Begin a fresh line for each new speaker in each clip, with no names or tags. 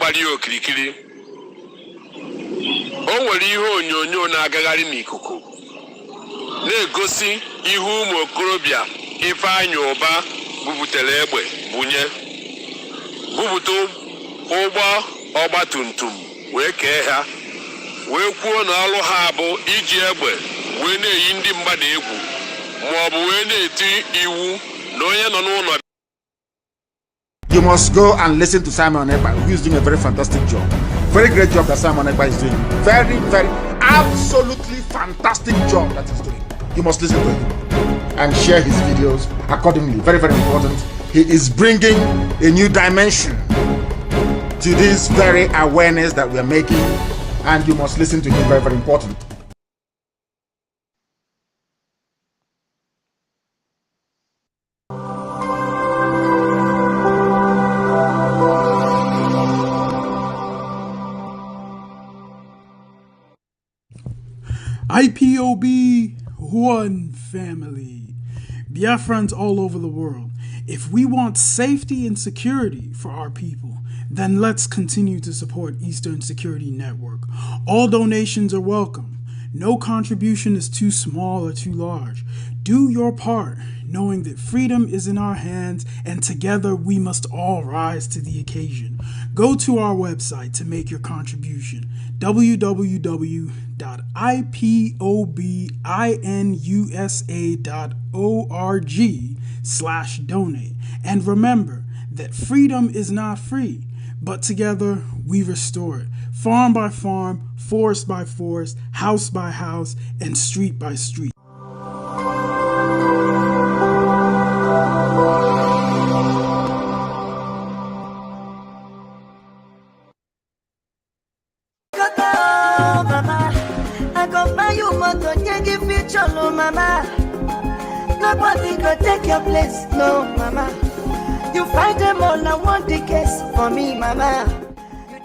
gbali okirikiri o nwere ihe onyonyo na-agagharị n'ikuku na-egosi ihu ụmụ okorobịa Ifeajuna bubutere egbe bunye bubuto ụgbọ ọgbatumtum wee kee ha wee kwuo na ọrụ ha bụ iji egbe wee na-eyi ndị mmadụ egwu ma ọ bụ wee na-eti iwu na onye nọ n'ụlọ.
You must go and listen to Simon Ekpa, who is doing a very fantastic job. Very great job that Simon Ekpa is doing. Very, very, absolutely fantastic job that he's doing. You must listen to him and share his videos accordingly. Very, very important. He is bringing a new dimension to this very awareness that we are making, and you must listen to him. Very, very important.
IPOB, one family. Biafrans all over the world. If we want safety and security for our people, then let's continue to support Eastern Security Network. All donations are welcome. No contribution is too small or too large. Do your part, knowing that freedom is in our hands and together we must all rise to the occasion. Go to our website to make your contribution, www.ipobinUSA.org/donate. And remember that freedom is not free, but together we restore it. Farm by farm, forest by forest, house by house, and street by street.
Mama, nobody go take your place, no, mama. You fight them all, I want the case for me, mama.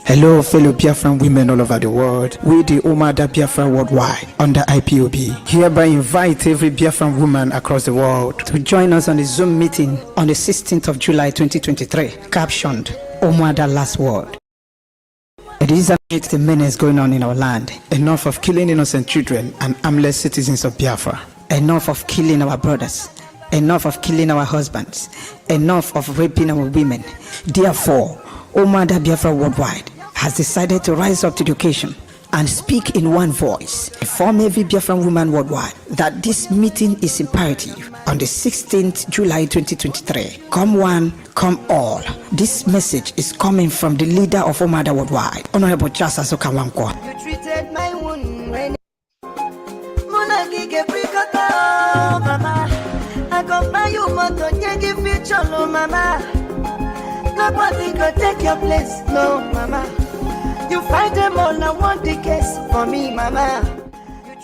Hello, fellow Biafran women all over the world. We the Umada Biafra worldwide under IPOB hereby invite every Biafran woman across the world to join us on the Zoom meeting on the 16th of July 2023, captioned Umada Last Word. It is amidst the menace going on in our land. Enough of killing innocent children and armless citizens of Biafra. Enough of killing our brothers. Enough of killing our husbands. Enough of raping our women. Therefore, Umada Biafra worldwide has decided to rise up to the occasion and speak in one voice, inform every Biafran woman worldwide that this meeting is imperative on the 16th July 2023. Come one, come all. This message is coming from the leader of Umada worldwide, Honorable Chasa Sokawankwo.
You treated my wound when mama. I go buy you motor, give future, no, mama. Nobody go take your place, no, mama. You fight them all, I want the case for me, mama.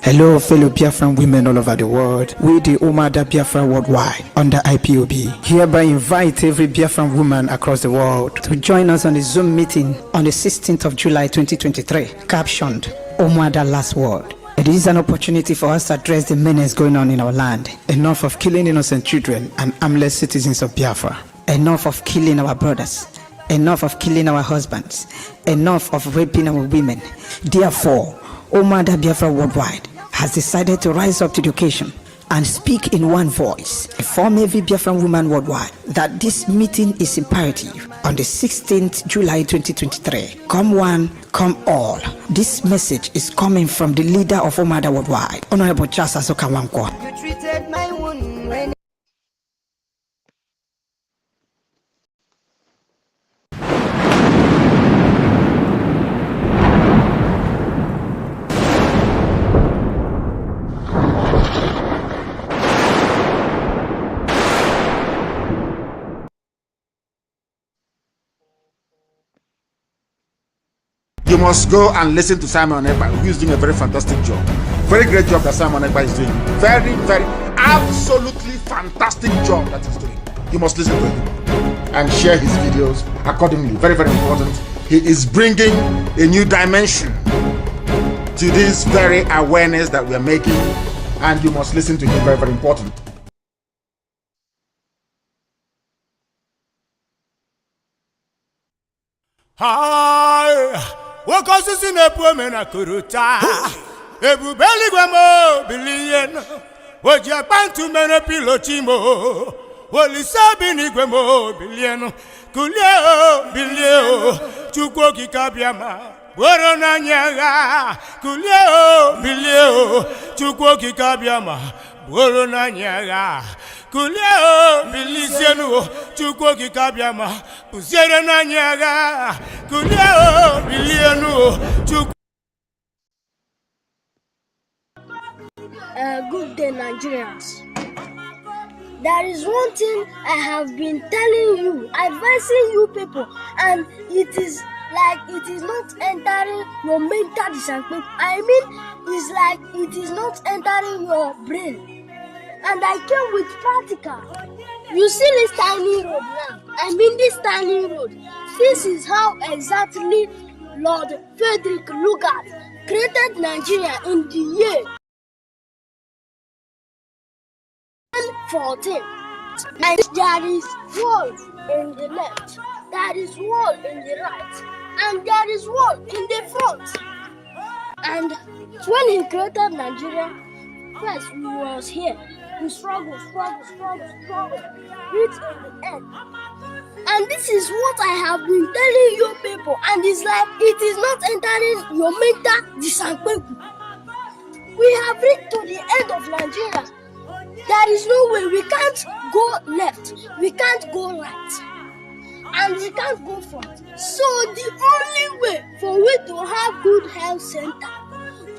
Hello, fellow Biafran women all over the world. We the Umada Biafra worldwide under IPOB hereby invite every Biafran woman across the world to join us on the Zoom meeting on the 16th of July 2023, captioned Umada Last Word. It is an opportunity for us to address the menace going on in our land. Enough of killing innocent children and armless citizens of Biafra. Enough of killing our brothers. Enough of killing our husbands. Enough of raping our women. Therefore, Umada Biafra worldwide has decided to rise up to the occasion and speak in one voice, inform every Biafran woman worldwide that this meeting is imperative on the 16th July 2023. Come one, come all. This message is coming from the leader of Umada worldwide, Honorable Chasa Sokawankwo.
You treated my wound when
You must go and listen to Simon Ekpa, who is doing a very fantastic job. Very great job that Simon Ekpa is doing. Very, very, absolutely fantastic job that he's doing. You must listen to him and share his videos accordingly. Very, very important. He is bringing a new dimension to this very awareness that we are making, and you must listen to him. Very, very important.
Ah! Wokosisi na-epu na kuruta ebubeli gwemo bilien oji akpantu mere pilotimo olisa bini gwemo bilien kulie bilie chukwu okike abịama boro na nyaga kulie bilie chukwu okike abịama boro na nyaga kulie bilisienu chukwu okike abịama buziere na nyaga kulie bilienu chukwu.
Good day, Nigerians. There is one thing I have been telling you, advising you people, and it is like it is not entering your mental discipline. I mean, it's like it is not entering your brain. And I came with practical. You see this tiny road now? I mean this tiny road. This is how exactly Lord Frederick Lugard created Nigeria in the year 14. And there is wall in the left, there is wall in the right, and there is wall in the front. And when he created Nigeria, first we was here. We struggle, reach in the end. And this is what I have been telling you people, and it's like it is not entering your mental discipline. We have reached to the end of Nigeria. There is no way. We can't go left, we can't go right, and we can't go front. So the only way for we to have good health center,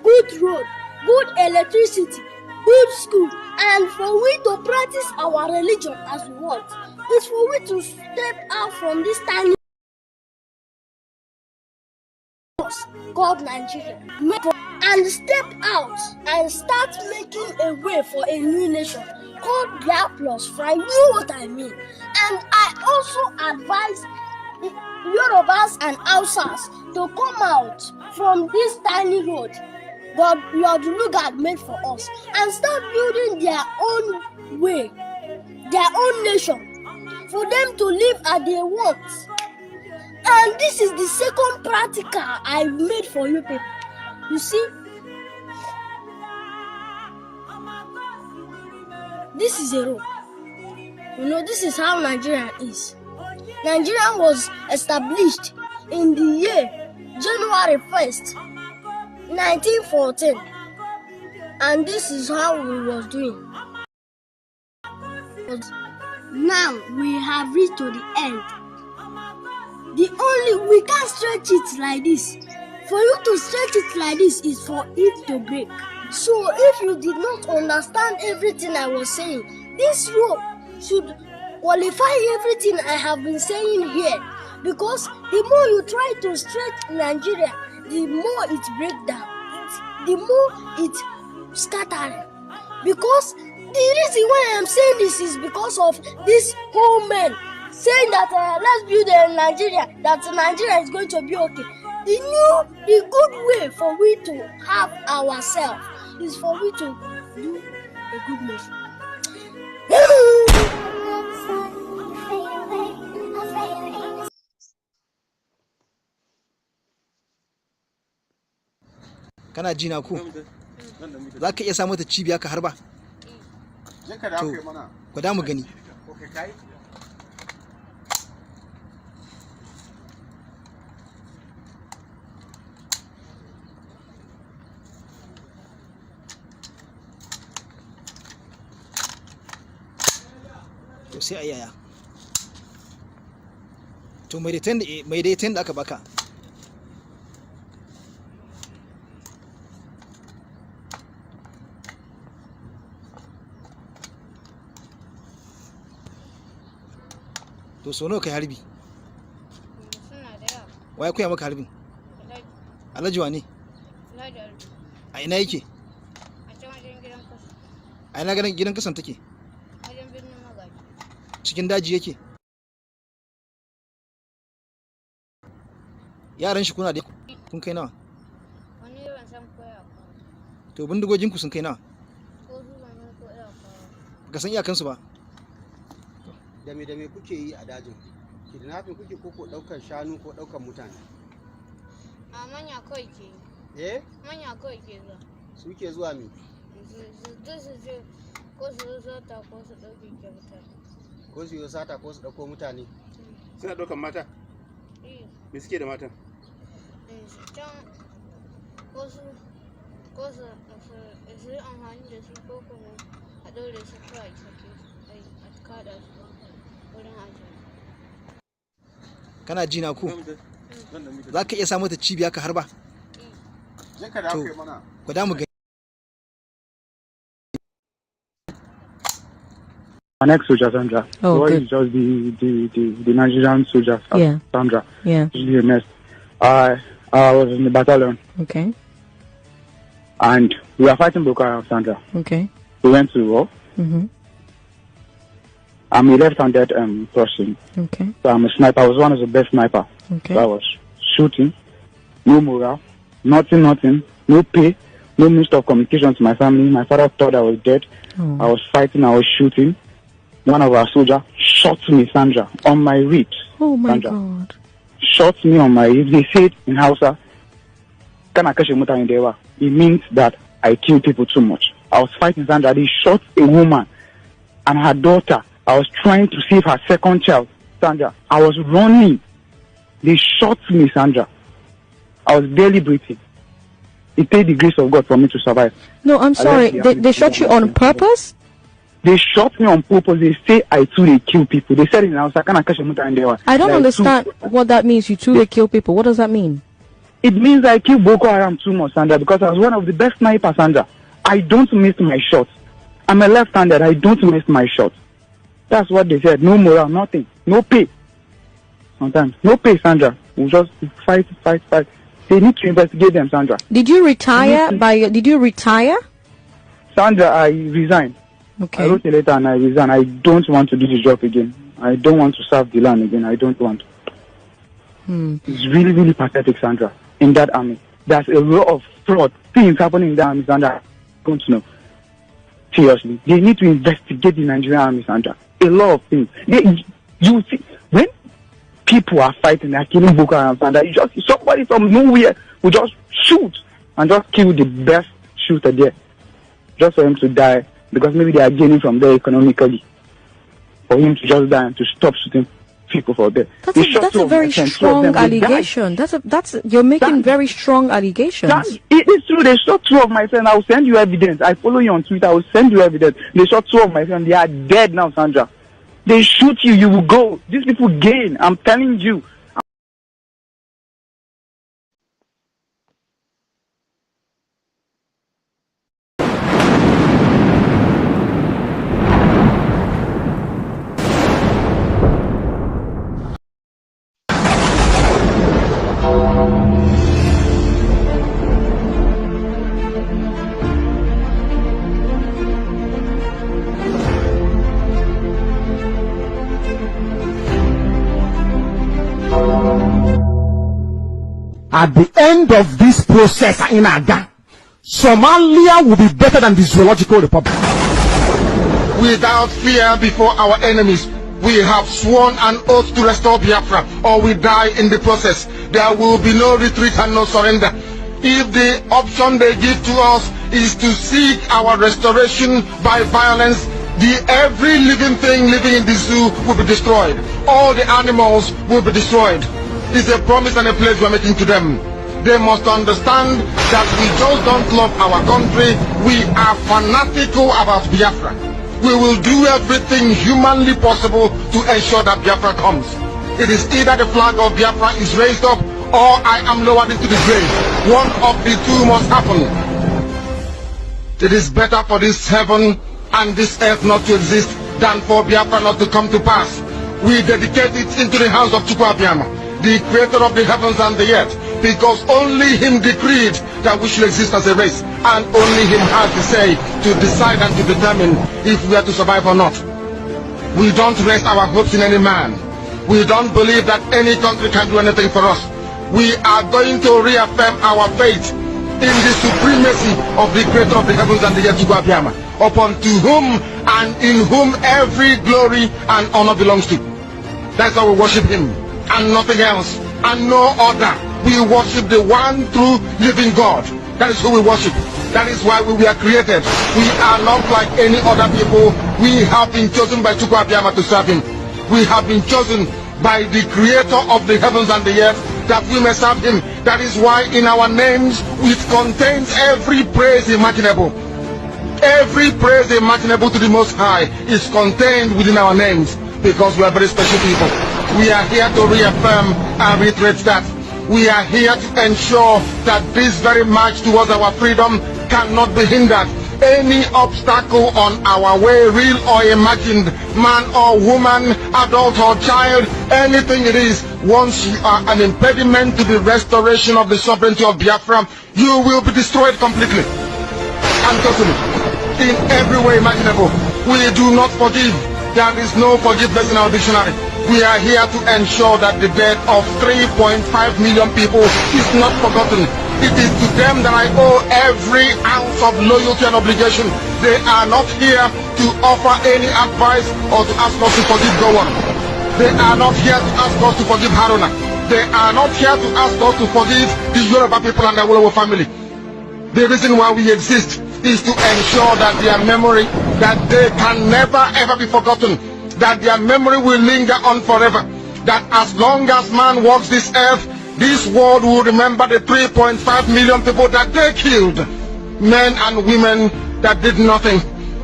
good road, good electricity, good school, and for we to practice our religion as we want, is for we to step out from this tiny called Nigeria and step out and start making a way for a new nation called Black Plus Fry. You know what I mean? And I also advise Yorubas and Hausas to come out from this tiny road that Lord Lugard made for us and start building their own way, their own nation, for them to live as they want. And this is the second practical I made for you people. You see, this is a road. You know, this is how Nigeria is. Nigeria was established in the year January 1st, 1914. And this is how we was doing. But now we have reached to the end. We can't stretch it like this. For you to stretch it like this is for it to break. So if you did not understand everything I was saying, this rope should qualify everything I have been saying here. Because the more you try to stretch Nigeria, the more it breaks down. The more it scatters. Because the reason why I'm saying this is because of this whole man saying that let's build in Nigeria, that Nigeria is going to be okay. The good way for we to have ourselves is for we to do a good nation.
Kana ji na ku? Za ka iya samu ta cibiya ka harba? To, gwada mu gani. To sai a yaya. To mai daidaita da aka baka. To so nawa kai harbi?
Suna da yawa.
Waye koya maka harbin? Alhaji wane?
Alhaji.
A ina yake?
A can wajen gidan kasa.
A ina ganin gidan kasan take?
Wajen birnin Magaji.
Cikin daji yake? Yaran shi kuna da kun kai nawa?
Wani ban san koya ko.
To bindigogin ku sun kai nawa?
Ko su ban san koya ko.
Baka san iyakansu ba?
Da me kuke yi a dajin? Kidnapping kuke ko daukar shanu ko daukar mutane?
manya kawai ke.
Eh?
Manya kawai ke zuwa.
Su ke zuwa mi?
Su ce ko su sata ko su ɗauke ke mutane.
Ko su yi sata ko su ɗauko mutane?
Suna ɗaukan mata? Me suke da matan?
Can ko su yi amfani da su ko kuma a ɗaure su kawai sake a kada su wurin ajiye.
Kana ji na ku? Za ka iya samu ta cibiya ka harba? To, gwada mu gani.
My next soldier, Sandra.
Oh,
What
good.
is just the Nigerian soldier,
Yeah.
Sandra.
Yeah.
She's the next. I was in the battalion
Okay.
and we were fighting Boko Haram, Sandra.
Okay.
We went to war.
Mhm.
I'm a left-handed person,
Okay.
so I'm a sniper. I was one of the best sniper.
Okay.
So I was shooting, no morale, nothing, no pay, no means of communication to my family. My father thought I was dead.
Oh.
I was fighting, I was shooting. One of our soldiers shot me, Sandra, on my ribs.
Oh my
Sandra.
God.
Shot me on my ribs. They said in Hausa, it means that I kill people too much. I was fighting, Sandra. They shot a woman and her daughter. I was trying to save her second child, Sandra. I was running. They shot me, Sandra. I was barely breathing. It takes the grace of God for me to survive.
No, I'm sorry. They shot you on purpose?
They shot me on purpose. They say I too they kill people. They said in Hausa,
I don't understand what that means. You too they kill people. What does that mean?
It means I kill Boko Haram too much, Sandra, because I was one of the best snipers, Sandra. I don't miss my shots. I'm a left-handed. I don't miss my shots. That's what they said. No morale, nothing. No pay. Sometimes. No pay, Sandra. We just fight. They need to investigate them, Sandra.
Did you retire did you retire?
Sandra, I resigned.
Okay.
I wrote a letter and I resigned. I don't want to do the job again. I don't want to serve the land again. I don't want. It's really, really pathetic, Sandra, in that army. There's a lot of fraud things happening in the army, Sandra. I don't know. Seriously. They need to investigate the Nigerian army, Sandra. A lot of things. You see, when people are fighting, they're killing Boko Haram, Sandra, somebody from nowhere will just shoot and just kill the best shooter there. Just for him to die. Because maybe they are gaining from there economically. For him to just die and to stop shooting people for there.
That's a very strong allegation. You're making very strong allegations.
It is true. They shot two of my friends. I will send you evidence. I follow you on Twitter. I will send you evidence. They shot two of my friends. They are dead now, Sandra. They shoot you. You will go. These people gain. I'm telling you.
At the end of this process in Aga, Somalia will be better than the Zoological Republic.
Without fear before our enemies, we have sworn an oath to restore Biafra, or we die in the process. There will be no retreat and no surrender. If the option they give to us is to seek our restoration by violence, every living thing living in the zoo will be destroyed. All the animals will be destroyed. It's a promise and a pledge we're making to them. They must understand that we just don't love our country. We are fanatical about Biafra. We will do everything humanly possible to ensure that Biafra comes. It is either the flag of Biafra is raised up or I am lowered into the grave. One of the two must happen. It is better for this heaven and this earth not to exist than for Biafra not to come to pass. We dedicate it into the hands of Chukwuabiama, the creator of the heavens and the earth, because only him decreed that we should exist as a race, and only him has the say to decide and to determine if we are to survive or not. We don't rest our hopes in any man. We don't believe that any country can do anything for us. We are going to reaffirm our faith in the supremacy of the creator of the heavens and the earth, Chukwuabiama, upon to whom and in whom every glory and honor belongs to. That's how we worship him, and nothing else, and no other. We worship the one true living God. That is who we worship. That is why we were created. We are not like any other people. We have been chosen by Chukwu Abiyama to serve him. We have been chosen by the creator of the heavens and the earth that we may serve him. That is why in our names it contains every praise imaginable. Every praise imaginable to the Most High is contained within our names, because we are very special people. We are here to reaffirm and reiterate that. We are here to ensure that this very march towards our freedom cannot be hindered. Any obstacle on our way, real or imagined, man or woman, adult or child, anything it is, once you are an impediment to the restoration of the sovereignty of Biafra, you will be destroyed completely and totally, in every way imaginable. We do not forgive. There is no forgiveness in our dictionary. We are here to ensure that the death of 3.5 million people is not forgotten. It is to them that I owe every ounce of loyalty and obligation. They are not here to offer any advice or to ask us to forgive Gowon. They are not here to ask us to forgive Haruna. They are not here to ask us to forgive the Yoruba people and the Awolowo family. The reason why we exist is to ensure that their memory, that they can never ever be forgotten, that their memory will linger on forever, that as long as man walks this earth, this world will remember the 3.5 million people that they killed, men and women that did nothing,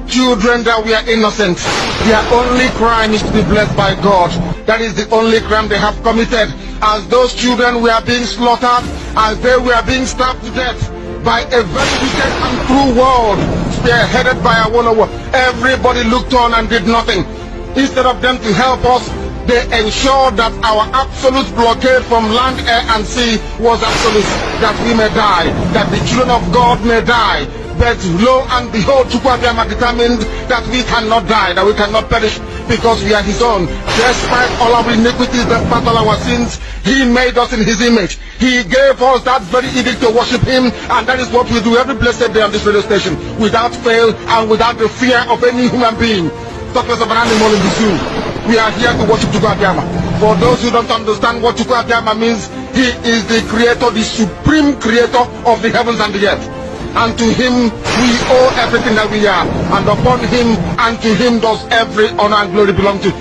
children that were innocent. Their only crime is to be blessed by God. That is the only crime they have committed. As those children were being slaughtered, as they were being stabbed to death by a very wicked and cruel world, spearheaded by Awolowo, everybody looked on and did nothing. Instead of them to help us, they ensured that our absolute blockade from land, air and sea was absolute, that we may die, that the children of God may die. But lo and behold, Chukwu Abiyama determined that we cannot die, that we cannot perish, because we are his own. Despite all our iniquities, despite all our sins, he made us in his image. He gave us that very edict to worship him, and that is what we do every blessed day on this radio station, without fail and without the fear of any human being. Talkless of an animal in the zoo. We are here to worship Chukwu Abiyama. For those who don't understand what Chukwu Abiyama means, he is the creator, the supreme creator of the heavens and the earth. And to him we owe everything that we are. And upon him and to him does every honor and glory belong to.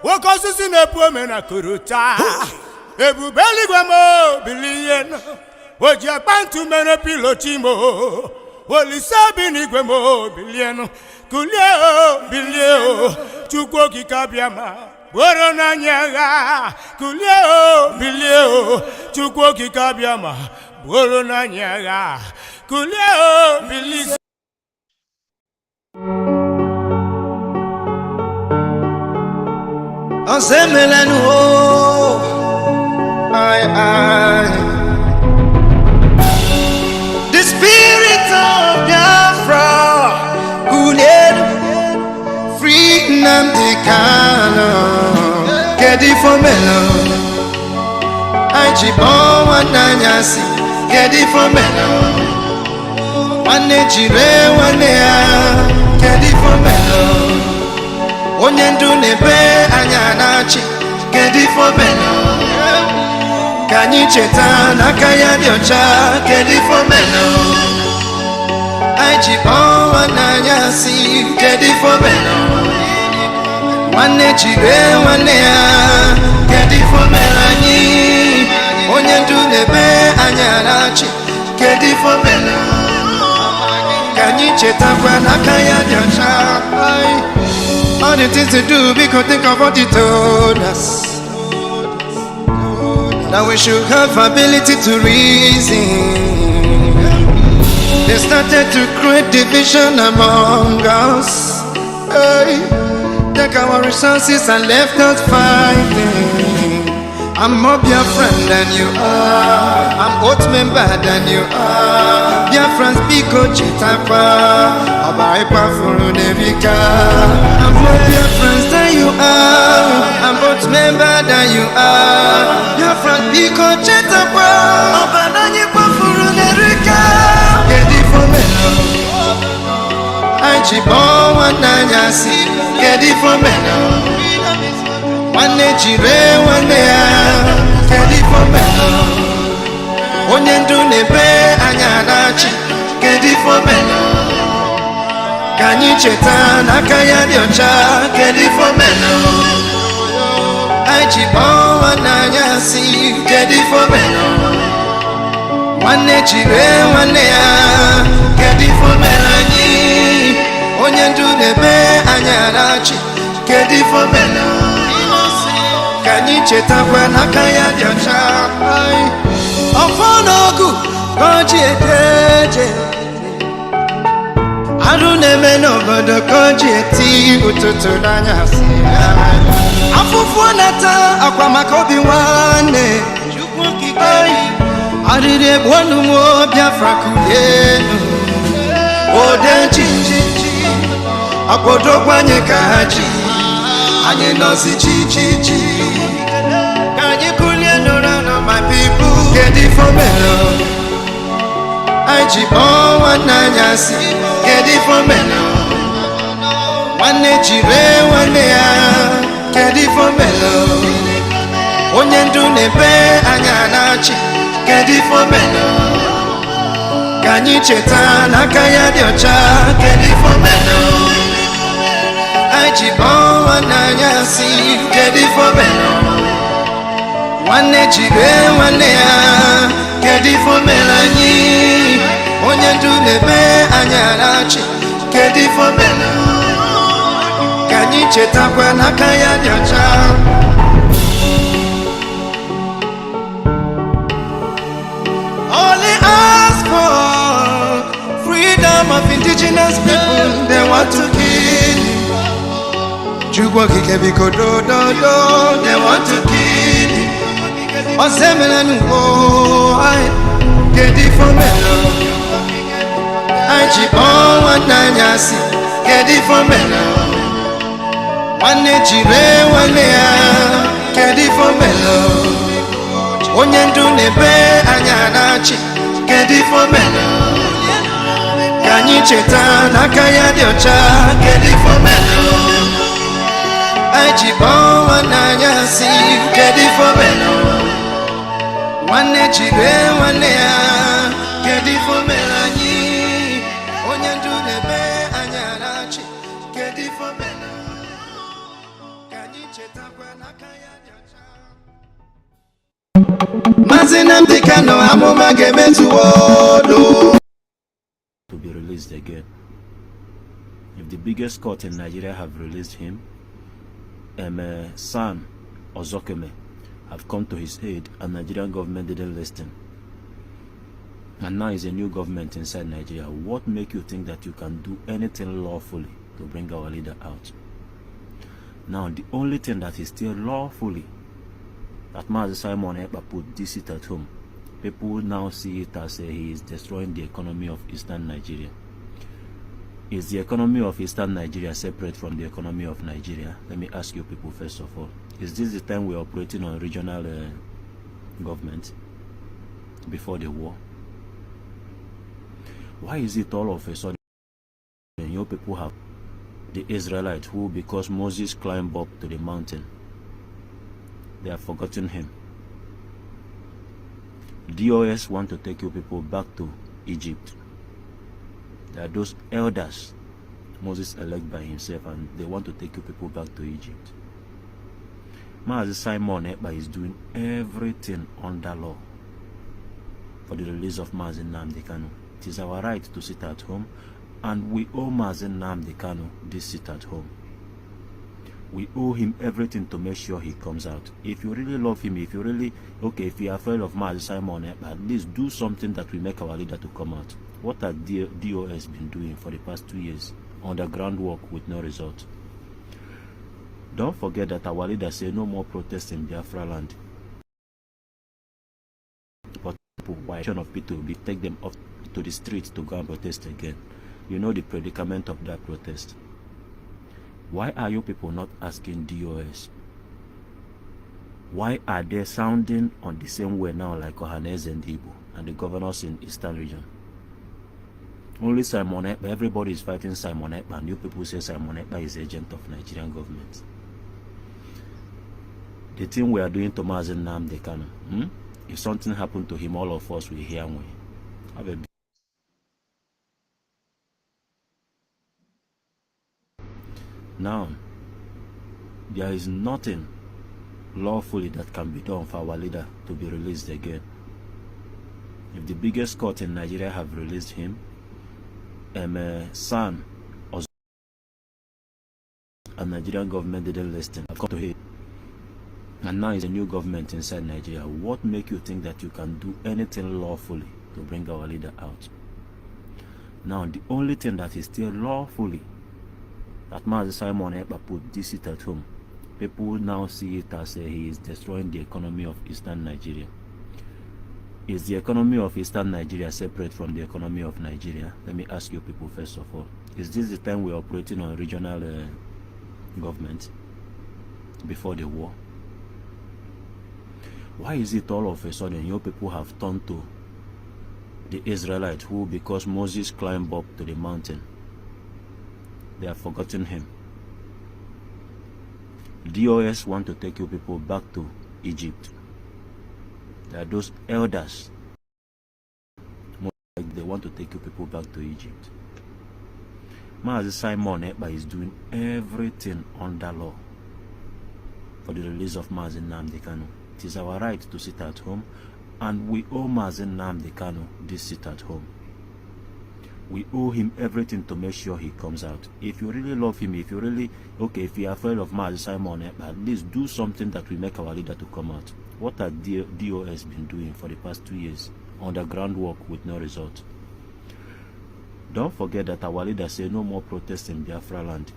Nwoke osisi na-epu ome na kuruta ebube eluigwe mo bilie no o ji akpa ntu mere piloti mo Olise bi n'igwe mo bilie no kulie o bilie o Chukwu okike Abịama bụrụ n'anya agha kulie o bilie o Chukwu okike Abịama bụrụ n'anya agha kulie o bilie.
Ensemelenu o, the spirit of Biafra, Gulen, free Nnamdi Kanu, Kedi Fomelo, Aichibon Wananyasi, Kedi Fomelo, Wanejire Wanea, Kedi Fomelo. Onye ndu n'ebe anya na-achị kedu ife omenu ka anyị cheta n'aka ya dị ọcha kedu ife omenu anyị ji ọnwa n'anya si kedu ife omenu nwanne jide nwanne ya kedu ife omenu anyị onye ndu n'ebe anya na-achị kedu ife omenu ka anyị chetakwa n'aka ya dị ọcha. All the things to do, we could think of what he told us. Now we should have ability to reason. They started to create division among us. Hey, take our resources and left us fighting. I'm more Biafran than you are. I'm oath member than you are. Biafran's Biko Chitapa. Abaipa Furunerica. I'm more Biafrans than you are. I'm oath member than you are. Biafran's Biko Chitapa. Abaipa Furunerica. Gedi for me. I chibon one nanyasi. Gedi for me. One jire one kedi for me. Onyendu nebe anyanachi kedi for me. Kanyi cheta nakaya diocha kedi for me. Ajibo wananyasi kedi for me. One jire one kedi for me. Onyendu nebe anyanachi kedi for me. Kanyi cheta kwa kaya diocha Ofonogu Koji eteje Arune meno bodo koji eti Ututu nanyasi Afufu nata Akwa makobi wane Arire bwanu mo Biafra kuyenu Ode chichichi Akodo kwanye kaji Anye nosi chichichi Kanyi kulie no my people Get it for me Ajibo wananyasi Get it for me Wane jire wane ya Get it for me Onyendu nebe anyanachi Get it for me Kanyi cheta nakaya diocha Get it for me Ajibo wananyasi Get it for me Wane jire wane ya Kedi for melani Onyendu nebe anyarachi Kedi for melani Kanyi cheta kwa nakaya diocha Only ask for freedom of indigenous people They want to kill Jugwa kikebiko do They want to kill Osemela nuko Kedi for me Ajibo wananyasi Kedi for me Wane jire wane ya Kedi for me Onyendu nebe anyanachi Kedi for me Kanyi cheta nakaya diocha Kedi for me Ajibo wananyasi Kedi for me Wane jire wane ya Kedi for melani Onyendu nebe anyarachi Kedi for melani Kanyi cheta kwa nakaya diocha Mazina mdikano amuma gemetu wodo
To be released again. If the biggest court in Nigeria have released him, San Ozokeme have come to his aid and Nigerian government didn't listen. And now is a new government inside Nigeria. What make you think that you can do anything lawfully to bring our leader out? Now the only thing that is still lawfully that Mazi Simon Ekpa put this it at home, people now see it as he is destroying the economy of Eastern Nigeria. Is the economy of Eastern Nigeria separate from the economy of Nigeria? Let me ask you people first of all. Is this the time we're operating on regional government before the war? Why is it all of a sudden your people have the Israelites who, because Moses climbed up to the mountain, they have forgotten him? DOS want to take you people back to Egypt. There are those elders Moses elected by himself, and they want to take you people back to Egypt. Mazi Simon Ekpa is doing everything under law for the release of Mazi Nnamdi Kanu. It is our right to sit at home, and we owe Mazi Nnamdi Kanu this sit at home. We owe him everything to make sure he comes out. If you really love him, if you really, if you are afraid of Mazi Simon Ekpa, at least do something that will make our leader to come out. What has DOS been doing for the past 2 years? Underground work with no result. Don't forget that our leader said no more protests in Biafra land. of P2B, take them off to the streets to go and protest again. You know the predicament of that protest. Why are you people not asking DOS? Why are they sounding on the same way now like Ohaneze and Igbo and the governors in Eastern region? Only Simon Ekpa, everybody is fighting Simon Ekpa, and you people say Simon Ekpa is agent of Nigerian government. The thing we are doing to Mazen Nnamdi Kanu, if something happened to him, all of us will hear we have a now, there is nothing lawfully that can be done for our leader to be released again. If the biggest court in Nigeria have released him, son or and Nigerian government didn't listen, I've got to him. And now it's a new government inside Nigeria. What make you think that you can do anything lawfully to bring our leader out? Now, the only thing that is still lawfully that Mazi Simon Ekpa put this seat at home, people now see it as he is destroying the economy of Eastern Nigeria. Is the economy of Eastern Nigeria separate from the economy of Nigeria? Let me ask you people first of all. Is this the time we're operating on regional government before the war? Why is it all of a sudden your people have turned to the Israelites who, because Moses climbed up to the mountain, they have forgotten him? DOS want to take you people back to Egypt. There are those elders, they want to take you people back to Egypt. Mazi Simon Ekpa is doing everything under law for the release of Mazi Nnamdi Kanu. It is our right to sit at home, and we owe Mazi Nnamdi Kanu this sit at home. We owe him everything to make sure he comes out. If you really love him, if you really, if you are afraid of Mazi Simon Ekpa, at least do something that will make our leader to come out. What has DOS been doing for the past 2 years? Underground work with no result. Don't forget that our leader said no more protests in Biafra land.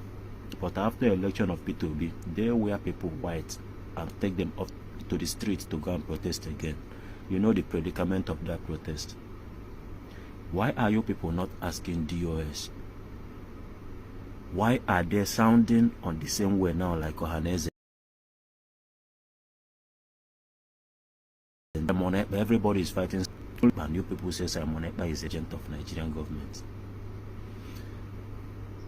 But after the election of P2B, they wear people white and take them off to the streets to go and protest again. You know the predicament of that protest. Why are you people not asking DOS? Why are they sounding on the same way now like Ohaneze? Everybody is fighting, and you people say Simon Ekpa is agent of Nigerian government.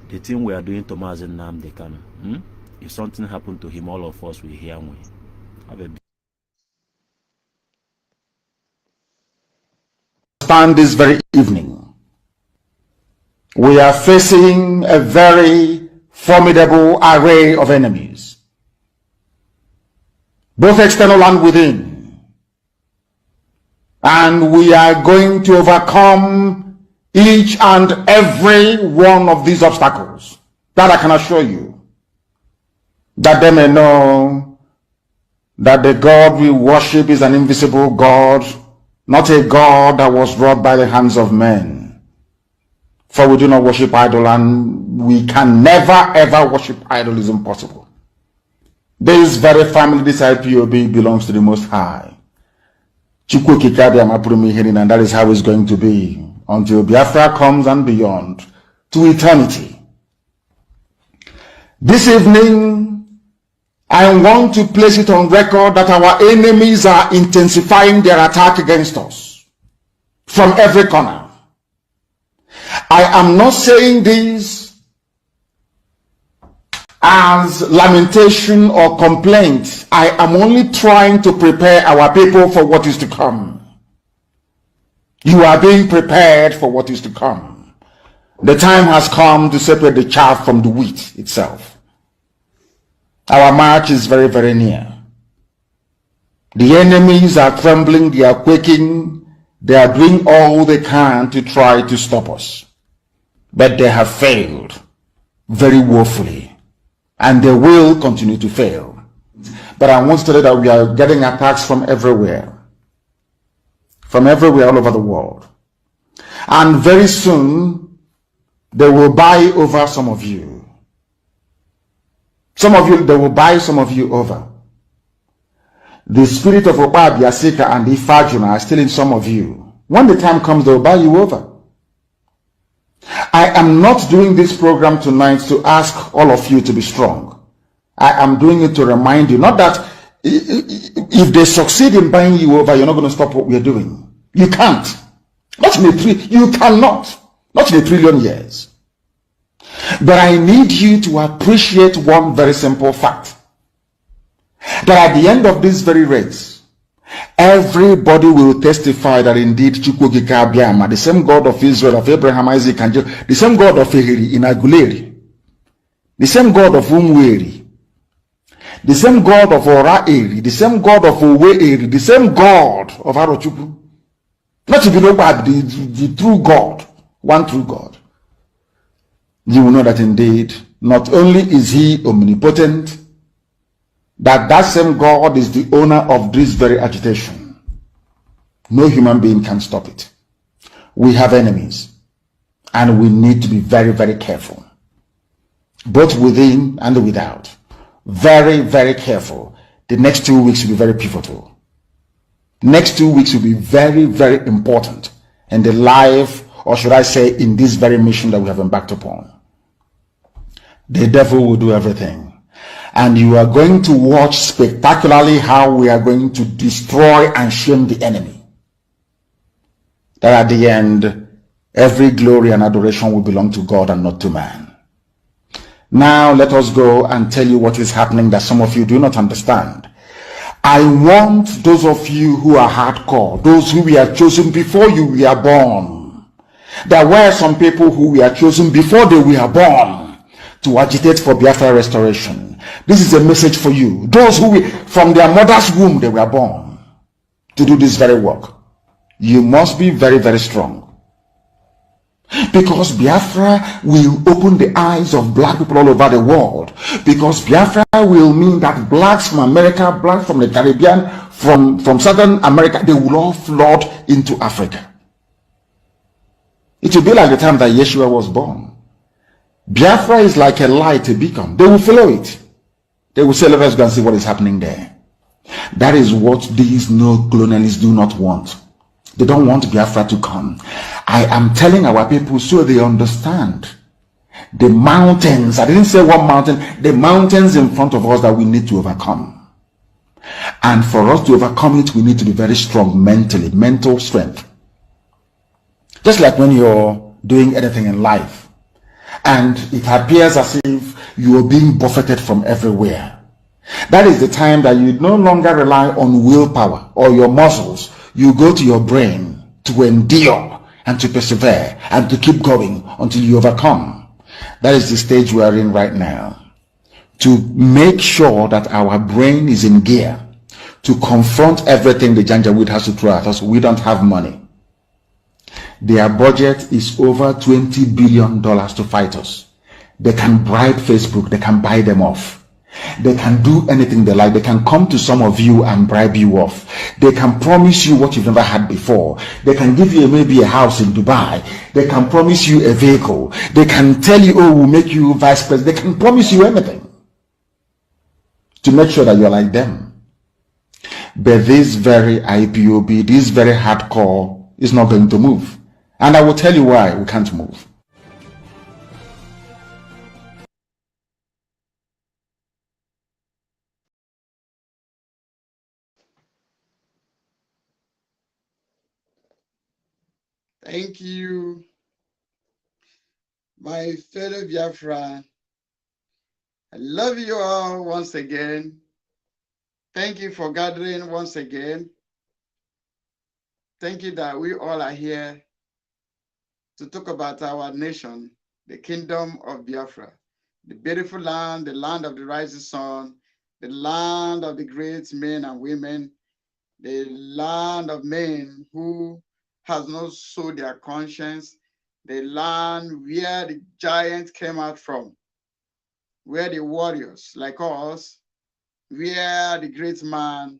The thing we are doing to Mazi Nnamdi Kanu, if something happened to him, all of us will hear we have a
stand this very evening. We are facing a very formidable array of enemies, both external and within. And we are going to overcome each and every one of these obstacles. That I can assure you. That they may know that the God we worship is an invisible God, not a God that was wrought by the hands of men. For we do not worship idol, and we can never ever worship idol. Is impossible. This very family, this IPOB, belongs to the Most High. And that is how it's going to be until Biafra comes and beyond to eternity. This evening, I want to place it on record that our enemies are intensifying their attack against us from every corner. I am not saying this as lamentation or complaint. I am only trying to prepare our people for what is to come. You are being prepared for what is to come. The time has come to separate the chaff from the wheat itself. Our march is very, very near. The enemies are trembling, they are quaking, they are doing all they can to try to stop us. But they have failed very woefully. And they will continue to fail. But I want to tell you that we are getting attacks from everywhere. From everywhere all over the world. And very soon, they will buy over some of you. Some of you, they will buy some of you over. The spirit of Ipob, Yasika, and Ifeajuna are still in some of you. When the time comes, they'll buy you over. I am not doing this program tonight to ask all of you to be strong. I am doing it to remind you, not that if they succeed in buying you over, you're not going to stop what we're doing. You can't. You cannot. Not in a trillion years. But I need you to appreciate one very simple fact. That at the end of this very race, everybody will testify that indeed Chukwuokike Abiama, the same God of Israel, of Abraham, Isaac, and Jacob, the same God of Ehiri in Aguleri, the same God of Umweri, the same God of Ora Eri, the same God of Owe Eri, the same God of Arochukwu. Not to be no bad, the true God, one true God. You will know that indeed, not only is he omnipotent, that same God is the owner of this very agitation. No human being can stop it. We have enemies, and we need to be very, very careful, both within and without. Very, very careful. The next 2 weeks will be very pivotal. Next 2 weeks will be very, very important in the life, or should I say, in this very mission that we have embarked upon. The devil will do everything. And you are going to watch spectacularly how we are going to destroy and shame the enemy. That at the end, every glory and adoration will belong to God and not to man. Now let us go and tell you what is happening that some of you do not understand. I want those of you who are hardcore, those who were chosen before you were born. There were some people who were chosen before they were born to agitate for Biafra restoration. This is a message for you. Those who from their mother's womb they were born to do this very work. You must be very, very strong. Because Biafra will open the eyes of black people all over the world. Because Biafra will mean that blacks from America, blacks from the Caribbean, from Southern America, they will all flood into Africa. It will be like the time that Yeshua was born. Biafra is like a light, a beacon. They will follow it. They will say, let us go and see what is happening there. That is what these neo-colonialists do not want. They don't want Biafra to come. I am telling our people so they understand. The mountains, I didn't say one mountain, the mountains in front of us that we need to overcome. And for us to overcome it, we need to be very strong mentally, mental strength. Just like when you're doing anything in life, and it appears as if you are being buffeted from everywhere. That is the time that you no longer rely on willpower or your muscles. You go to your brain to endure and to persevere and to keep going until you overcome. That is the stage we are in right now. To make sure that our brain is in gear to confront everything the Janjaweed has to throw at us. We don't have money. Their budget is over $20 billion to fight us. They can bribe Facebook. They can buy them off. They can do anything they like. They can come to some of you and bribe you off. They can promise you what you've never had before. They can give you maybe a house in Dubai. They can promise you a vehicle. They can tell you, oh, we'll make you vice president. They can promise you anything to make sure that you're like them. But this very IPOB, this very hardcore is not going to move. And I will tell you why we can't move.
Thank you, my fellow Biafra. I love you all once again. Thank you for gathering once again. Thank you that we all are here to talk about our nation, the kingdom of Biafra, the beautiful land, the land of the rising sun, the land of the great men and women, the land of men who has not sold their conscience, the land where the giants came out from, where the warriors like us, where the great man,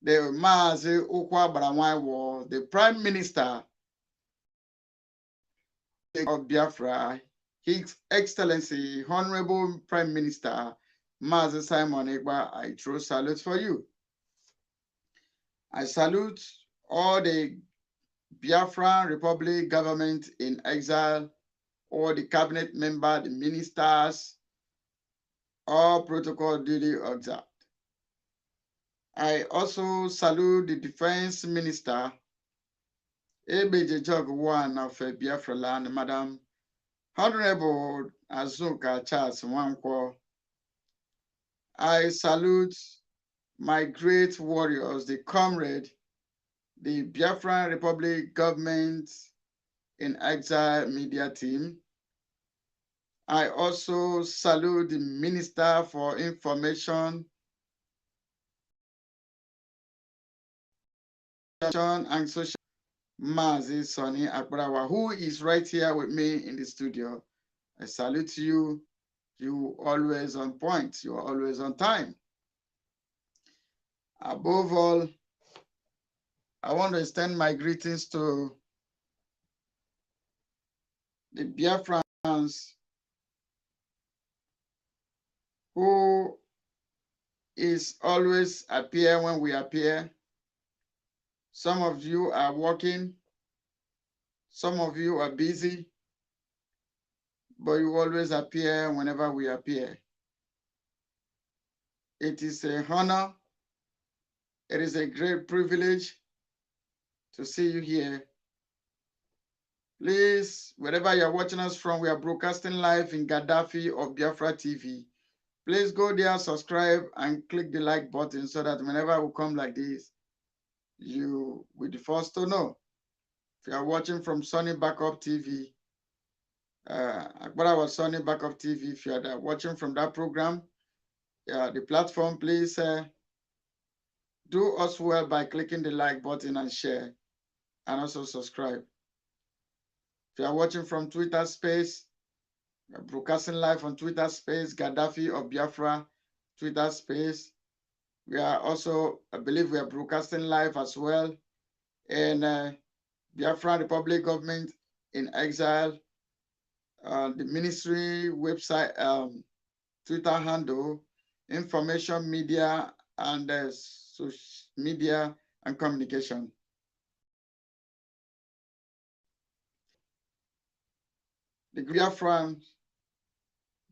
the Mazi Ukwa Baramwai was the prime minister of Biafra, His Excellency, Honorable Prime Minister, Mazi Simon Ekpa. I throw salute for you. I salute all the Biafran Republic government in exile, all the cabinet members, the ministers, all protocol duly observed. I also salute the defense minister, Ebeje Jog One of Biafra land, Madam Honorable Azuka Charles Nwankwo. I salute my great warriors, the comrade, the Biafran Republic government in exile media team. I also salute the Minister for Information and Social, Mazi Sonny Akbarawa, who is right here with me in the studio. I salute you. You always on point. You are always on time. Above all, I want to extend my greetings to the Biafrans who is always appear when we appear. Some of you are working, some of you are busy, but you always appear whenever we appear. It is an honor, it is a great privilege to see you here. Please, wherever you're watching us from, we are broadcasting live in Gaddafi of Biafra TV. Please go there, subscribe, and click the like button so that whenever we come like this, you will be the first to know. If you are watching from Sunny Backup TV, Akbara was Sunny Backup TV. If you are watching from that program, the platform, please do us well by clicking the like button and share, and also subscribe. If you are watching from Twitter Space, we are broadcasting live on Twitter Space, Gaddafi of Biafra, Twitter Space. We are also, I believe we are broadcasting live as well in Biafra Republic Government in Exile, the ministry website, Twitter handle, information media, and social media and communication. The Biafrans,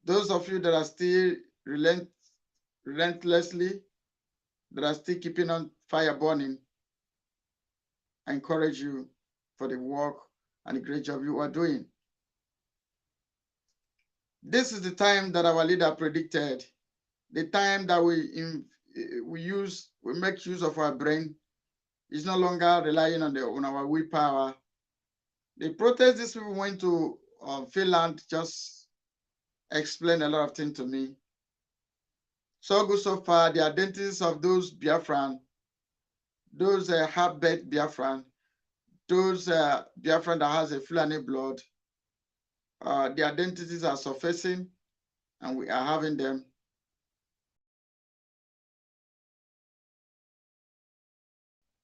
those of you that are still relentlessly, that are still keeping on fire burning, I encourage you for the work and the great job you are doing. This is the time that our leader predicted, the time that we make use of our brain. It's no longer relying on our willpower. The protest these people went to Finland just explained a lot of things to me. So good so far, the identities of those Biafran, those half-baked Biafran, those Biafran that has a Fulani blood, the identities are surfacing and we are having them.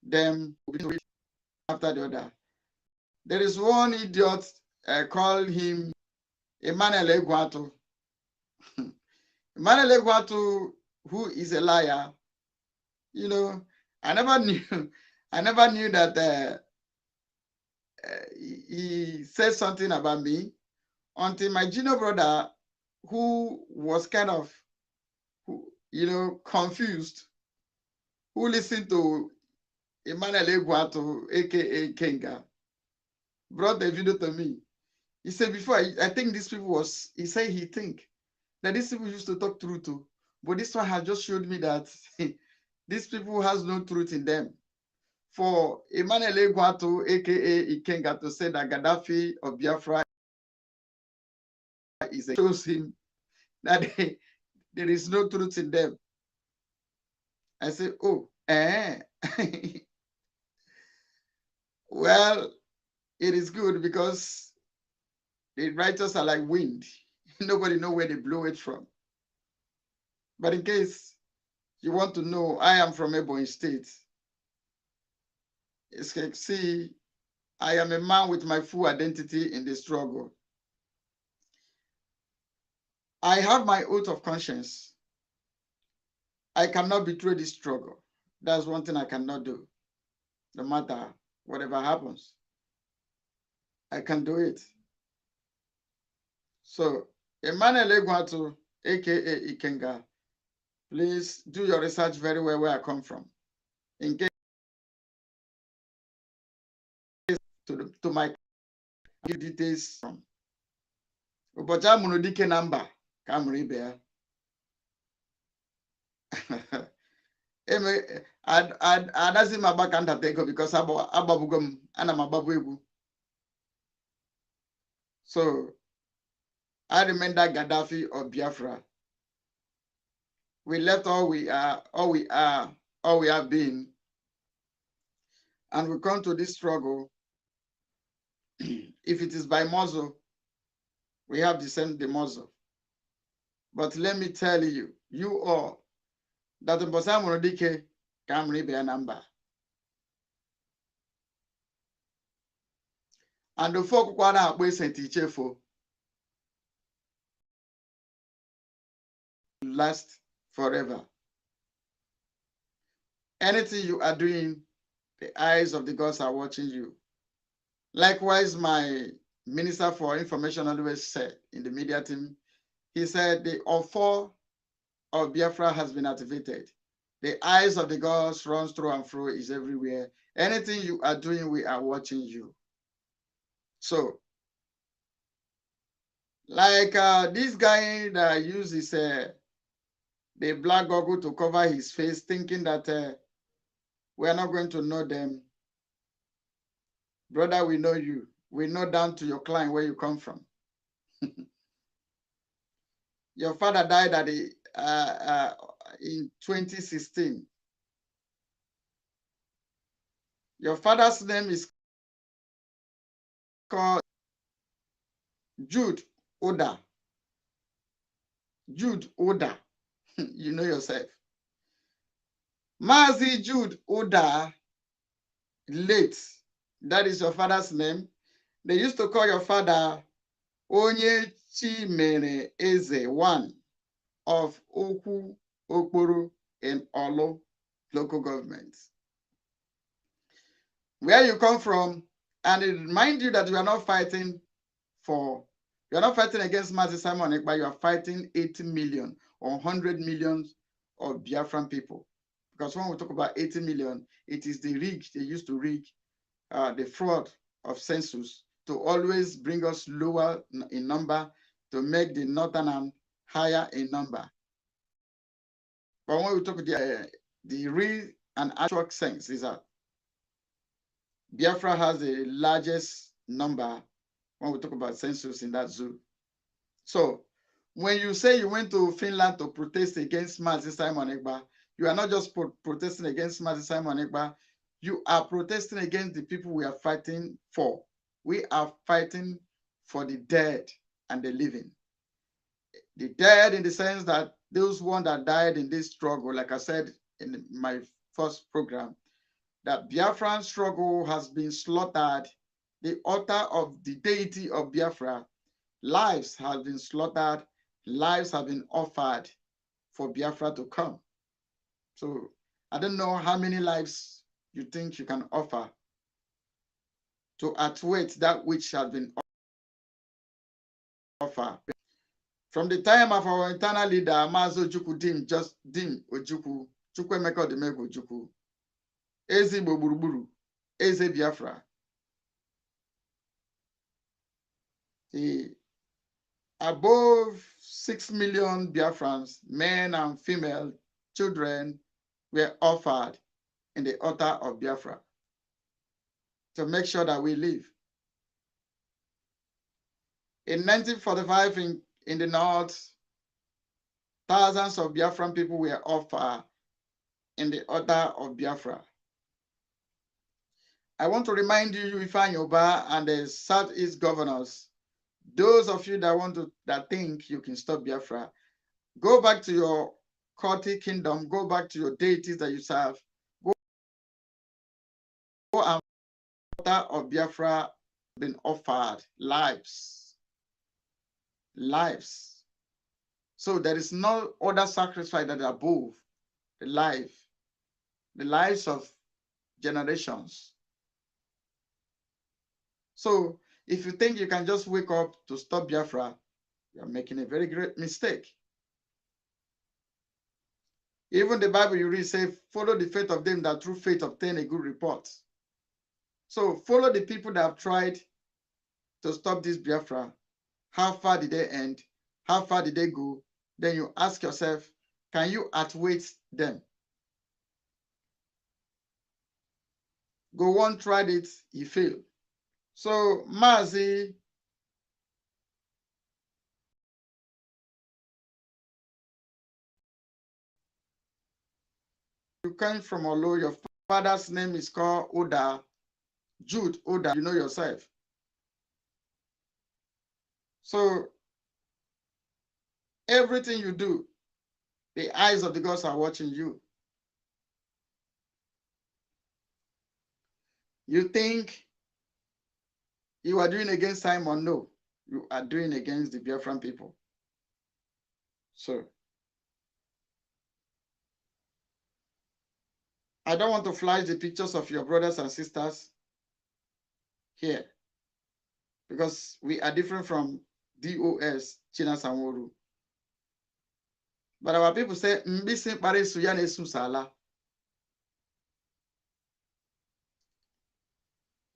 Them after the other. There is one idiot called him Emmanuel Egwatu. Emmanuel Egwatu, who is a liar. You know, I never knew that he said something about me until my junior brother, who was kind of, confused, who listened to Emmanuel Egwatu, aka Kenga, brought the video to me. He said, before, I think these people he said he think that these people used to talk truth to, but this one has just showed me that these people has no truth in them. For Emmanuel Egwatu, aka Ikenga, to say that Gaddafi of Biafra shows him that there is no truth in them. I say, oh, well, it is good because the writers are like wind. Nobody knows where they blow it from. But in case you want to know, I am from Ebonyi State. See, I am a man with my full identity in the struggle. I have my oath of conscience. I cannot betray this struggle. That's one thing I cannot do, no matter whatever happens. I can do it. So, Emmanuel Egwatu, aka Ikenga, please do your research very well where I come from. In case to my details from Uboja Munodike number, Camry Bear. I doesn't my back and take because Ababugum and I'm Ababu. So I remember Gaddafi or Biafra. We left all we are, all we have been, and we come to this struggle. If it is by muzzle, we have the muzzle. But let me tell you, you all, that the Bosa Monodike can read a number. And the folk who are wasting teacher for last forever. Anything you are doing, the eyes of the gods are watching you. Likewise, my Minister for Information always said in the media team, he said the offer of Biafra has been activated. The eyes of the gods runs through and through, is everywhere. Anything you are doing, we are watching you. So, like this guy that uses the black goggle to cover his face, thinking that we are not going to know them. Brother, we know you. We know down to your client where you come from. Your father died at in 2016. Your father's name is called Jude Oda. Jude Oda. You know yourself. Mazi Jude Oda, late. That is your father's name. They used to call your father Onye Chimere Eze, one of Oku Okporo in Olo local government. Where you come from, and it reminds you that you are not fighting against Mazi Simon Ekpa, you are fighting 80 million or 100 million of Biafran people. Because when we talk about 80 million, it is the rig, they used to rig the fraud of census to always bring us lower in number, to make the northern higher in number. But when we talk about the real and actual sense is that Biafra has the largest number when we talk about census in that zoo. So when you say you went to Finland to protest against Mazi Simon Ekpa, you are not just protesting against Mazi Simon Ekpa, you are protesting against the people we are fighting for. We are fighting for the dead and the living. The dead in the sense that those ones that died in this struggle, like I said in my first program, that Biafran struggle has been slaughtered. The altar of the deity of Biafra, lives have been slaughtered, lives have been offered for Biafra to come. So I don't know how many lives you think you can offer to outweigh that which has been offered. From the time of our internal leader, Mazo Ojukwu Dim Ojukwu, Chukwemeka Odimegwu Ojukwu, Eze Gburugburu, Eze Biafra. Above 6 million Biafrans, men and female children, were offered in the altar of Biafra to make sure that we live. In 1945, in the north, thousands of Biafran people were offered in the altar of Biafra. I want to remind you, Ifeajuna and the Southeast governors, those of you that think you can stop Biafra, go back to your cultic kingdom, go back to your deities that you serve, go and the altar of Biafra been offered lives. Lives. So there is no other sacrifice that is above the lives of generations. So If you think you can just wake up to stop Biafra, you are making a very great mistake. Even the Bible you read say, follow the faith of them that through faith obtain a good report. So follow the people that have tried to stop this Biafra. How far did they end? How far did they go? Then you ask yourself, can you outweigh them? Go one tried it, he failed. So Mazi, you came from Olo, your father's name is called Oda, Jude Oda, you know yourself. So everything you do, the eyes of the gods are watching you. You think you are doing against Simon? No, you are doing against the Biafran people. So I don't want to flash the pictures of your brothers and sisters here because we are different from DOS, China Sanworu. But our people say, Mbisi pare suya nesu sala.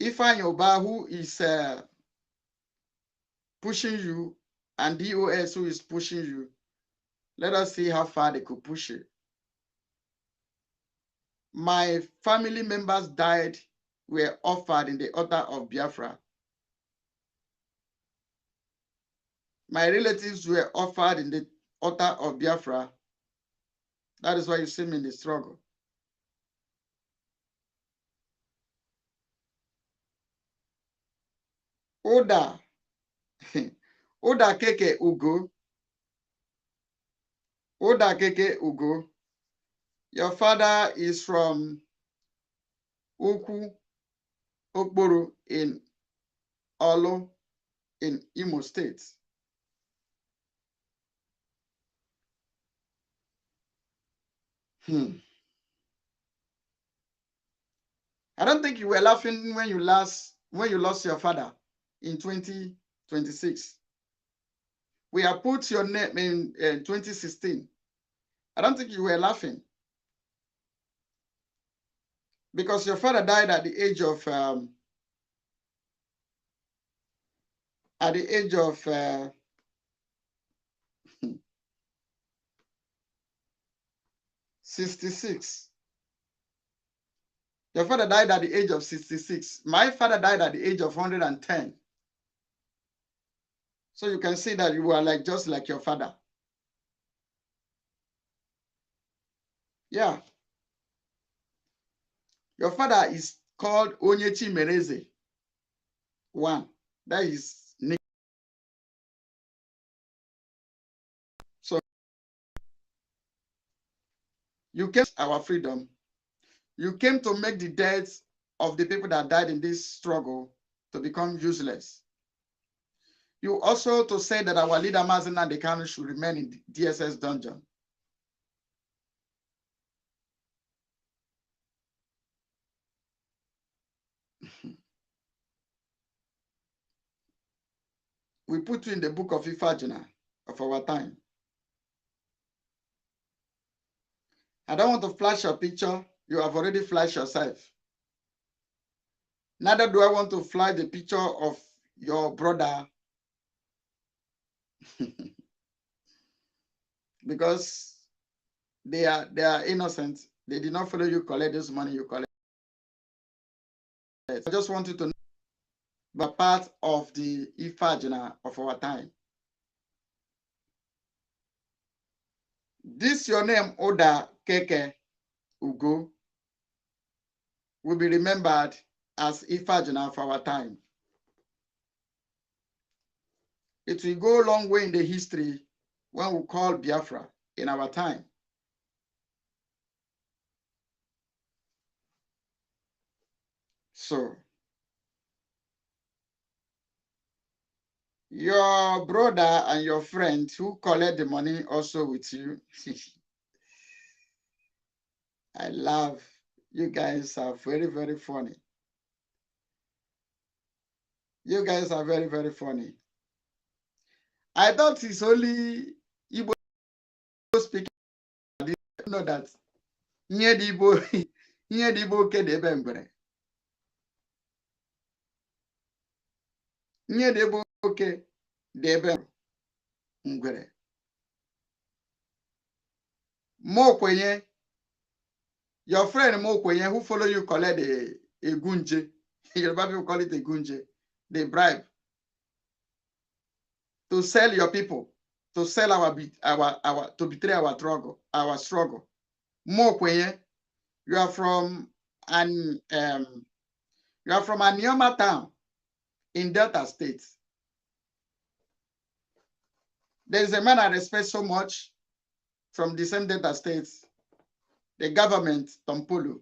Ifeajuna, who is pushing you, and DOS, who is pushing you, let us see how far they could push it. My family members died, were offered in the altar of Biafra. My relatives were offered in the altar of Biafra. That is why you see me in the struggle. Oda, Oda Keke Ugo, Oda Keke Ugo, your father is from Uku Okboro in Olo in Imo State. I don't think you were laughing when you lost your father in 2026. We have put your name in 2016. I don't think you were laughing because your father died at the age of 66. Your father died at the age of 66. My father died at the age of 110. So you can see that you were just like your father. Yeah. Your father is called Onyechi Mereze. One. That is Nick. So you came to our freedom. You came to make the deaths of the people that died in this struggle to become useless. You also to say that our leader Mazen Nandekano should remain in the DSS dungeon. We put you in the book of Ifeajuna of our time. I don't want to flash your picture. You have already flashed yourself. Neither do I want to flash the picture of your brother because they are innocent. They did not follow you collect this money you collect. I just want you to know the part of the Ifeajuna of our time. This your name, Oda Keke Ugo, will be remembered as Ifeajuna of our time. It will go a long way in the history when we call Biafra in our time. So, your brother and your friend who collect the money also with you, I love you guys are very, very funny. You guys are very, very funny. I thought it's only Igbo speaking. I didn't know that. Nye di Igbo ke debe mgbere. Nye di Igbo ke debe mgbere. Mokwenye, your friend Mokwenye who follow you collect a gunje. Yoruba people call it a gunje. They bribe to sell your people, to sell our to betray our struggle. Mokwenye, you are from Anioma town in Delta State. There is a man I respect so much from the same Delta State, the government, Tompolo.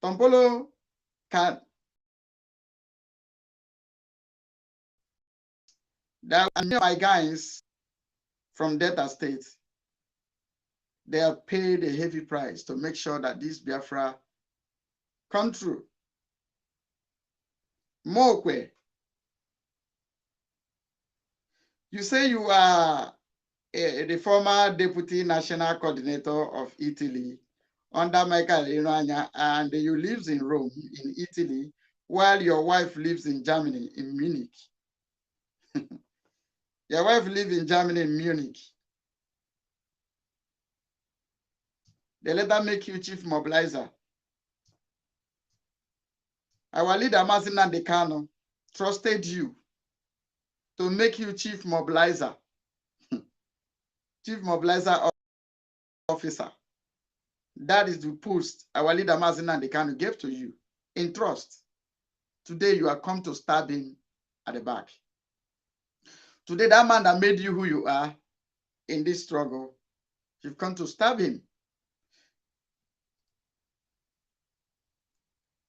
Tompolo can. That my guys from Delta State, they have paid a heavy price to make sure that this Biafra come true. Mokwe, you say you are the former deputy national coordinator of Italy under Michael Iranya, and you live in Rome, in Italy, while your wife lives in Germany, in Munich. Your wife lives in Germany, in Munich. They later make you chief mobilizer. Our leader, Mazina Decano, trusted you to make you chief mobilizer. Chief mobilizer officer. That is the post our leader, Mazina Decano, gave to you in trust. Today, you are come to stab him at the back. Today, that man that made you who you are in this struggle, you've come to stab him.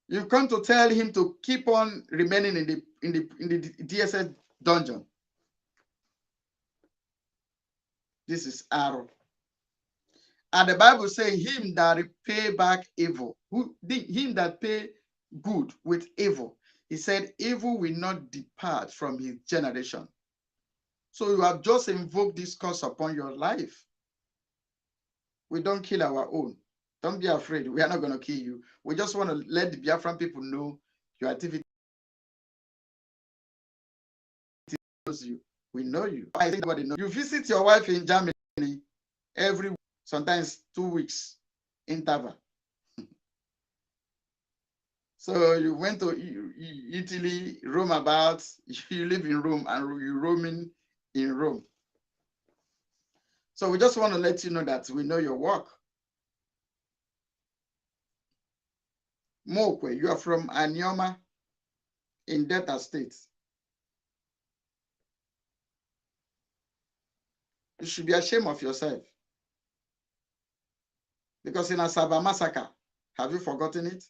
You've come to tell him to keep on remaining in the DSS dungeon. This is arrow. And the Bible says, him that repay back evil, him that pay good with evil, he said, evil will not depart from his generation. So you have just invoked this curse upon your life. We don't kill our own. Don't be afraid. We are not going to kill you. We just want to let the Biafran people know your activity. We know you. I think everybody knows. You visit your wife in Germany every week, sometimes 2 weeks interval. So you went to Italy, Rome about, you live in Rome and you're roaming in Rome. So we just want to let you know that we know your work. Mokwe, you are from Anioma in Delta State. You should be ashamed of yourself. Because in Asaba massacre, have you forgotten it?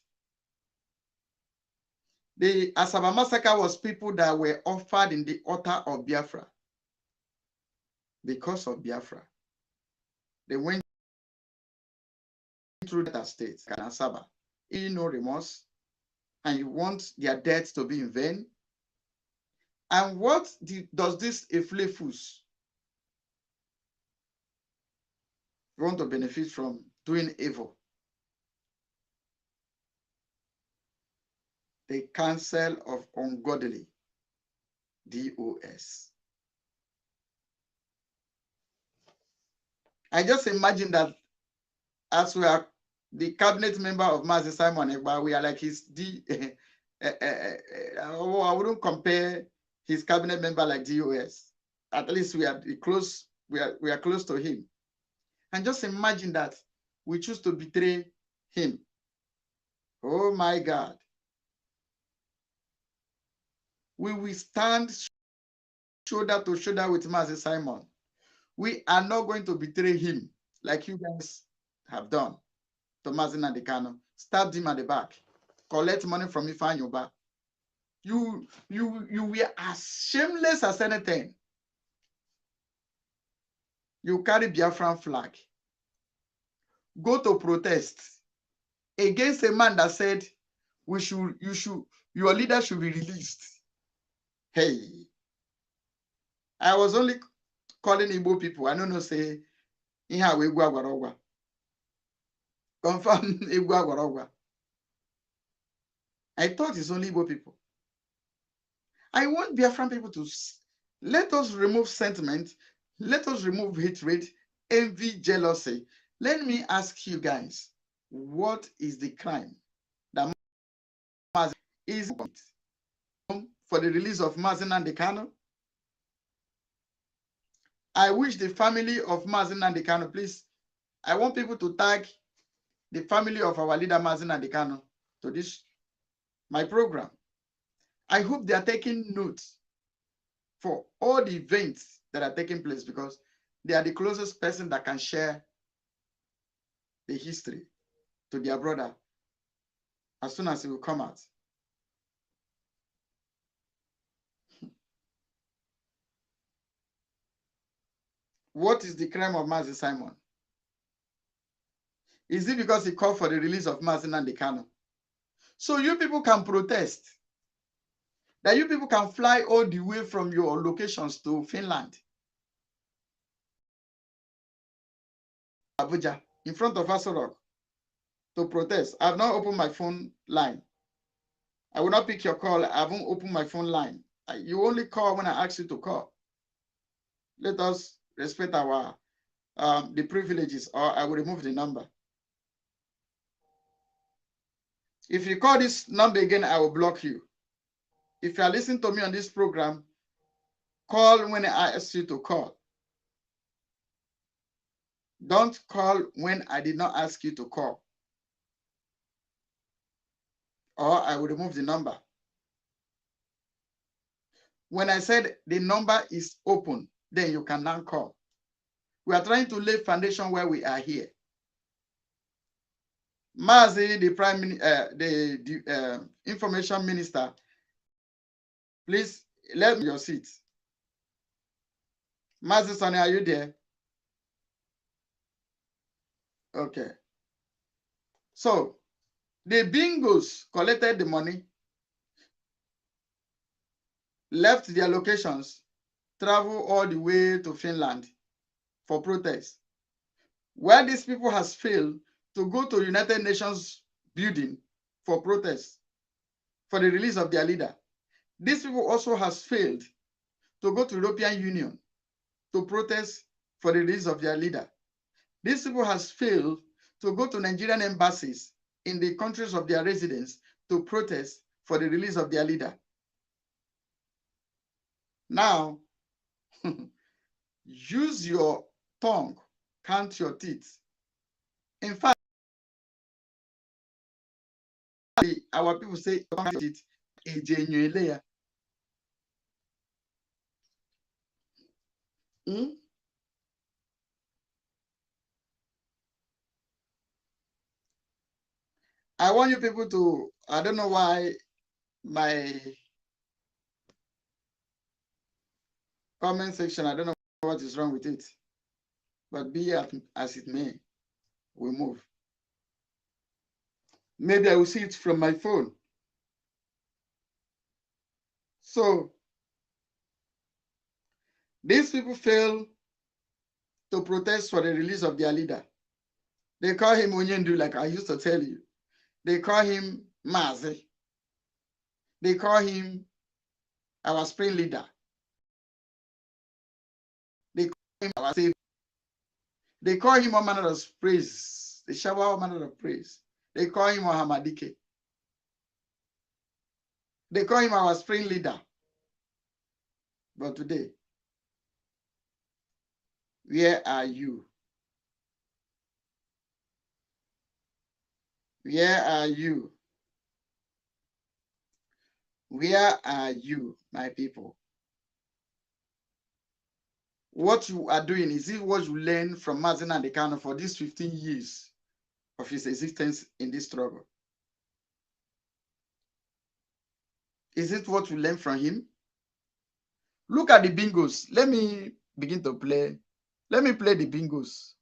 The Asaba massacre was people that were offered in the altar of Biafra. Because of Biafra. They went through that state, Asaba. You no remorse, and you want their death to be in vain. And what does this Iflefus want to benefit from doing evil? The Council of Ungodly, DOS. I just imagine that as we are the cabinet member of Mazi Simon Egba, we are like his I wouldn't compare his cabinet member like DOS. At least we are close, we are close to him. And just imagine that we choose to betray him. Oh my God. We will stand shoulder to shoulder with Mazi Simon. We are not going to betray him like you guys have done. Mazina Decano, stabbed him at the back, collect money from Ifeajuna. You were as shameless as anything. You carry Biafran flag, go to protest against a man that said your leader should be released. Hey, I was only calling Igbo people. I don't know, say, confirm Igbo. I thought it's only Igbo people. I want Biafran people to let us remove sentiment, let us remove hatred, envy, jealousy. Let me ask you guys, what is the crime that is for the release of Mazen Nandekano? I wish the family of Mazen Nandekano, please, I want people to tag the family of our leader Mazen Nandekano to this, my program. I hope they are taking notes for all the events that are taking place, because they are the closest person that can share the history to their brother as soon as it will come out. What is the crime of Mazi Simon? Is it because he called for the release of Mazi Nandekano? So you people can protest. That you people can fly all the way from your locations to Finland, Abuja, in front of Asorok, to protest. I have not opened my phone line. I will not pick your call. I haven't opened my phone line. You only call when I ask you to call. Let us respect our the privileges, or I will remove the number. If you call this number again, I will block you. If you are listening to me on this program, call when I ask you to call. Don't call when I did not ask you to call, or I will remove the number. When I said the number is open, then you can now call. We are trying to lay foundation where we are here. Mazi, the information minister, please let me your seat. Mazi Sonny, are you there? Okay. So the bingos collected the money, left their locations, travel all the way to Finland for protest. Where these people has failed to go to United Nations building for protest for the release of their leader. These people also has failed to go to European Union to protest for the release of their leader. These people has failed to go to Nigerian embassies in the countries of their residence to protest for the release of their leader. Now, use your tongue, count your teeth. In fact, our people say, count your teeth. I want you people to, I don't know why my comment section, I don't know what is wrong with it, but be it as it may, we move. Maybe I will see it from my phone. So these people fail to protest for the release of their leader. They call him Onyendu, like I used to tell you. They call him Mazi. They call him our spring leader. They call him our savior. They call him all manner of praise. They shower all manner of praise. They call him Ohamadike. They call him our spring leader. But today, where are you? Where are you? Where are you, my people? What you are doing, is it what you learned from Mazen Nandekano for these 15 years of his existence in this struggle? Is it what you learned from him? Look at the bingos. Let me begin to play. Let me play the bingos.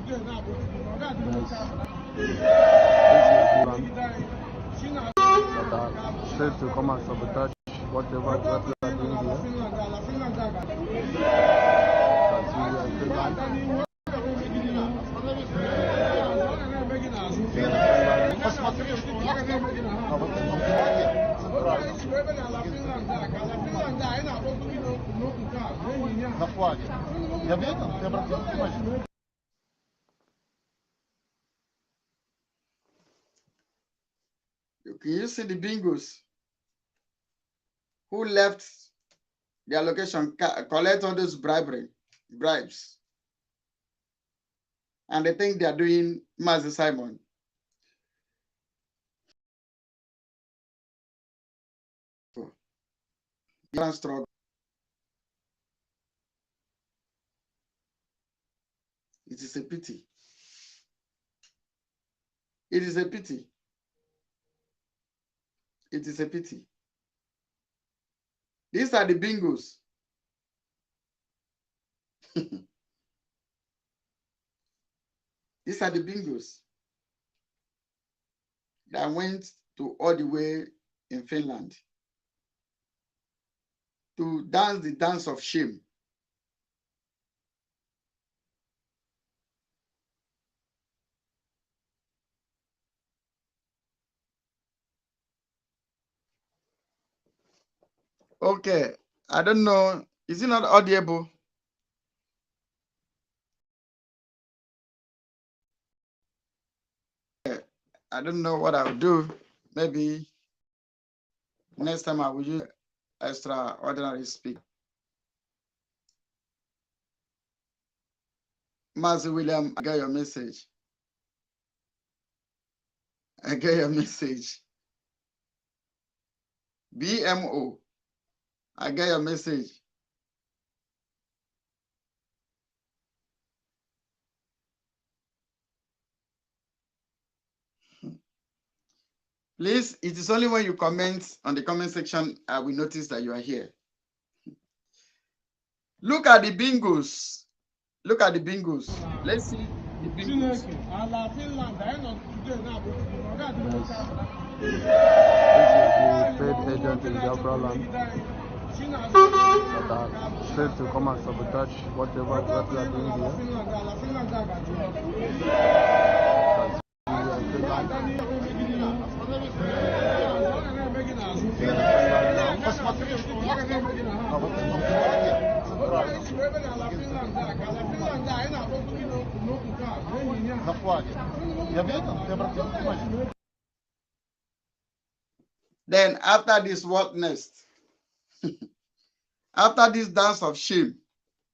Straight to come and sabotage whatever we are doing here.
Can you see the bingos who left their location, collect all those bribes, and they think they are doing Master Simon? Struggle. It is a pity. It is a pity. It is a pity. These are the bingos. These are the bingos that went to all the way in Finland to dance the dance of shame. Okay, I don't know. Is it not audible? I don't know what I'll do. Maybe next time I will use extraordinary speak. Master William, I got your message. I got your message. BMO, I got your message. Please, it is only when you comment on the comment section I will notice that you are here. Look at the bingos. Look at the bingos. Let's see the bingos.
This is the paid agent in Biafra land that are straight to come and sabotage whatever we are doing
Then after this, what next? After this dance of shame,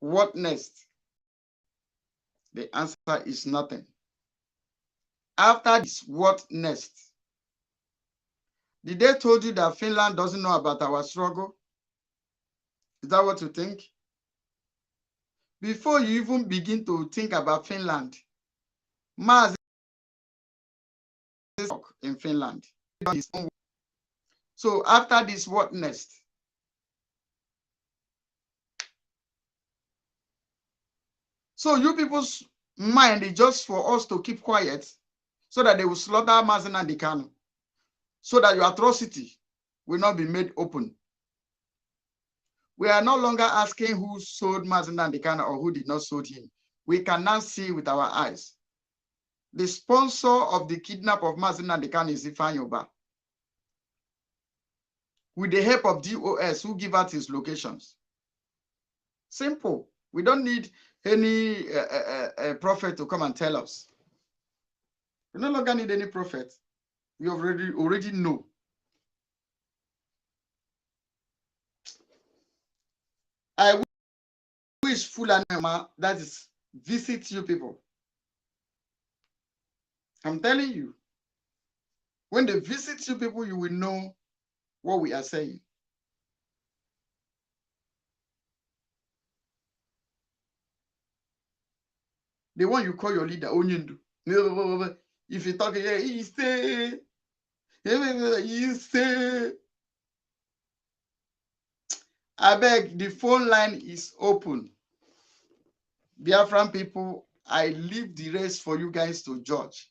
what next? The answer is nothing. After this, what next? Did they told you that Finland doesn't know about our struggle? Is that what you think? Before you even begin to think about Finland, Mars is in Finland. So after this, what next? So you people's mind is just for us to keep quiet so that they will slaughter Mazen and Dikano, so that your atrocity will not be made open. We are no longer asking who sold Mazen and Dikano or who did not sold him. We can now see with our eyes. The sponsor of the kidnap of Mazen and Dikano is Ifeajuna, with the help of DOS who give out his locations. Simple. We don't need any prophet to come and tell us. We no longer need any prophet. We already know. I wish Fulani, that is, visit you people. I'm telling you, when they visit you people, you will know what we are saying. The one you call your leader, Onyindu. If you talk, he say, I beg, the phone line is open. Biafran people, I leave the rest for you guys to judge.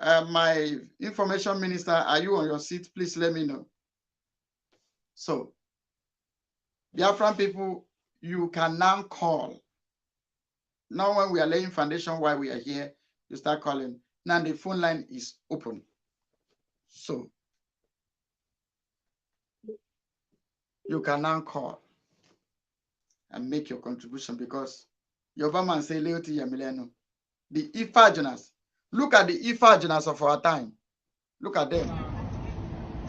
My information minister, are you on your seat? Please let me know. So, Biafran people, you can now call. Now when we are laying foundation while we are here, you start calling. Now the phone line is open. So, you can now call and make your contribution because your man say loyalty Yamileno. The Ifeajunas. Look at the Ifeajunas of our time. Look at them.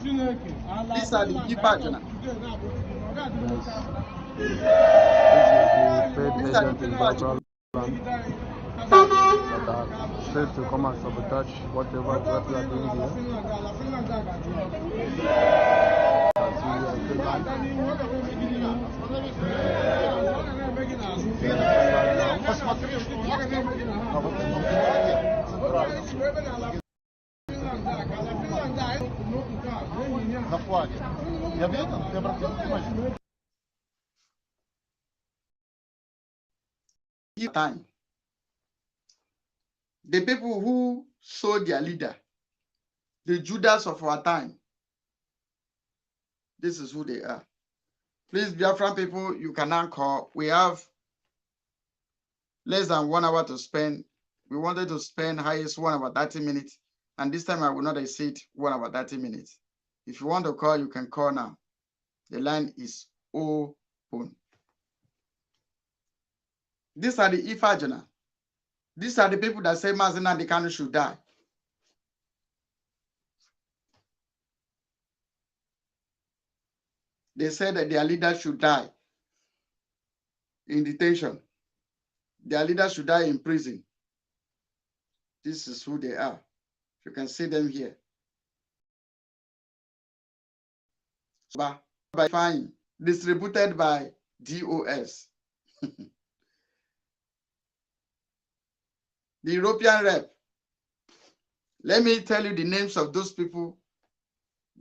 These are the Ifeajunas.
This is the paid agent in Biafra land that are straight to come and sabotage whatever what we are doing
Time. The people who sold their leader, the Judas of our time, this is who they are. Please, Biafran people, you can now call. We have less than 1 hour to spend. We wanted to spend highest 1 hour 30 minutes, and this time I will not exceed 1 hour 30 minutes. If you want to call, you can call now. The line is open. These are the Ifeajuna. These are the people that say Mazi Nnamdi Kanu should die. They said that their leader should die in detention. Their leader should die in prison. This is who they are. You can see them here. By fine, distributed by DOS. The European rep. Let me tell you the names of those people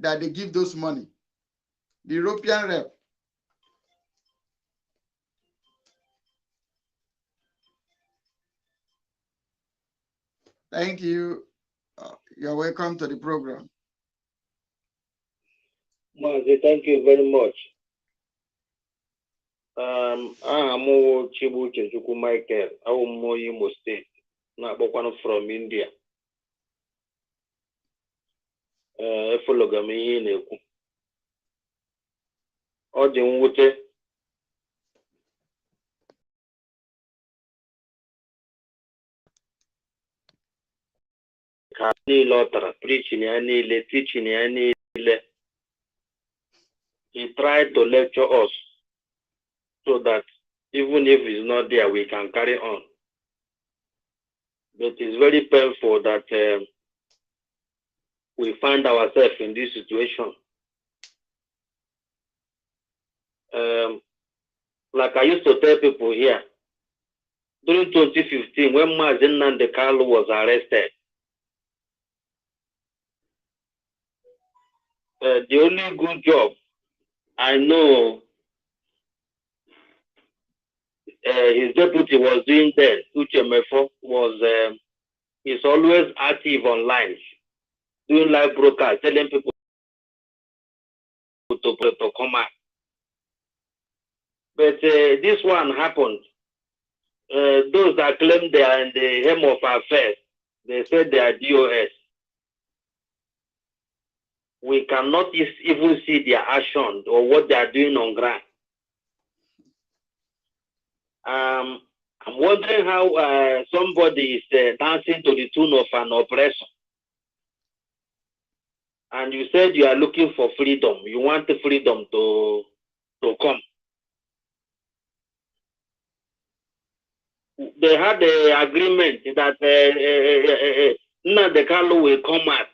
that they give those money. The European rep. Thank you. You're welcome to the program.
Mazi, thank you very much. I'm Chibu Chechuku Michael. I'm Imo State. Not from India. Follow me in Ojimwute. Kani Lotra, preaching any, teaching any. He tried to lecture us so that even if he's not there, we can carry on. But it's very painful that we find ourselves in this situation. Like I used to tell people here, during 2015, when Mazi Nnamdi Kanu was arrested, the only good job I know his deputy was doing then, Uche Mefo, was he's always active online, doing live broadcast, telling people to come out. But this one happened. Those that claim they are in the helm of affairs, they said they are DOS. We cannot even see their action or what they are doing on ground. I'm wondering how somebody is dancing to the tune of an oppression. And you said you are looking for freedom. You want the freedom to come. They had the agreement that Nnamdi Kanu will come out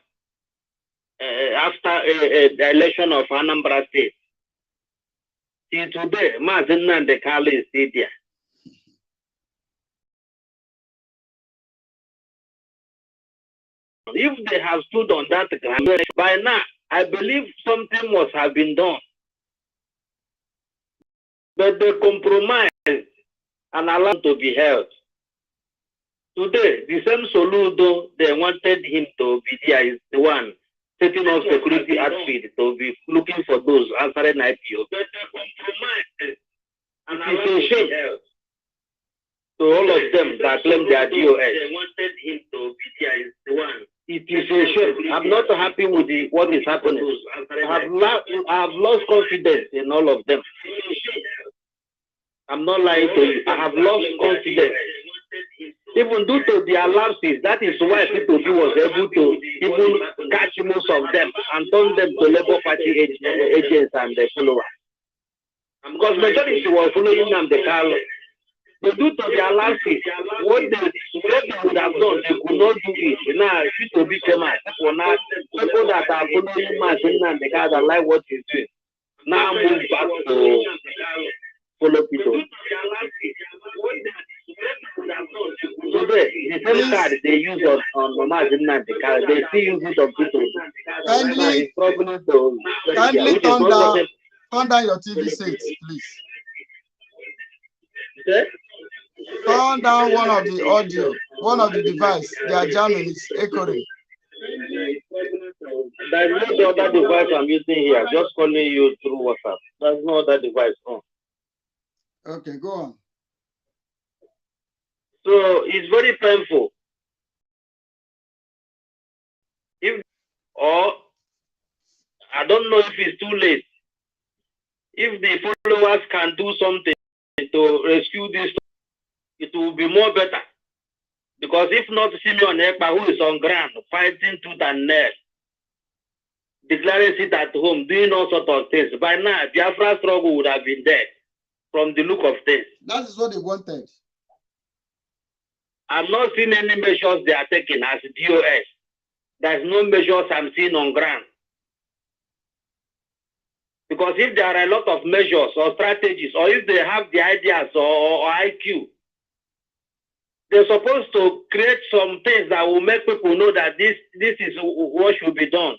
after the election of Anambra State. Till today, Mazi Nnamdi Kanu is still there. If they have stood on that ground, by now, I believe something must have been done. But they compromised and allowed to be held. Today, the same Soludo they wanted him to be there is the one setting up security outfit to be looking for those answering IPO. And it is a shame to all of them that claim they are DOS. They wanted him to be there is the one. It is a shame. I'm not happy with what is happening. I have lost confidence in all of them. I'm not lying to you. I have lost confidence. Even due to their lapses, that is why people was able to even catch most of them and turn them to Labour Party agents and the followers. Because majority was following them the Carlo. But due to their lapses, what they would have done, they could not do it. Now, people became people that are following Martin and the guy that like what he's doing. Now move back to follow people. Today, the same card they use on Martin and the car, they still use it on people.
Kindly turn down your TV set, please.
Okay?
Turn down one of the audio, one of the device. They are jamming, it's echoing.
There's no other device I'm using here. Just calling you through WhatsApp. There's no other device on.
Okay, go on.
So it's very painful. Or I don't know if it's too late. If the followers can do something to rescue this, it will be more better. Because if not, Simeon Ekpa, who is on ground, fighting tooth and nail, declaring it at home, doing all sorts of things, by now, Biafra struggle would have been dead from the look of things.
That is what they wanted.
I'm not seeing any measures they are taking as DOS. There's no measures I'm seeing on ground. Because if there are a lot of measures or strategies, or if they have the ideas or IQ, they're supposed to create some things that will make people know that this is what should be done.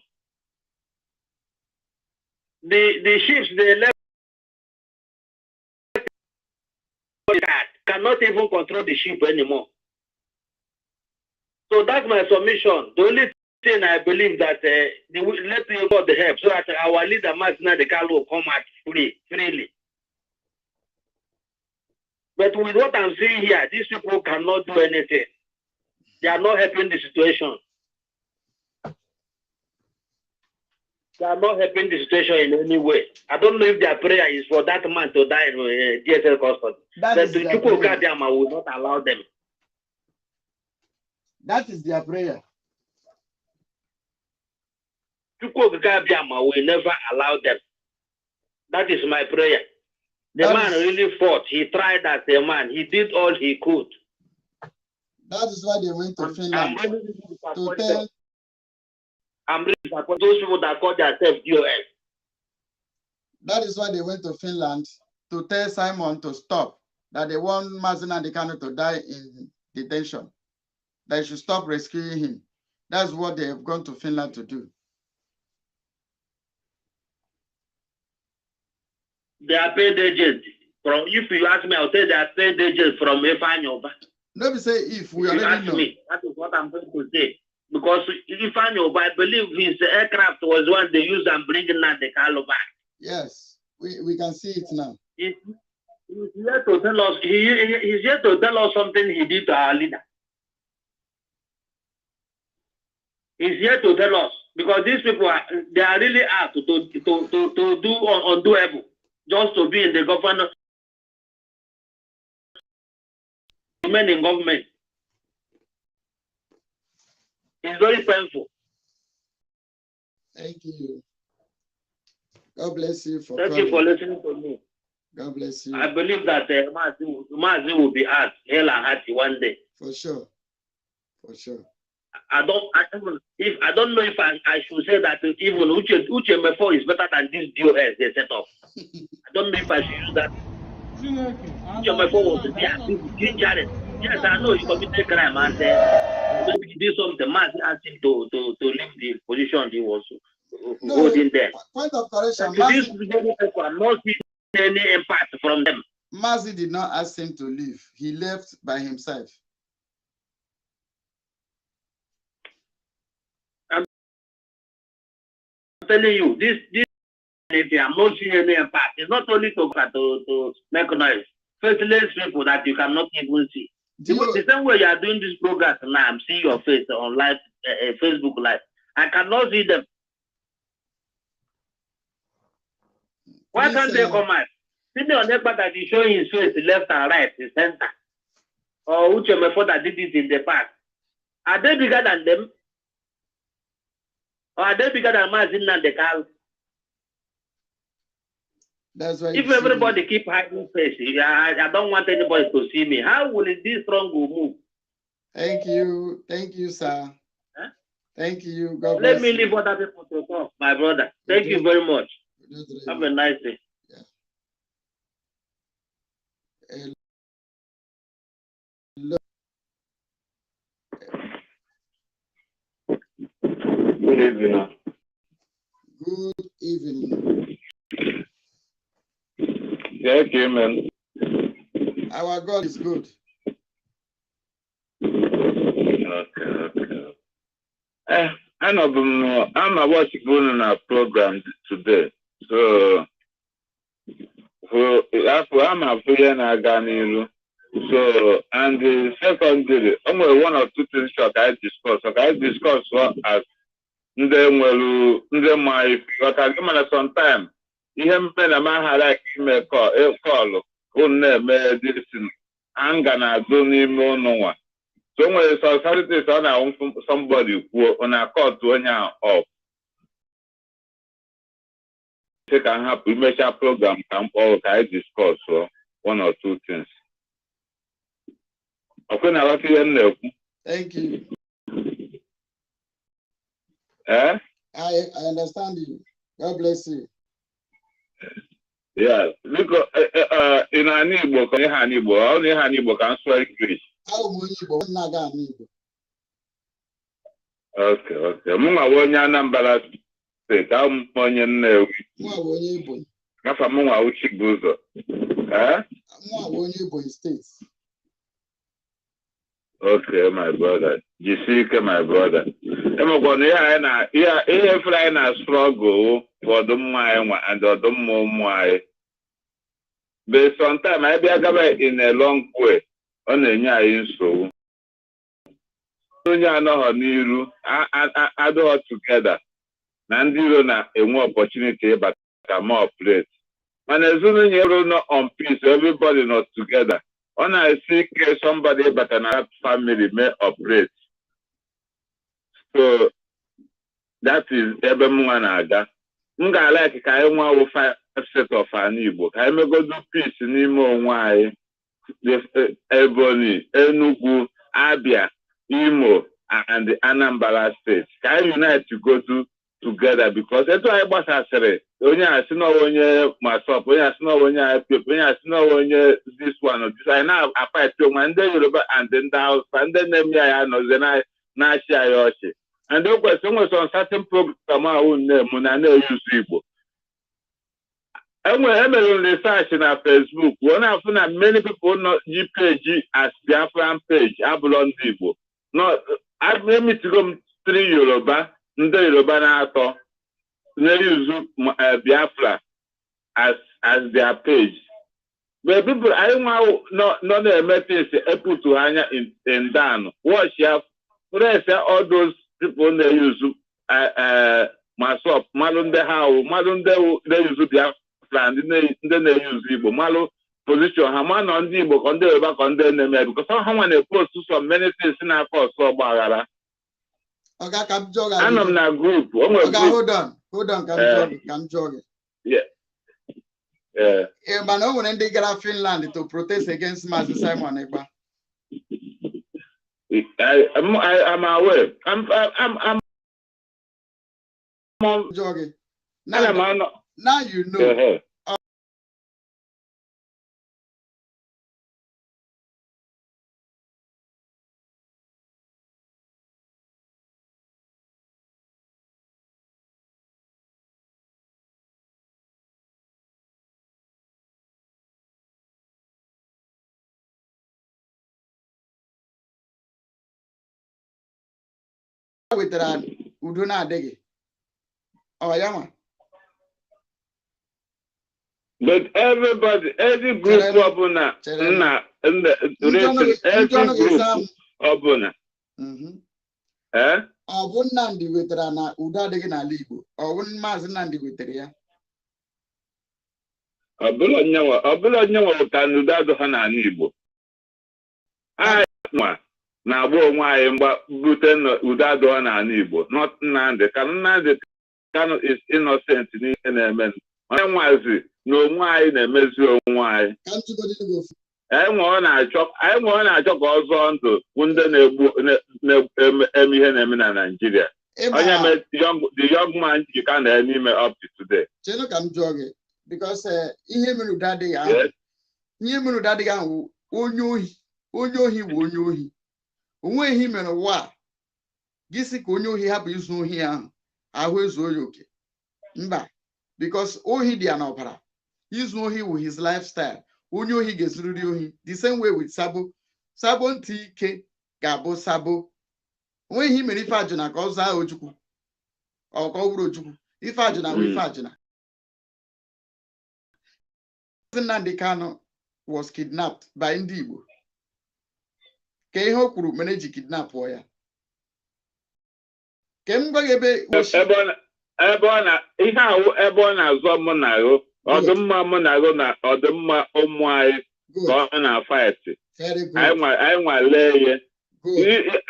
The ships they left cannot even control the ship anymore. So that's my submission. The only thing I believe that let me go the help so that our leader Martina de Carlo will come out freely. But with what I'm seeing here, these people cannot do anything. They are not helping the situation. They are not helping the situation in any way. I don't know if their prayer is for that man to die in DSL custody. But the Chukwukabiyama will not allow them.
That is their prayer.
Chukwukabiyama will never allow them. That is my prayer. The man really fought. He tried as a man. He did all he could.
That is why they went to Finland.
I'm really disappointed. Those people that call themselves DOS.
That is why they went to Finland to tell Simon to stop. That they want Mazen and Dekano to die in detention. They should stop rescuing him. That's what they have gone to Finland to do.
They are paid agents. If you ask me, I'll say they are paid agents from Ifeajuna.
Let me say if we
already
already know.
Me, that is what I'm going to say. Because Ifeajuna, I believe his aircraft was one they used and bringing the Carlo back.
Yes, we can see it now.
He's here to tell us. He's here to tell us something he did to our leader. He's here to tell us because these people they are really hard to do undoable. Just to be in the government, remain in government. It's very painful.
Thank you. God bless you for
Thank you for listening to me.
God bless you.
I believe that Mazi will be hard, hell and hearty one day.
For sure. For sure.
I don't know if I should say that even Uche Mefo is better than this DOS they set up. I don't know if I should use that. Uche Mefo was there. Yes, I know he committed crime and maybe he did something. Man asked him to leave the position he was holding there.
Point of correction.
These people are not seeing any impact from them.
Mazi did not ask him to leave. He left by himself.
telling you, this I'm not seeing any impact. It's not only to make noise. Faceless people that you cannot even see. The same way you are doing this program now, I'm seeing your face on live, Facebook live. I cannot see them. Why can't they come out? See the neighbor that is showing his face left and right, the center. Or which that did it in the past. Are they bigger than them? Or are they bigger than Mazin and the cow?
That's why.
If everybody keep hiding face, I don't want anybody to see me. How will this strong will move?
Thank you, sir.
Huh?
Thank you. God bless.
Let me leave other people to talk, my brother. Thank you very much. Have a nice day.
Good evening.
Good evening.
Thank you, man.
Our God is good.
Okay. I'm watching a program today. So I'm a player na So, and the secondary, only one or two things that I discuss. I discuss as my sometime. Ihe na mahara ime call medicine anga na do n'ime ụnụnwa. So when society on somebody who on a call to any of take and have a program camp or I discuss one or two things. Okay, now
thank you.
I
understand you. God bless you.
Yeah, because in an Igbo, only Igbo can speak English. Okay. Munga wonya Anambra State. I'm onye Nnewi. Kafa munga Uchiguzo.
Munga wonye Ebonyi State.
Okay, my brother. Jisike, my brother. Here fly na struggle for the mine and the more. But sometimes I be in a long way on a year so. Onye anọghọ n'iru adọghọ together na ndị iro na enwe opportunity but more plate. Mana ezinụlọ iro no on peace, everybody not together. When I see somebody but another family may operate. So that is ebe mwa na aga. Nga like ka anyị nwa wo set of an Igbo. Ka anyị go do peace n'ime onwe anyị. Ebonyi, Enugu, Abia, Imo, and the Anambra State. Can unite to go together because that's why I say only I see no one myself, only I see no one only I see no one this one or this. I now apply to Monday and then down and then I know then I na share yoshi. And the question was on certain program I own name when I know use people. And when I'm research on Facebook, one of many people not GPG as Biafran page, Abalon people. No, I made me to go 3 Yoruba, Nde Yoruba na ato. They use Biafra as their page. But people, I don't know, not the methods able to hang in down. Watch ya. All those people they use myself, Malunde how, Malunde they use Biafra, and then they use Igbo. Malo position, Haman on the book on the back on the name because someone they post to so many things in our course so bagara.
Okay, come jog.
I'm in a group.
Okay, hold on, come jog.
Yeah.
But no one in the Finland to protest against Master Simon Ekpa.
I'm aware. I'm
jogging. Now you know. With that, Uduna Degi. Oh, yeah.
But everybody, every group Obuna, every group Obuna. Eh?
Obunandi weterana uda de na libo. Obun mazinandi weteria.
Obula nyawa utanuda do hana nibo. I na agba onwe anyị mgba bute uda do hana nibo. Not Nande. Nande Kano is innocent n'ihe na-eme. Onye nwazi na onwe anyị na-emezi onwe anyị. Anyị nwe ọ na-achọ ka ọ zọọ ndụ ndị na-eme ihe na-eme na Nigeria. Onye the young man you can n'ime up to today.
Cheno ka m jụọ gị because ihe mere ụda adịghị ahụ. Ihe mere ụda adịghị ahụ onye ohi bụ onye ohi. Onwe ihe mere ụwa gị sị ka onye ohi hapụ izu ohi ahụ ezuo ya oke. Mba, because ohi dị ya n'ọbara. Izu ohi with his lifestyle. Onye ohi ga-ezuriri ohi. The same way with Sabo. Sabo ntị ike ga-abụ Sabo. Onwe ihe mere Ifeajuna ka ọ zaa Ojukwu. Ọ ka ọ wuru Ojukwu. Ifeajuna bụ Ifeajuna. Nnamdi Kanu was kidnapped by ndị Igbo. Ka ihe o kwuru mere ji kidnap ya. Ka m gwa gị ebe
ebe ọ na-azọ mụ na ahụ ọdụmma mụ na ahụ na ọdụmma ụmụ anyị ka ọ na-afaịtị anyị nwalee ihe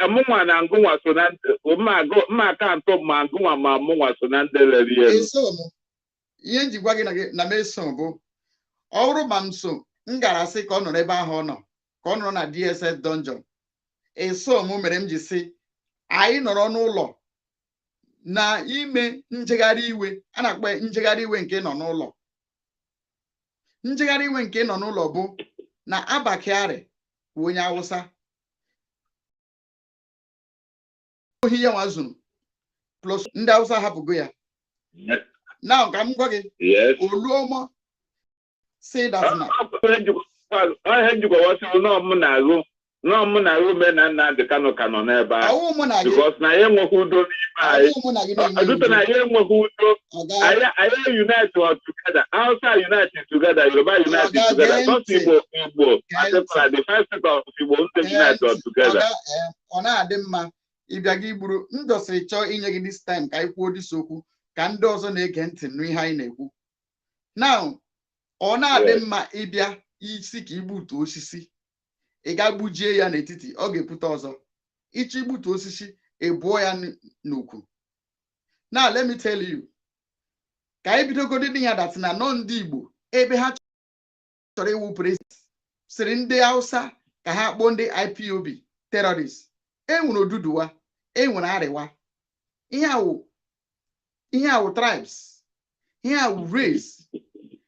mụnwa na ngụnwa so na mma akaụntụ ma ngụnwa ma mụnwa so na ndị lere ihe
ihe nji gwa gị na m eso bụ ọ bụrụ ma m so m gara sị ka ọ nọrọ ebe ahụ ọ nọ ka ọ nọrọ na DSS dungeon eso m mere m ji sị anyị nọrọ n'ụlọ na ime njegharị iwe a na-akpọ njegharị iwe nke nọ n'ụlọ. Njegharị iwe nke nọ n'ụlọ bụ na Abba Kyari bụ onye Hausa ohi ya nwa zuru plus ndị Hausa hapụgo ya. Now ka m gwa gị Oluomo say that na
ihe njikwa wasị nọ mụ na ahụ na Nnamdi Kanu ka nọ n'ebe ahụ because na ya enweghị udo n'ime anyị adụta na ya enweghị udo anyị unite together Hausa unite together Yoruba unite together not Igbo adịkwara the first set of Igbo ndị unite together.
Ọ na-adị mma ịbịa gị gburu ndọsịrị chọọ inye gị this time ka anyị kwuo dịsi okwu ka ndị ọzọ na-ege ntị n'ihe anyị na-ekwu. Now ọ na-adị mma ịbịa isi ka igbutu osisi ị ga-gbujie ya n'etiti ọ ga-epụta ọzọ. Ịchọ igbutu osisi ebuo ya n'ukwu. Now let me tell you ka anyị bidogodi dị ya dat na nọ ndị Igbo ebe ha chọrọ iwu president sịrị ndị Hausa ka ha kpọọ ndị IPOB terrorists. Enwere Oduduwa, enwere Arewa. Ihe awụ tribes, ihe awụ race.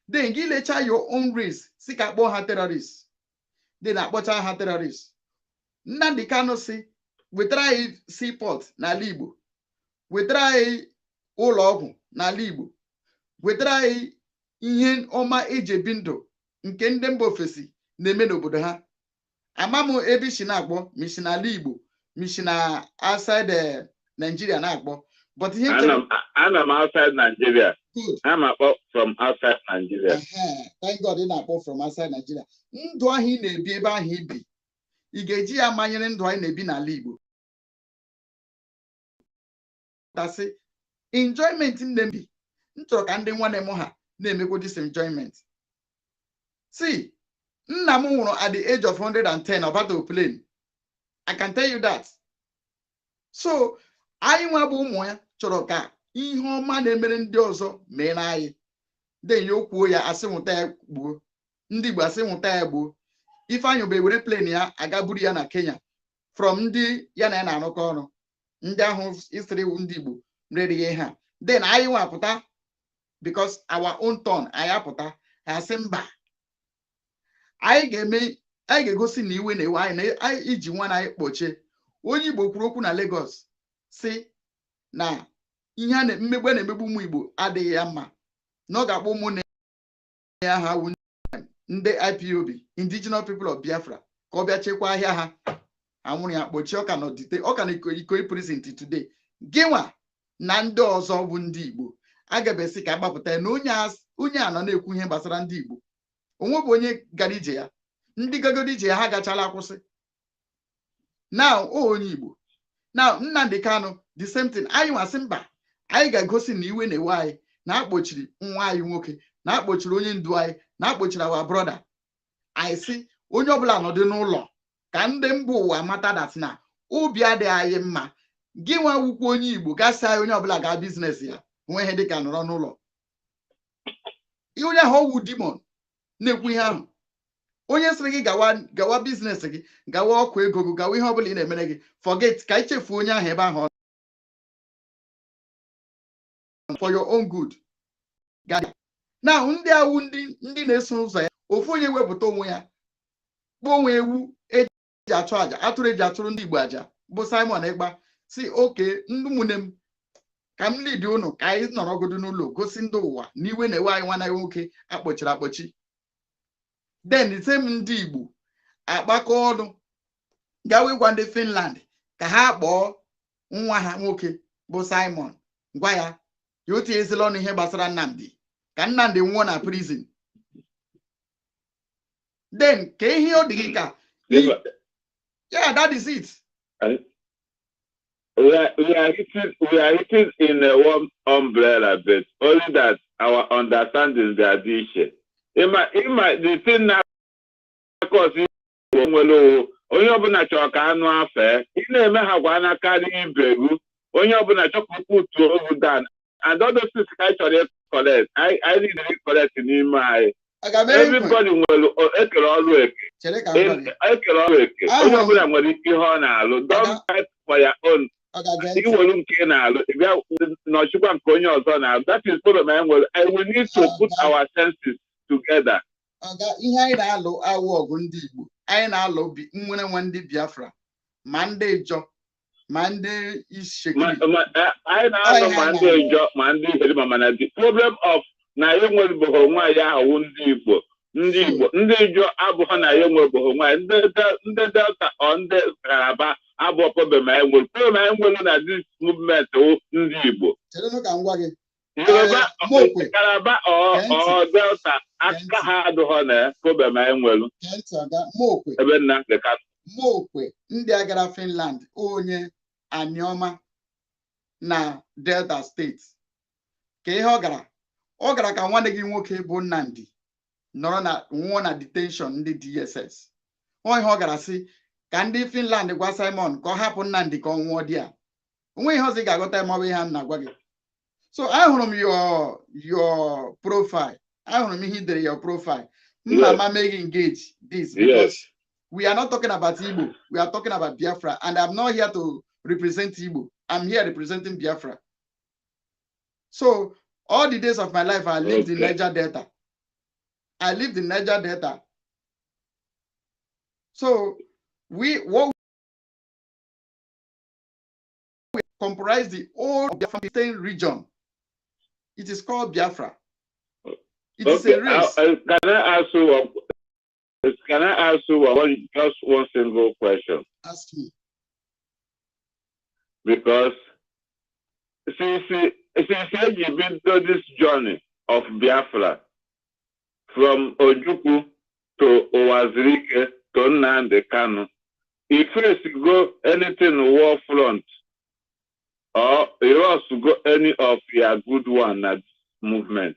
Then gị lecha your own race si ka kpọọ ha terrorists. Dị na-akpọcha ha terrorists. Nnamdi Kanu si wetara anyị seaport n'ala Igbo, wetara anyị ụlọ ọgwụ n'ala Igbo, wetara anyị ihe ọma eji ebi ndụ nke ndị mba ofesi na-eme n'obodo ha. Ama m ebe isi na-akpọ mishi n'ala Igbo mishi na outside Nigeria na-akpọ but ihe
ana m outside Nigeria. I'm from outside Nigeria.
Thank God ị na-akpọ from outside Nigeria. Ndụ ahụ ị na-ebi ebe ahụ ibi ị ga-eji ya manyere ndụ anyị na-ebi n'ala Igbo. Tasị enjoyment m chọrọ ka ndị nwanne m ha na-emekwa this enjoyment. See, nna m nwụrụ at the age of 110 about to plane. I can tell you that. So anyị nwa bụ ụmụ ya chọrọ ka ihe ọma na-emere ndị ọzọ mee n'anyị. Then ya okwuo ya asị nwụta ya gbuo. Ndị Igbo asị nwụta ya gbuo. Ifeajuna were plane ya aga buru ya na Kenya from ndị ya na ya na-arụkọ ọrụ. Ndị ahụ isiri ndị Igbo rere ihe ha. Then anyị nwa apụta because our own turn anyị apụta asị mba. Anyị ga-egosi na iwe na-ewe anyị na iji nwa na anyị kpochie. Onye Igbo kwuru okwu na Lagos si na ihe mmegbu na-emegbu ụmụ Igbo adịghị ya mma na ọ ga-akpọ ụmụnne ya ha wu ndị IPOB indigenous people of Biafra ka ọ bịa chekwa ahịa ha. Anwụrụ ya kpochie ọka na Ikoyi prison today. Gịnwa na ndị ọzọ bụ ndị Igbo agabesi ka agbapụta na onye a nọ na-ekwu ihe gbasara ndị Igbo onwe bụ onye gara ije ya ndị gagoro ije ya ha gachala akwụsị now onye Igbo now Nnamdi Kanu the same thing anyị nwasị mba anyị ga-egosi na iwe na-ewe anyị na akpọchiri nwa anyị nwoke na akpọchiri onye ndu anyị na akpọchiri our brother anyị si onye ọbụla nọdụ n'ụlọ ka ndị mba ụwa mata dat na obi adịghị anyị mma gị nwa wukwu onye Igbo gasị anyị onye ọbụla gaa biznes ya nwe ihe dịka nọrọ n'ụlọ onye ahụ ọwụ dimon na-ekwu ihe ahụ onye sịrị gị gawa biznes gị gawa ọkụ ego gị gawa ihe ọbụla ị na-emere gị forget ka ichefuo onye ahụ ebe ahụ for your own good now ndị awụ ndị na-eso ụzọ ya ofu onye wepụta onwe ya kpọọ onwe ewu eji achụ aja atụrụ eji achụrụ ndị Igbo aja bụ Simon Ekpa si oke ndị ụmụnne m ka m lidi ụnụ ka anyị nọrọgodo n'ụlọ gosi ndị ụwa na iwe na-ewe anyị nwanne nwoke akpọchiri akpọchi then same ndị Igbo akpakọ ọnụ gawa ịgwa ndị Finland ka ha kpọọ nwa ha nwoke bụ Simon gwa ya o tinyezila ọnụ ihe gbasara Nnamdi ka Nnamdi nwụọ na prison then ka ihe ọ dị gị ka yeah, that is it.
We are eating in one umbrella, but only that our understandings are different. The thing now, because onye ọbụla chọrọ ka anụ afe ị na-eme ha gwa na karịa iberu onye ọbụla chọrọ put over down and all those things I chọrọ collect I need to collect n'ime anyị. Everybody nwere ekere ọrụ eke ekere ọrụ eke onye ọbụla nwere ike ihe ọ na-alụ don't fight for your own iwere nke ị na-alụ bịa n'ọchịkwa nke onye ọzọ na-alụ that is problem anyị nwere and we need to put our senses together.
Ihe anyị na-alụ awụ ọgụ ndị Igbo anyị na-alụ nwere nwe ndị Biafra ma ndị Ijọ ma ndị Ishekiri
anyị na-alụ ma ndị Ijọ ma ndị Iherima mana the problem of na ya enwebeghị nwaanyị ahụ ndị Igbo ndị Ijọ abụghị na ya enwebeghị nwaanyị ndị Delta ọ ndị Calabar abụọ problem anyị nwere na this movement ndị Igbo Yoruba Calabar ọ Delta aka ha adụghọ na problem anyị nwere ebe nna dịka
Mokwe ndị agara Finland onye Anioma na Delta steeti ka ihe ọ gara ka nwanne gị nwoke bụ Nnamdi nwụọ na detention ndị DSS ihe ọ gara sị ka ndị Finland gwa Simon ka ọ hapụ Nnamdi ka ọ nwụọ dị a onwe ihe ọzọ ị ga-agọta ma ọ bụ ihe a na-agwa gị so ahụrụ m your profile ahụrụ m ihe idere your profile mama make engage this because we are not talking about Igbo we are talking about Biafra and I'm not here to represent Igbo I'm here representing Biafra. So all the days of my life I lived in Niger Delta. So we comprise the whole Biafra region. It is called Biafra. It is a race.
Can I ask you just one single question?
Ask me. Because
since you've been through this journey of Biafra, from Ojukwu to Owazirike to Nnamdi Kanu, if you go anything war front, or you also go any of your good one at movement?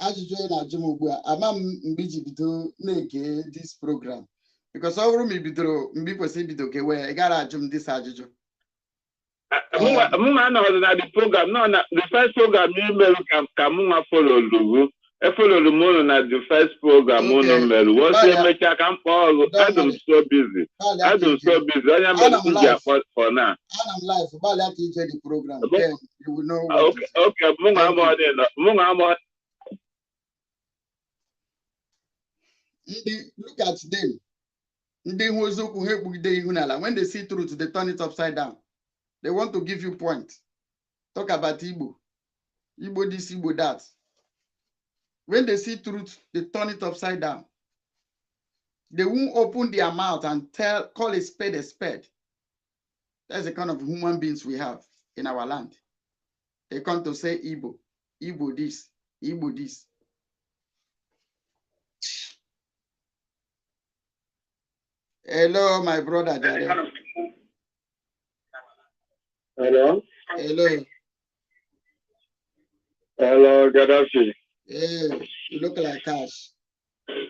Ajụjụ na-ajụ m ugbu a ama m mgbe iji bido na-ege this program because ọ bụrụ ma ibidoro mgbe kwesịrị ibido kewe ị gara ajụ m this ajụjụ.
Mụ anọghị na the program no na the first program you mere ka mụ nwa follow efollow m na the first program unu mere wọsi emecha ka m kpọọ ọrụ adụm so busy onye mere m ji akpọ for now.
Ana m live gbalịa ka ije the program then you will know what
okay mụ nwa amụọ
look at them. Ndị hụ eziokwu ha ekpugide ihu n'ala when they see truth they turn it upside down. They want to give you point. Talk about Igbo this, Igbo that. When they see truth, they turn it upside down. They won't open their mouth and call a spade a spade. That's the kind of human beings we have. in our land. They come to say Igbo, Igbo this, Igbo this. Hello, my brother.
Hello.
Hello.
Hello, Gaddafi.
Hey, you look like Cash.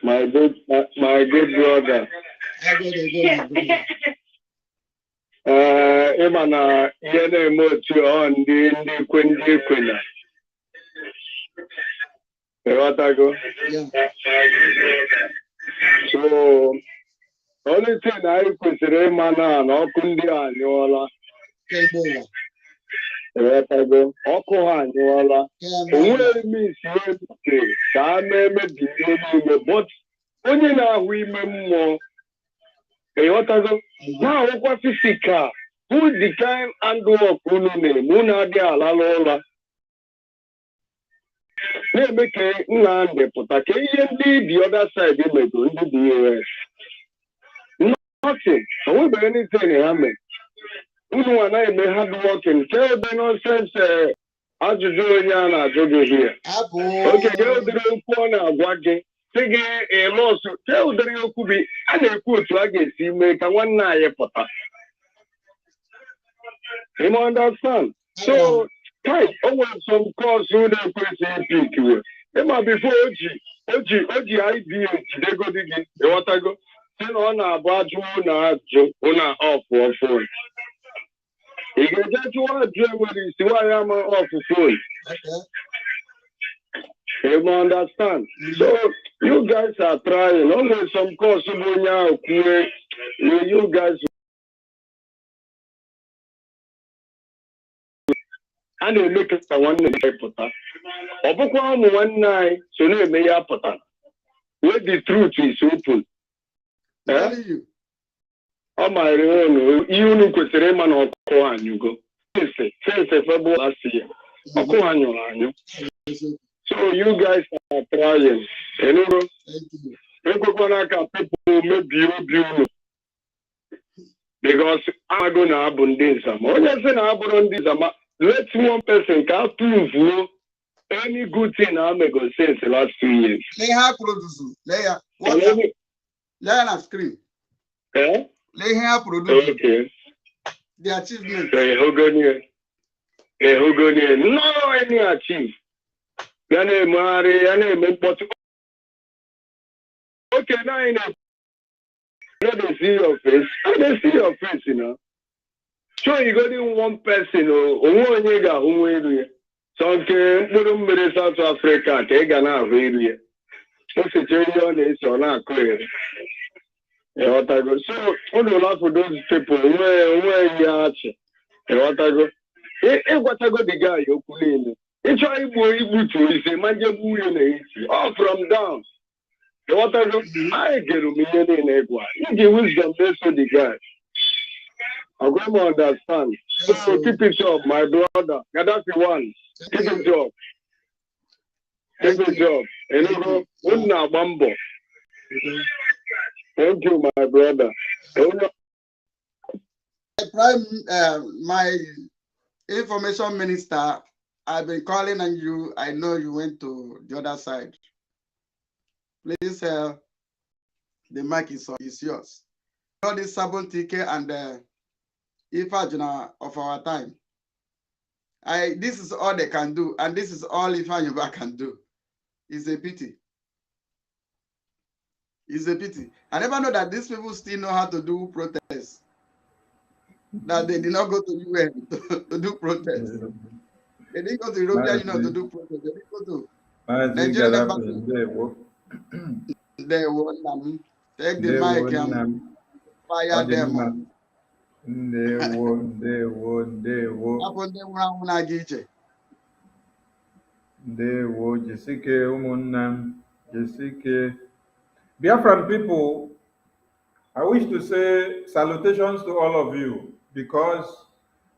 My good brother.
How good you go, my brother?
Ịma na ihe na-eme otu ọ ndị kwe na ịghọtago. So only thing anyị kwesịrị ịma na ọkụ ndị a anyụọla. Ịghọtago, ọkụ ha anyụọla. Onweghị m isi ebuche ka a na-emebi ihe niile, but onye na-ahụ ime mmụọ ịghọtago na-ahụkwa fisikal bụ the kind handwork unu na-eme, unu adịghị alala ụla na-eme ka Nnamdị pụta ka ihe ndị the other side mego ndị DOS nothing, onwebeghị anything ha mere. Unu nwa na-eme hard working ke ebe nonsense ajụjụ onye a na-ajụ gị hie oke ke ụdịrị okwu ọ na-agwa gị sị gị ịlọsụ ke ụdịrị okwu bụ a na-ekwu otu a ga-esi mee ka nwanne anyị pụta. You understand? So type over some course who they pick with. Emma before Oji idea they go digging. You want to go? Then on a bad one off or phone. You can get to a dream when you see why I'm off the phone. You understand? So you guys are trying. Only some course you guys. And they make it one pota. Obokwa mu one night, so no may pota. Where the truth is open. Oh my own, you know, because man or Kohan, you go. Say, February last year. Okohan, so you guys are trying. You know, people may be because I'm going to abundance. Let one person can prove any good thing I may go since the last 2 years.
They have produced. They are screen.
Eh?
They have produced.
Okay.
The achievement.
Who go near? No, any achieve. Yana Mari, Yana, but okay, now I know. Let me see your face. Let me see your face, you know. So you got in one person or one nigga who will so okay, South Africa, take an area. So situation is on our career. So only lot for those people where you are. What I go, what I go the guy you clean. It's why you to is a man all from down. What I go, I get a million in Egua. You give wisdom, that's the guy. I'm going to understand. So keep it up, my brother. Gaddafi one. Keep it up. Keep it up. And you know, Unna Bambo. Thank you, my brother.
My information minister, I've been calling on you. I know you went to the other side. Please, the mic is yours. All this Sabo ticket and Ifeajuna of our time. This is all they can do, and this is all Ifeajuna can do. It's a pity. It's a pity. I never know that these people still know how to do protests. That they did not go to UN to do protests. They didn't go to European Union to do protests. They didn't go to Nigerian embassy. They won them. Take the mic and fire them.
Biafran people, I wish to say salutations to all of you because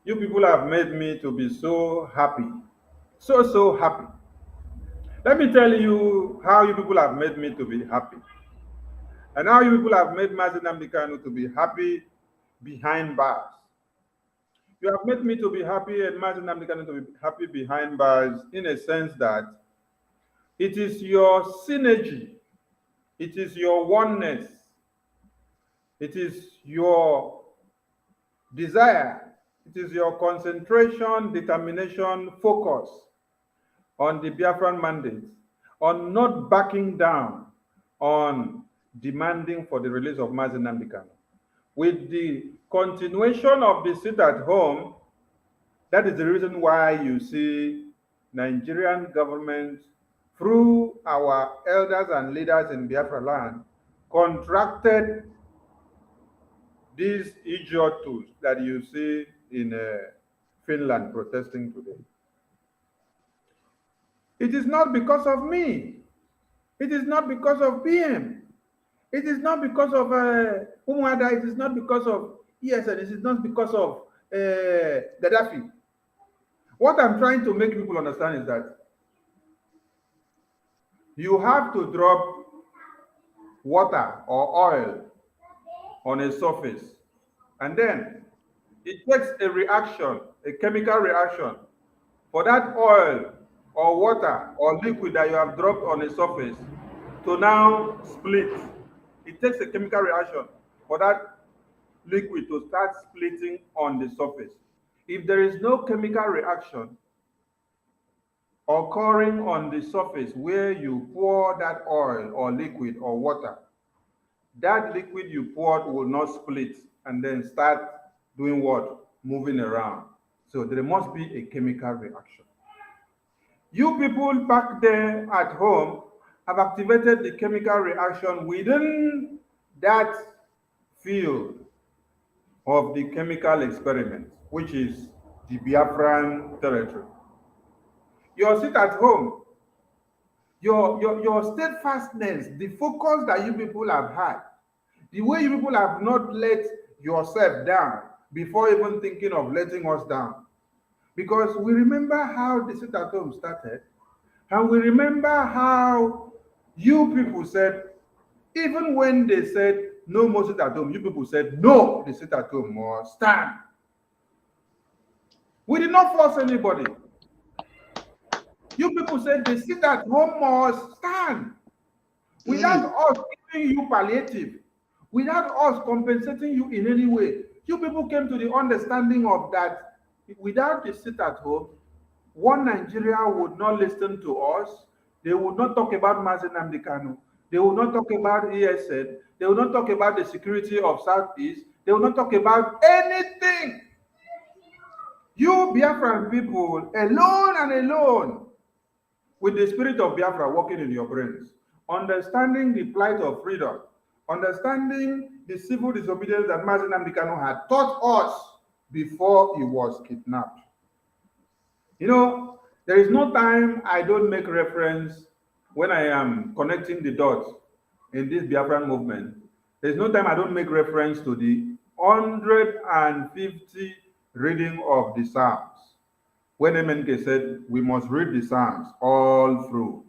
you people have made me to be so happy. So happy. Let me tell you how you people have made me to be happy. And how you people have made Mazi Nnamdi Kanu to be happy behind bars. You have made me to be happy and Martin Namdekan to be happy behind bars in a sense that it is your synergy, it is your oneness, it is your desire, it is your concentration, determination, focus on the Biafran mandate, on not backing down, on demanding for the release of Mazi Nnamdi Kanu. With the continuation of the sit at home, that is the reason why you see Nigerian government, through our elders and leaders in Biafra land, contracted these idiots that you see in Finland protesting today. It is not because of me. It is not because of BM. It is not because of Umuada. It is not because of ESN. It is not because of Gaddafi. What I'm trying to make people understand is that you have to drop water or oil on a surface, and then it takes a reaction, a chemical reaction, for that oil or water or liquid that you have dropped on a surface to now split. It takes a chemical reaction for that liquid to start splitting on the surface. If there is no chemical reaction occurring on the surface where you pour that oil or liquid or water, that liquid you poured will not split and then start doing what? Moving around. So there must be a chemical reaction. You people back there at home have activated the chemical reaction within that field of the chemical experiment, which is the Biafran territory. Your sit at home, your steadfastness, the focus that you people have had, the way you people have not let yourself down before even thinking of letting us down. Because we remember how the sit at home started, and we remember how you people said, even when they said no more sit at home, you people said no, the sit at home must stand. We did not force anybody. You people said the sit at home must stand. Without us giving you palliative, without us compensating you in any way, you people came to the understanding of that without the sit at home, one Nigeria would not listen to us. They would not talk about Mazi Nnamdi Kanu. They will not talk about ESN. They will not talk about the security of Southeast. They will not talk about anything. You Biafran people, alone and alone, with the spirit of Biafra working in your brains, understanding the plight of freedom, understanding the civil disobedience that Mazi Nnamdi Kanu had taught us before he was kidnapped. You know, there is no time I don't make reference when I am connecting the dots in this Biafran movement. There's no time I don't make reference to the 150 reading of the Psalms. When MNK said we must read the Psalms all through.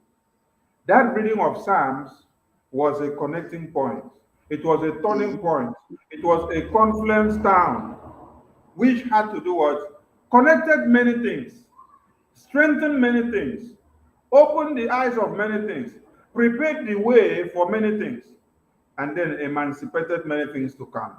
That reading of Psalms was a connecting point. It was a turning point. It was a confluence town, which had to do what? Connected many things, strengthened many things, opened the eyes of many things, prepared the way for many things, and then emancipated many things to come.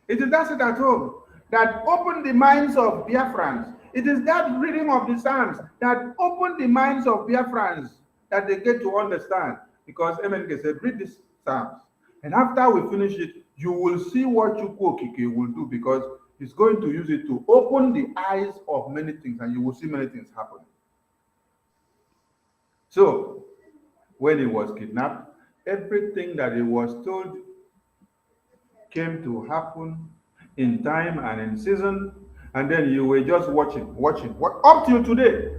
It is that sit at home that opened the minds of Biafrans. It is that reading of the Psalms that opened the minds of Biafrans that they get to understand. Because MNK said, read these Psalms. And after we finish it, you will see what Chukwu Okike will do, because he's going to use it to open the eyes of many things, and you will see many things happen. So, when he was kidnapped, everything that he was told came to happen in time and in season, and then you were just watching. Up till today,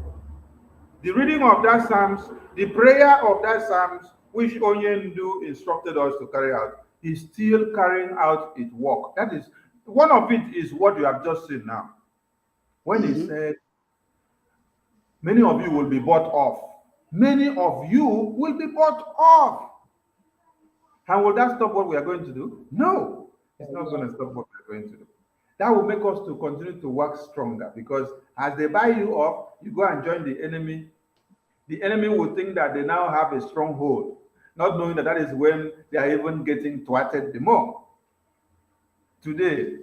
the reading of that Psalms, the prayer of that Psalms, which Onyendu instructed us to carry out, is still carrying out its work. That is, one of it is what you have just seen now. When he said, many of you will be bought off. Many of you will be bought off. And will that stop what we are going to do? No, it's not going to stop what we are going to do. That will make us to continue to work stronger, because as they buy you off, you go and join the enemy. The enemy will think that they now have a stronghold, not knowing that that is when they are even getting thwarted the more. Today,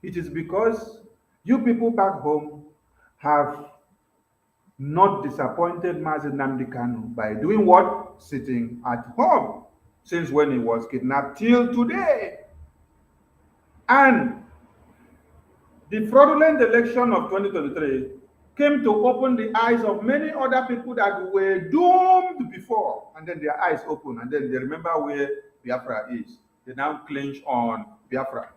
it is because you people back home have not disappointed Mazi Nnamdi Kanu by doing what? Sitting at home since when he was kidnapped till today. And the fraudulent election of 2023 came to open the eyes of many other people that were doomed before, and then their eyes open, and then they remember where Biafra is. They now clinch on Biafra.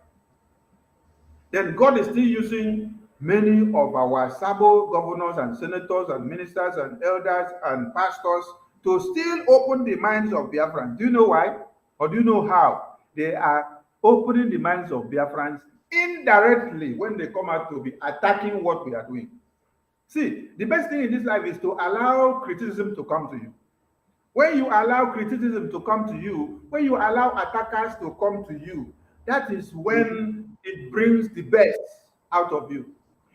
Then God is still using many of our Sabo governors and senators and ministers and elders and pastors to still open the minds of Biafrans. Do you know why? Or do you know how? They are opening the minds of Biafrans indirectly when they come out to be attacking what we are doing. See, the best thing in this life is to allow criticism to come to you. When you allow criticism to come to you, when you allow attackers to come to you, that is when it brings the best out of you.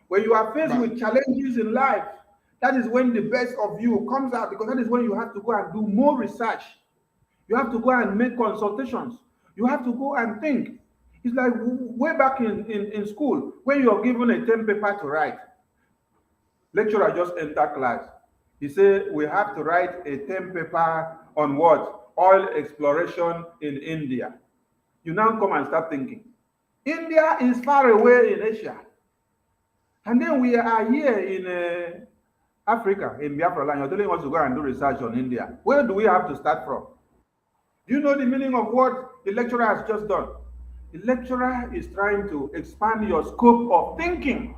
When you are faced with challenges in life, that is when the best of you comes out, because that is when you have to go and do more research. You have to go and make consultations. You have to go and think. It's like way back in school, when you are given a term paper to write. Lecturer just entered class. He said, we have to write a term paper on what? Oil exploration in India. You now come and start thinking. India is far away in Asia. And then we are here in Africa, in Biafra land. You're telling us to go and do research on India. Where do we have to start from? Do you know the meaning of what the lecturer has just done? The lecturer is trying to expand your scope of thinking,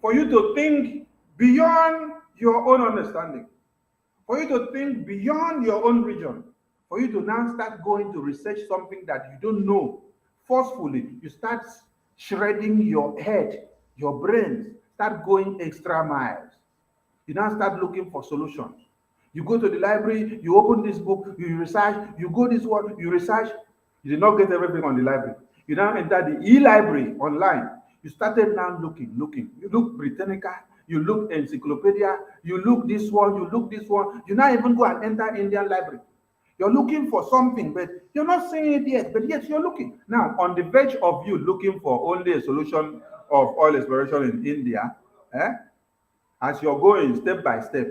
for you to think beyond your own understanding, for you to think beyond your own region, for you to now start going to research something that you don't know. Forcefully, you start shredding your head, your brains, start going extra miles. You now start looking for solutions. You go to the library, you open this book, you research, you go this one, you research. You did not get everything on the library. You now enter the e-library online. You started now looking. You look Britannica, you look Encyclopedia, you look this one, you look this one. You now even go and enter Indian library. You're looking for something, but you're not seeing it yet, but yes, you're looking. Now, on the verge of you looking for only a solution of oil exploration in India, as you're going step by step,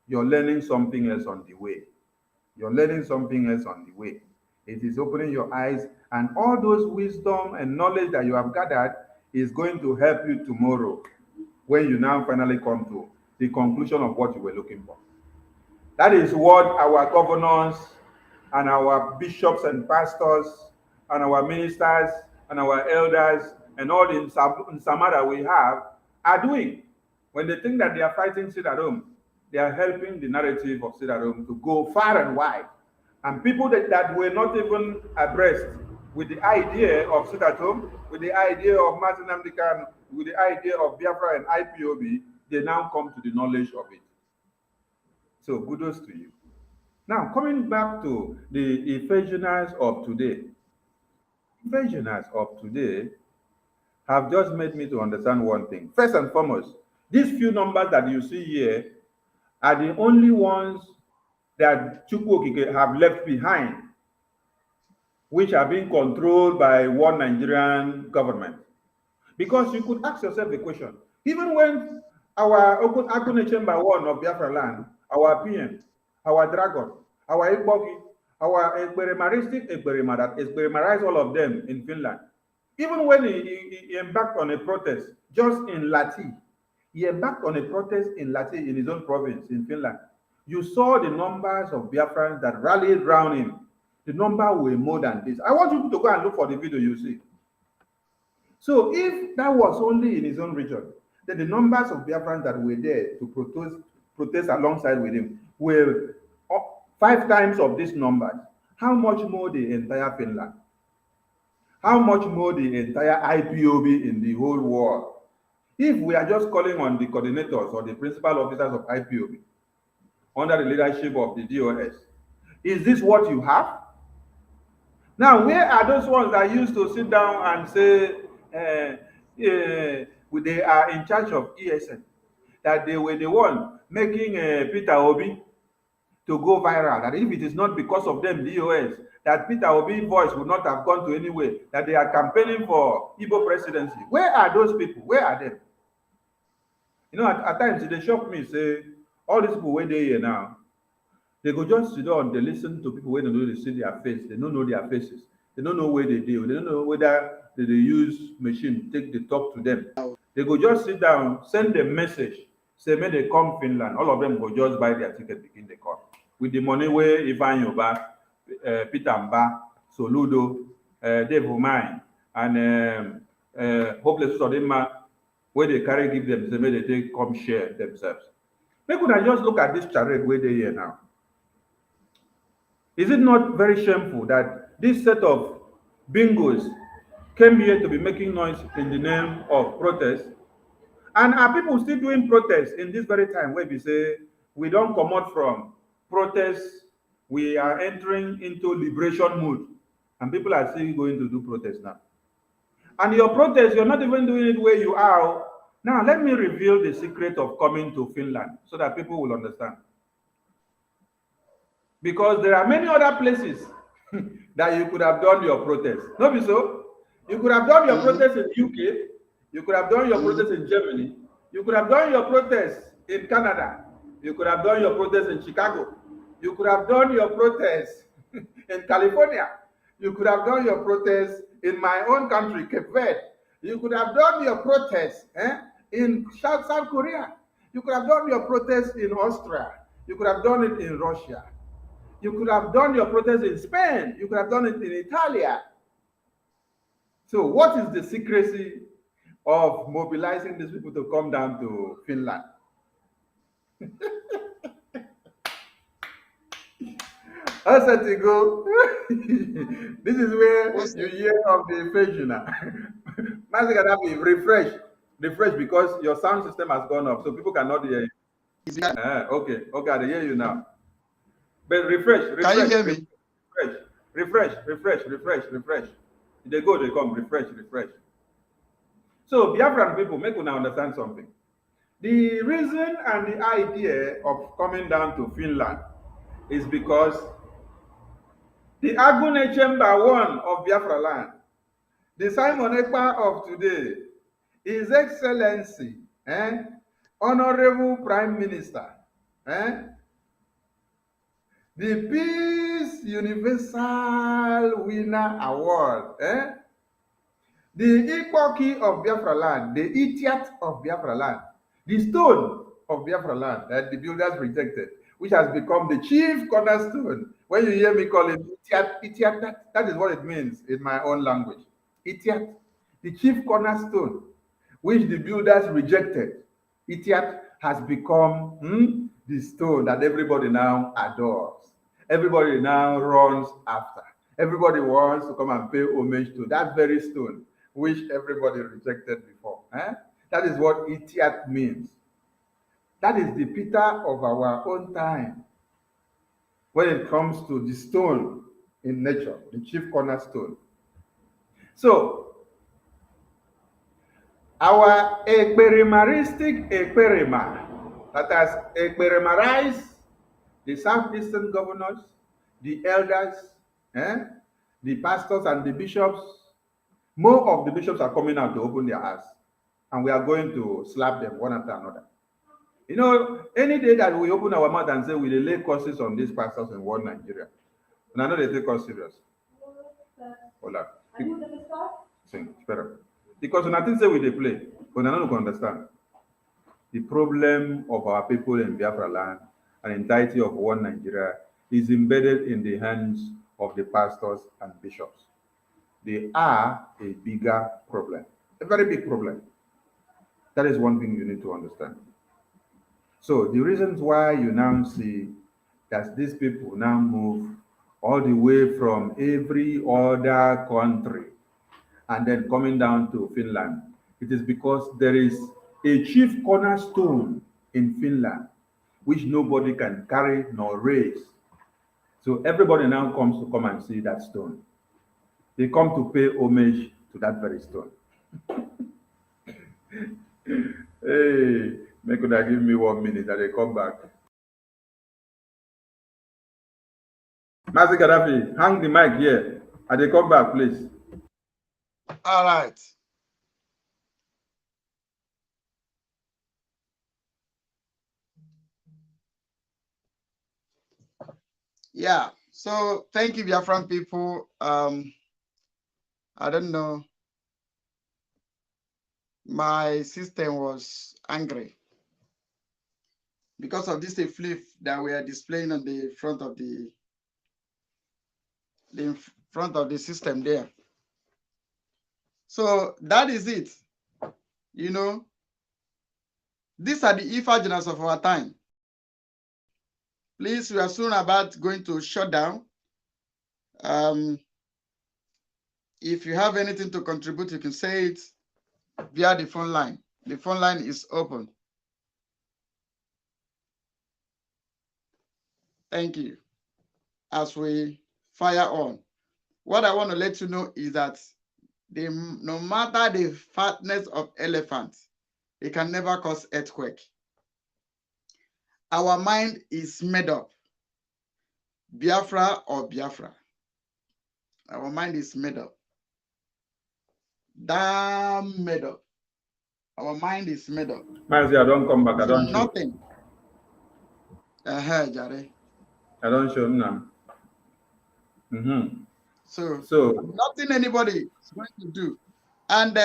you're learning something else on the way. You're learning something else on the way. It is opening your eyes, and all those wisdom and knowledge that you have gathered is going to help you tomorrow when you now finally come to the conclusion of what you were looking for. That is what our governors and our bishops and pastors and our ministers and our elders and all the Samara we have are doing. When they think that they are fighting sit at home, they are helping the narrative of sit at home to go far and wide. And people that were not even abreast with the idea of sit at home, with the idea of Mazi Nnamdi Kanu, with the idea of Biafra and IPOB, they now come to the knowledge of it. So kudos to you. Now, coming back to the Ifeajunas of today. Ifeajunas of today have just made me to understand one thing. First and foremost, these few numbers that you see here are the only ones that Chukwu Okike have left behind, which are being controlled by one Nigerian government. Because you could ask yourself a question. Even when our Akune Chamber 1 of Biafra land, our PM, our Dragon, our Ipob, our experimalistic experiment that experimentize all of them in Finland, even when he embarked on a protest just in Lati, he embarked on a protest in Lati in his own province in Finland. You saw the numbers of Biafrans that rallied around him. The number were more than this. I want you to go and look for the video you see. So if that was only in his own region, then the numbers of Biafrans that were there to protest alongside with him were 5 times of these numbers. How much more the entire Finland? How much more the entire IPOB in the whole world? If we are just calling on the coordinators or the principal officers of IPOB under the leadership of the DOS, is this what you have? Now, where are those ones that used to sit down and say they are in charge of ESN, that they were the one making Peter Obi to go viral, that if it is not because of them, DOS, that Peter Obi's voice would not have gone to anywhere, that they are campaigning for Igbo presidency. Where are those people? Where are them? You know, at times they shock me, say, all these people where they here now, they go just sit down, they listen to people when they know they see their face, they don't know their faces, they don't know where they do, they don't know whether they use machine, take the talk to them. They go just sit down, send them message, say, may they come Finland. All of them go just buy their ticket, begin the come. With the money where Ifeajuna, Peter Mba, Soludo, Dave Umai, and Hopeless Sodema, where they carry give them, say, may they take come share themselves. Make I just look at this charade where they here now. Is it not very shameful that this set of bingos came here to be making noise in the name of protest? And are people still doing protests in this very time where we say we don't come out from protests, we are entering into liberation mood, and people are still going to do protests now? And your protest, you're not even doing it where you are. Now, let me reveal the secret of coming to Finland so that people will understand. Because there are many other places that you could have done your protest. Not be so? You could have done your protest in UK, you could have done your protest in Germany, you could have done your protest in Canada, you could have done your protest in Chicago, you could have done your protest in California, you could have done your protest in my own country, Cape Verde, you could have done your protest in South Korea, you could have done your protest in Austria, you could have done it in Russia, you could have done your protest in Spain, you could have done it in Italy. So what is the secrecy of mobilizing these people to come down to Finland? I said to go. This is where you hear of the Ifeajuna. Refresh because your sound system has gone up, so people cannot hear you. Okay, I hear you now. But refresh. Can you hear me? Refresh. They go, they come, refresh. So, Biafran people, make una understand something. The reason and the idea of coming down to Finland is because the Agune Chamber 1 of Biafra land, the Simon Ekpa of today, His Excellency, Honorable Prime Minister, the Peace Universal Winner Award, the Ipob of Biafra land, the Idiot of Biafra land, the stone of Biafra land that the builders rejected, which has become the chief cornerstone. When you hear me call it Idiot, that is what it means in my own language. Idiot, the chief cornerstone, which the builders rejected. Idiot has become the stone that everybody now adores. Everybody now runs after. Everybody wants to come and pay homage to that very stone, which everybody rejected before. That is what Idiot means. That is the Peter of our own time. When it comes to the stone in nature, the chief cornerstone. So, our Ekperimaristic Ekperima, that has Ekperimarized the southeastern governors, the elders, the pastors and the bishops. More of the bishops are coming out to open their eyes, and we are going to slap them one after another. You know, any day that we open our mouth and say we lay curses on these pastors in one Nigeria, and I know they take us serious. Hola. Sing, better. Because nothing say we they play, but I don't understand. The problem of our people in Biafra land and entirety of one Nigeria is embedded in the hands of the pastors and bishops. They are a bigger problem, a very big problem. That is one thing you need to understand. So the reasons why you now see that these people now move all the way from every other country and then coming down to Finland, it is because there is a chief cornerstone in Finland which nobody can carry nor raise. So everybody now comes to come and see that stone. They come to pay homage to that very stone. Hey, make una give me 1 minute, I dey come back. Mazi Gaddafi, hang the mic here. I dey come back, please.
All right. Yeah. So thank you, Biafran people. I don't know. My system was angry because of this flip that we are displaying on the front of the front of the system there. So that is it. You know, these are the Ifeajunas of our time. Please, we are soon about going to shut down. If you have anything to contribute, you can say it via the phone line. The phone line is open. Thank you. As we fire on, what I want to let you know is that no matter the fatness of elephants, it can never cause earthquake. Our mind is made up. Biafra or Biafra. Our mind is made up. Damn made up. Our mind is made up.
Mazi, I don't come back. I
So
don't show.
nothing. Jare.
I don't show now.
So nothing anybody is going to do. And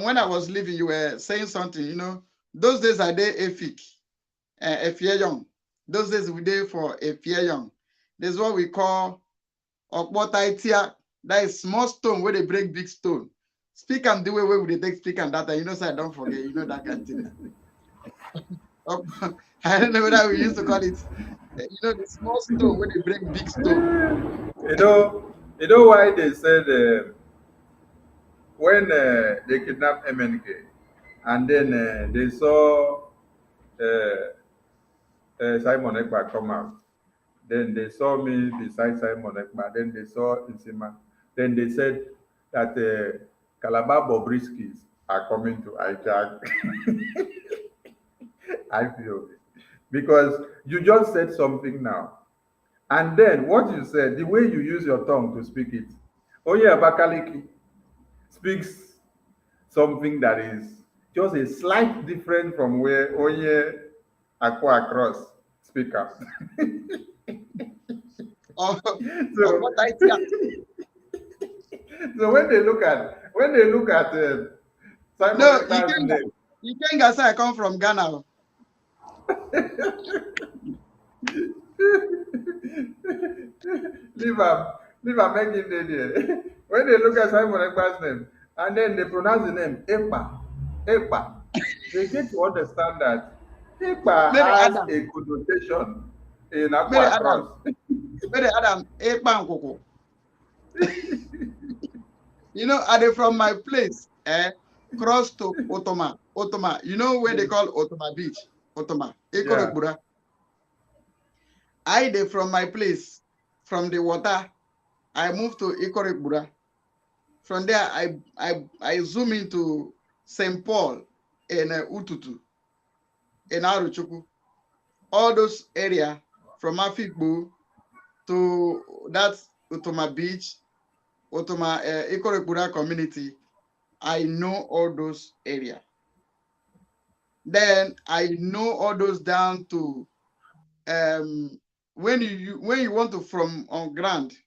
when I was leaving, you were saying something, you know, those days I did Ifeajuna. Those days we did for Ifeajuna. This is what we call Okbotaitia. That is small stone where they break big stone. Speak and the way we take speak and that, you know, so I don't forget, you know, that kind of thing. I don't know whether we used to call it, you know, the small stone where they break big stone.
You know why they said when they kidnapped MNK and then they saw Simon Ekpa come out. Then they saw me beside Simon Ekpa. Then they saw Insima. Then they said that Calabar Bobriskis are coming to hijack IPOB. Because you just said something now. And then what you said, the way you use your tongue to speak it, Oye Abakaliki speaks something that is just a slight different from where Oye Akwa Cross speak up. So when they look at Simon Ekpa's name,
you can't say I come from Ghana.
leave am make him dey there. When they look at Simon Ekpa's name and then they pronounce the name Ekpa, they get to understand that Ekpa has a connotation in Akwa Cross.
Adam, Ekpa Nkoko. You know, are they from my place? Cross to Otoma. You know where they call Otoma Beach? Otoma.
Yeah.
I they from my place, from the water, I moved to Ikorekbura. From there, I zoom into St. Paul in Ututu, in Aruchuku. All those areas from Afikbu to that Otoma Beach, Otoma Ikorekbura community, I know all those areas. Then I know all those down to when you want to from on land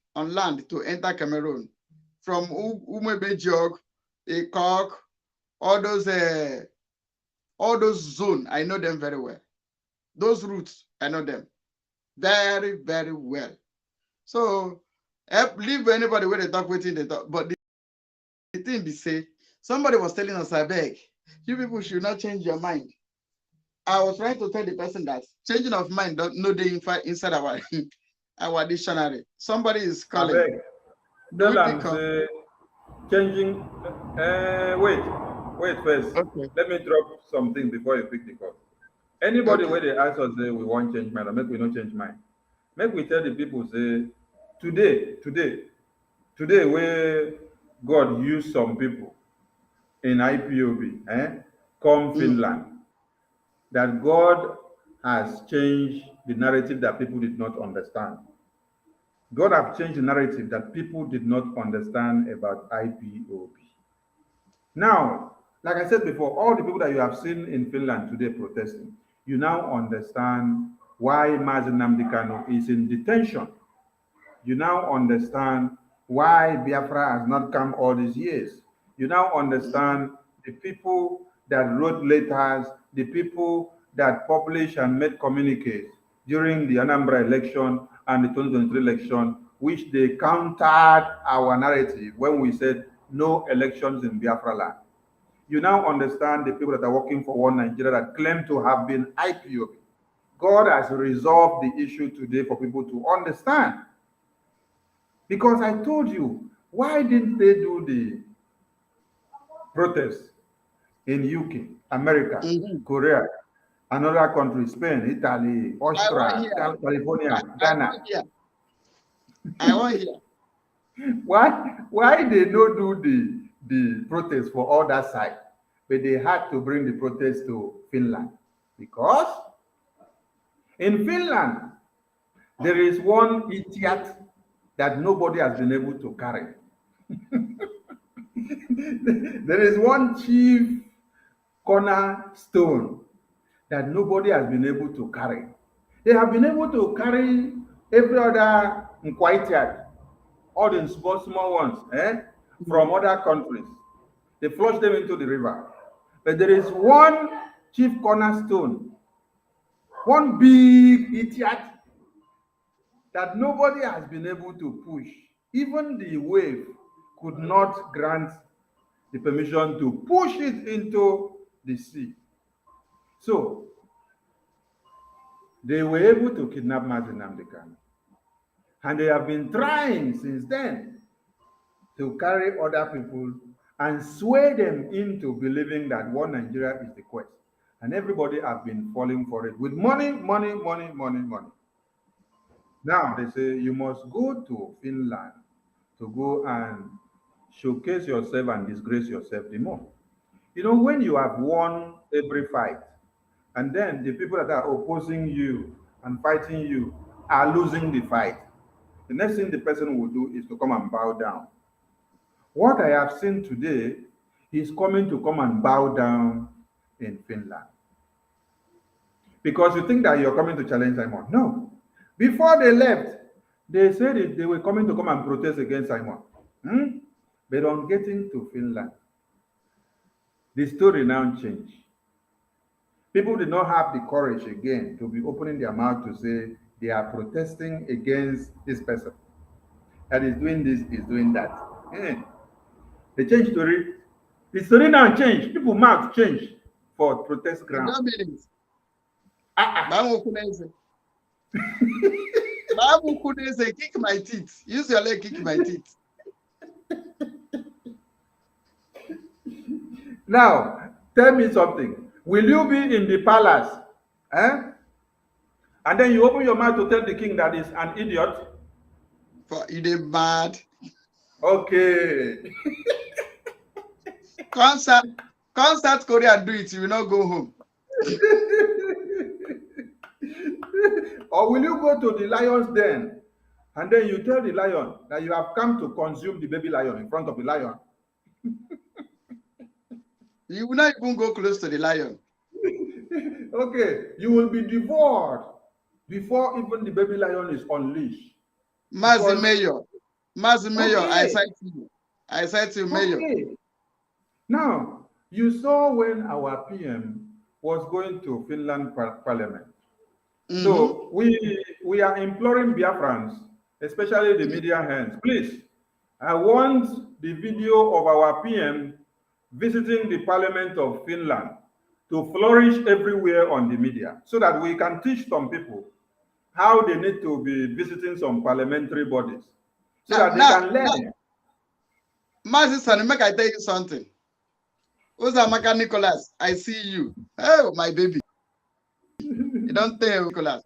to enter Cameroon, from Umebejog, Ekok, all those zones, I know them very well. Those routes, I know them very, very well. So leave anybody where they talk within they talk. But the thing they say, somebody was telling us, I beg, you people should not change your mind. I was trying to tell the person that changing of mind don't know the inside our dictionary. Somebody is calling.
Tell them say changing. Wait first.
Okay.
Let me drop something before you pick the call. Anybody where they ask us say we want change mind or make we not change mind. Make we tell the people say today where God used some people in IPOB, come Finland, that God has changed the narrative that people did not understand. God has changed the narrative that people did not understand about IPOB. Now, like I said before, all the people that you have seen in Finland today protesting, you now understand why Mazi Nnamdi Kanu is in detention. You now understand why Biafra has not come all these years. You now understand the people that wrote letters, the people that published and made communiques during the Anambra election and the 2023 election, which they countered our narrative when we said no elections in Biafra land. You now understand the people that are working for One Nigeria that claim to have been IPOB. God has resolved the issue today for people to understand. Because I told you, why didn't they do the protests in UK, America, Korea, another country, Spain, Italy, Austria, California, Ghana?
I want here.
Why they not do the protest for all that side, but they had to bring the protest to Finland? Because in Finland, there is one idiot that nobody has been able to carry. There is one chief cornerstone that nobody has been able to carry. They have been able to carry every other Nkwitiad, all the small ones, from other countries. They flush them into the river. But there is one chief cornerstone, one big idiot that nobody has been able to push. Even the wave could not grant the permission to push it into the sea. So they were able to kidnap Mazi Nnamdi Kanu. And they have been trying since then to carry other people and sway them into believing that One Nigeria is the quest. And everybody has been falling for it with money. Now they say you must go to Finland to go and showcase yourself and disgrace yourself the more. You know, when you have won every fight, and then the people that are opposing you and fighting you are losing the fight, the next thing the person will do is to come and bow down. What I have seen today is coming to come and bow down in Finland. Because you think that you're coming to challenge Simon. No. Before they left, they said they were coming to come and protest against Simon. But on getting to Finland, the story now changed. People did not have the courage again to be opening their mouth to say they are protesting against this person. That is doing this, is doing that. They changed story. The story now changed. People mouth changed for protest ground.
Kick my teeth. Use your leg, kick my teeth.
Now, tell me something. Will you be in the palace? And then you open your mouth to tell the king that he's an idiot?
For you mad.
Okay.
Concert Korea do it, you will not go home.
Or will you go to the lion's den and then you tell the lion that you have come to consume the baby lion in front of the lion?
You will not even go close to the lion.
Okay, you will be devoured before even the baby lion is unleashed.
Mazi Mayor, I cite you. I cite you, Mayor.
Now, you saw when our PM was going to Finland Parliament. So we are imploring Biafrans, especially the media hands, please, I want the video of our PM visiting the Parliament of Finland to flourish everywhere on the media so that we can teach some people how they need to be visiting some parliamentary bodies so that they can learn.
Mazi Sani, make I tell you something. Uzamaka Nicholas, I see you. Oh, my baby. You don't tell Nicholas.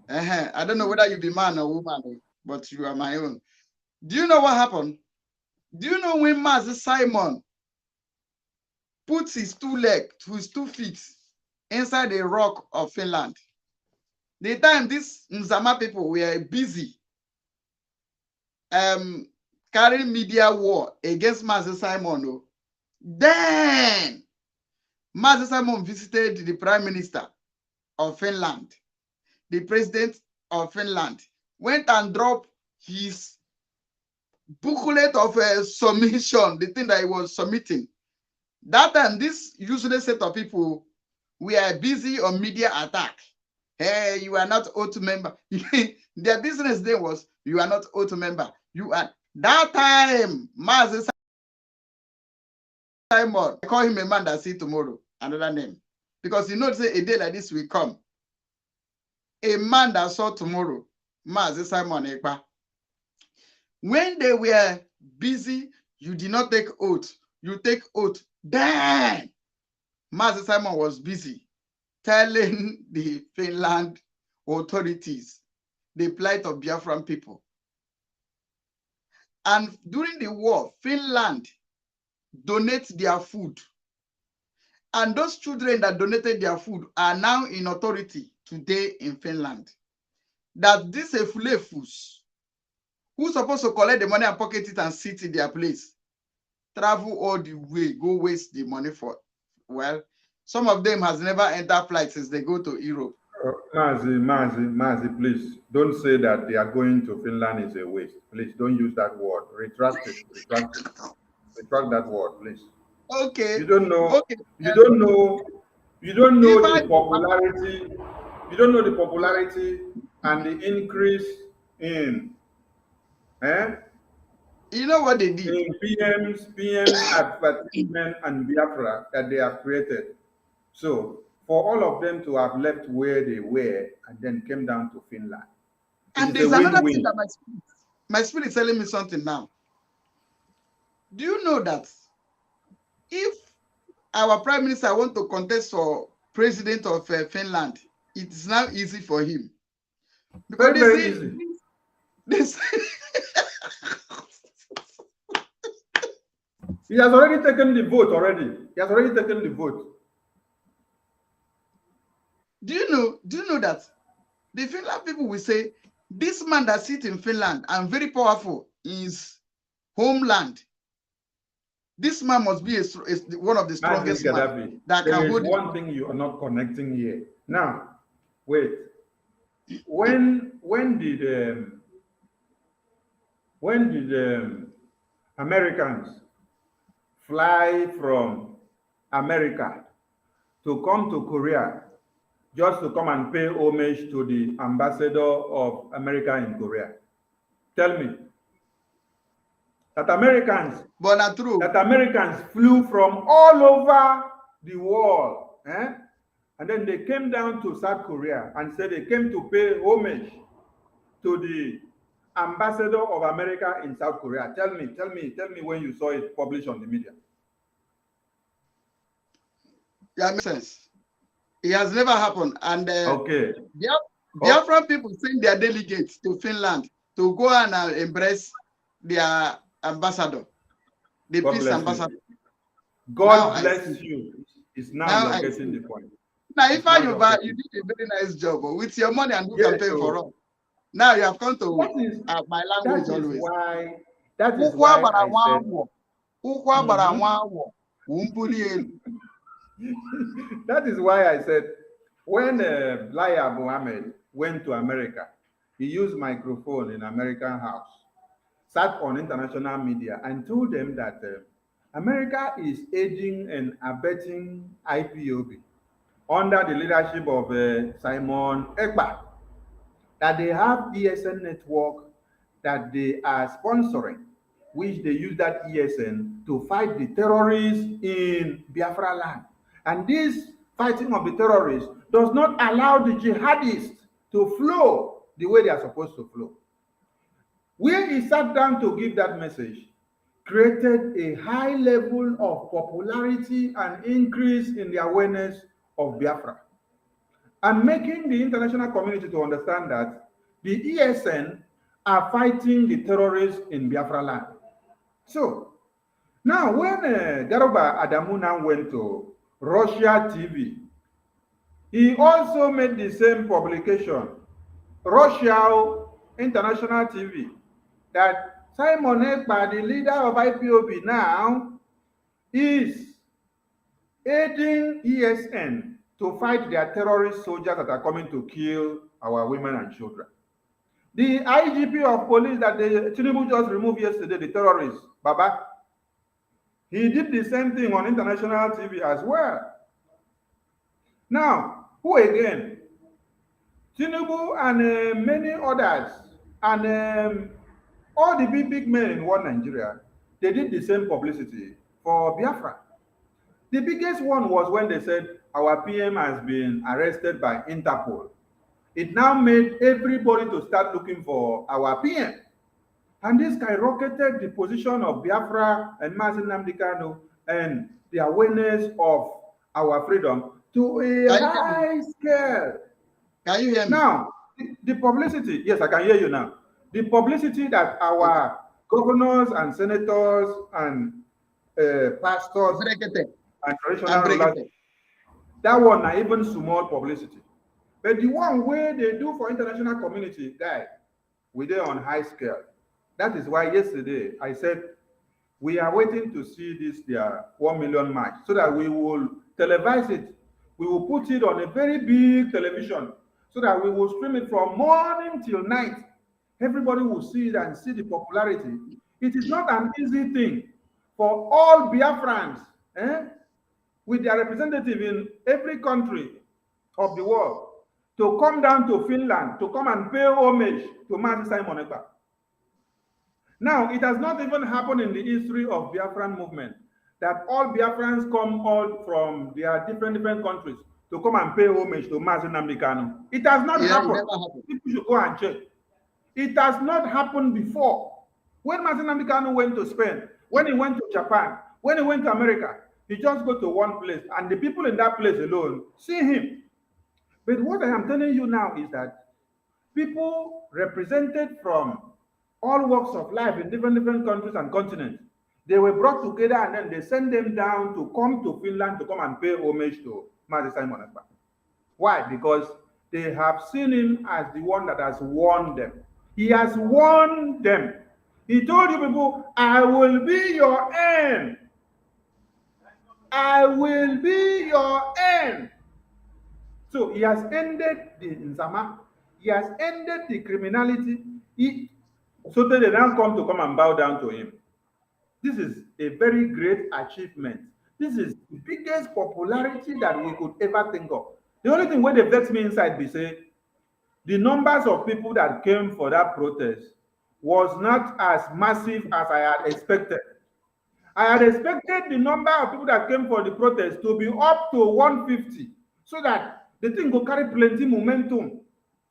I don't know whether you be man or woman, but you are my own. Do you know what happened? Do you know when Mazi Simon puts his 2 legs to his 2 feet inside the rock of Finland. The time these Nzama people were busy carrying media war against Master Simon, then Master Simon visited the Prime Minister of Finland, the President of Finland, went and dropped his booklet of submission, the thing that he was submitting. That time, this useless set of people were busy on media attack. Hey, you are not OAT member. Their business then was, you are not OAT member. You are. That time, Master Simon, I call him a man that see tomorrow, another name. Because you know, say a day like this will come. A man that saw tomorrow, Master Simon Ekpa. When they were busy, you did not take oath. You take oath. Then, Master Simon was busy telling the Finland authorities the plight of Biafran people. And during the war, Finland donates their food. And those children that donated their food are now in authority today in Finland. That these Efulefus, who's supposed to collect the money and pocket it and sit in their place, travel all the way, go waste the money for, well, some of them has never entered flight since they go to Europe.
Mazi, please, don't say that they are going to Finland is a waste. Please, don't use that word. Retract it. Retract that word, please.
Okay.
You don't know.
Okay.
You don't know the popularity. You don't know the popularity and the increase in.
You know what they did?
In PM's advertisement and Biafra that they have created. So for all of them to have left where they were and then came down to Finland.
And there's another thing that my spirit is telling me something now. Do you know that if our Prime Minister wants to contest for president of Finland, it is now easy for him? Because
very easy. He has already taken the vote He has already taken the vote.
Do you know that the Finland people will say, this man that sits in Finland and very powerful in his homeland, this man must be one of the strongest men that
there
can
is
hold
one thing you are not connecting here. Now, wait. When did Americans fly from America to come to Korea just to come and pay homage to the ambassador of America in Korea? Tell me. That Americans flew from all over the world, and then they came down to South Korea and said they came to pay homage to the ambassador of America in South Korea. Tell me when you saw it published on the media.
That makes sense. It has never happened. And
okay,
Biafran people send their delegates to Finland to go and embrace their ambassador, the peace ambassador.
God bless you. It's now you're getting the point.
Now, Ifeajuna, you did a very nice job with your money and who can pay for all. Now you have come to my language always.
That is why that is why I said when Liar Mohammed went to America, he used microphone in American house, sat on international media and told them that America is aiding and abetting IPOB under the leadership of Simon Ekpa, that they have ESN network that they are sponsoring, which they use that ESN to fight the terrorists in Biafra land. And this fighting of the terrorists does not allow the jihadists to flow the way they are supposed to flow. Where he sat down to give that message created a high level of popularity and increase in the awareness of Biafra, and making the international community to understand that the ESN are fighting the terrorists in Biafra land. So Now, when Garuba Adamuna went to Russia TV, he also made the same publication, Russia International TV, that Simon Ekpa, the leader of IPOB now, is aiding ESN to fight their terrorist soldiers that are coming to kill our women and children. The IGP of police that the Tinubu just removed yesterday, the terrorist, Baba, he did the same thing on international TV as well. Now, who again? Tinubu and many others, and all the big men in one Nigeria, they did the same publicity for Biafra. The biggest one was when they said our PM has been arrested by Interpol. It now made everybody to start looking for our PM. And this skyrocketed the position of Biafra and Mazi Nnamdi Kanu and the awareness of our freedom to a high scale.
Can you hear me?
Now, the publicity, yes, I can hear you now. The publicity that our governors and senators and pastors and traditional rulers, that one na even small publicity. But the one where they do for international community, guy, we dey on high scale. That is why yesterday I said we are waiting to see this their 1 million march so that we will televise it. We will put it on a very big television so that we will stream it from morning till night. Everybody will see it and see the popularity. It is not an easy thing for all Biafrans with their representative in every country of the world to come down to Finland to come and pay homage to Mazi Simon Ekpa. Now, it has not even happened in the history of Biafran movement that all Biafrans come all from their different countries to come and pay homage to Mazi Nnamdi Kanu. It has not happened. People should go and check. It has not happened before. When Mazi Nnamdi Kanu went to Spain, when he went to Japan, when he went to America, he just go to one place and the people in that place alone see him. But what I am telling you now is that people represented from all walks of life in different countries and continents, they were brought together and then they sent them down to come to Finland to come and pay homage to Mazi Simon Ekpa. Why? Because they have seen him as the one that has won them. He has won them. He told you people, I will be your end. I will be your end. So he has ended the Nzama. He has ended the criminality. So that they now come and bow down to him. This is a very great achievement. This is the biggest popularity that we could ever think of. The only thing where they vex me inside be say, the numbers of people that came for that protest was not as massive as I had expected. I had expected the number of people that came for the protest to be up to 150, so that the thing will carry plenty momentum.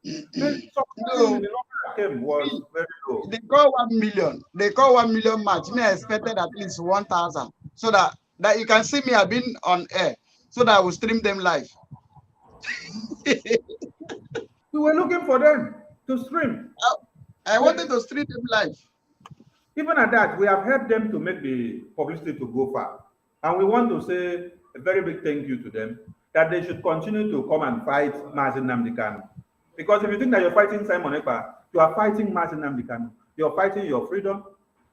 The number that came was very low.
They call 1 million. They call 1 million march. Me, I expected at least 1,000, so that you can see me. I've been on air, so that I will stream them live.
We were looking for them to stream.
I wanted to stream them live.
Even at that, we have helped them to make the publicity to go far. And we want to say a very big thank you to them, that they should continue to come and fight Mazi Nnamdi Kanu. Because if you think that you're fighting Simon Ekpa, you are fighting Mazi Nnamdi Kanu. You're fighting your freedom.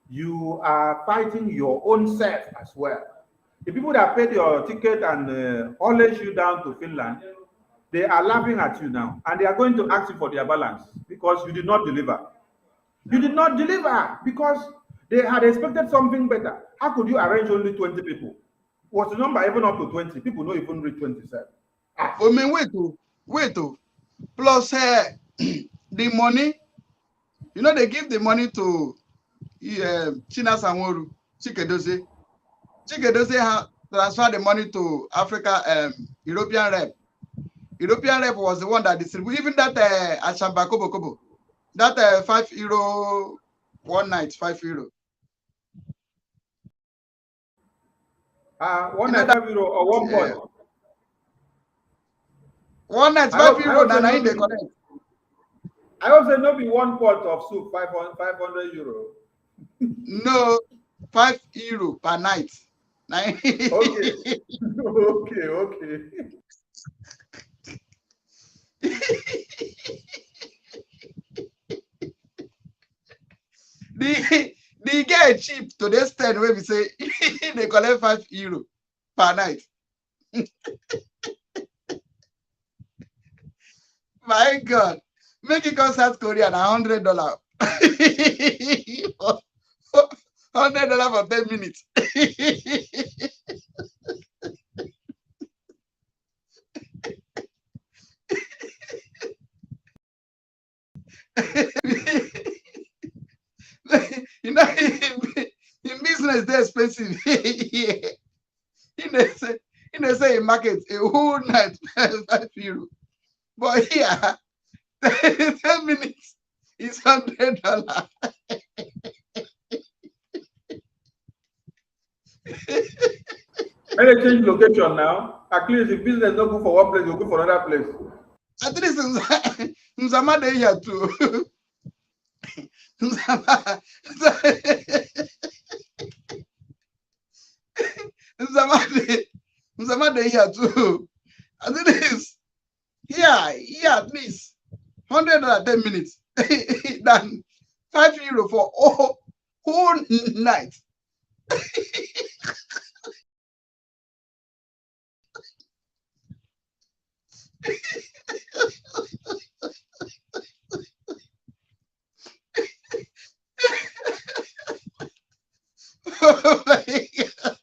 You are fighting your own self as well. The people that paid your ticket and hauled you down to Finland, they are laughing at you now. And they are going to ask you for their balance because you did not deliver. You did not deliver because they had expected something better. How could you arrange only 20 people? Was the number even up to 20? People don't even reach 27.
I mean, wait. Plus the money, you know, they give the money to China Sanworu, Chikedozie. Chikedozie transferred the money to Africa, European rep. European rep was the one that distributed, even that Ashamba Kobo. That €5 one night, €5.
One night, €5 or 1 point.
One night, €5. Now they connect.
I also know be 1 pot of soup, €500.
No, €5 per night.
Okay. Okay.
the guy cheap to the extent where we say they collect €5 per night. My God, make it go South Korea $100. $100 for 10 minutes. You know, in business, they're expensive. They say in market a whole night €5. But here, 10 minutes is $100.
When they change location now, at least if business not good for one place, you go for another place.
At least in Zama they here too. Zama they here too. At least here at least $100 10 minutes than €5 for whole night. Oh my God.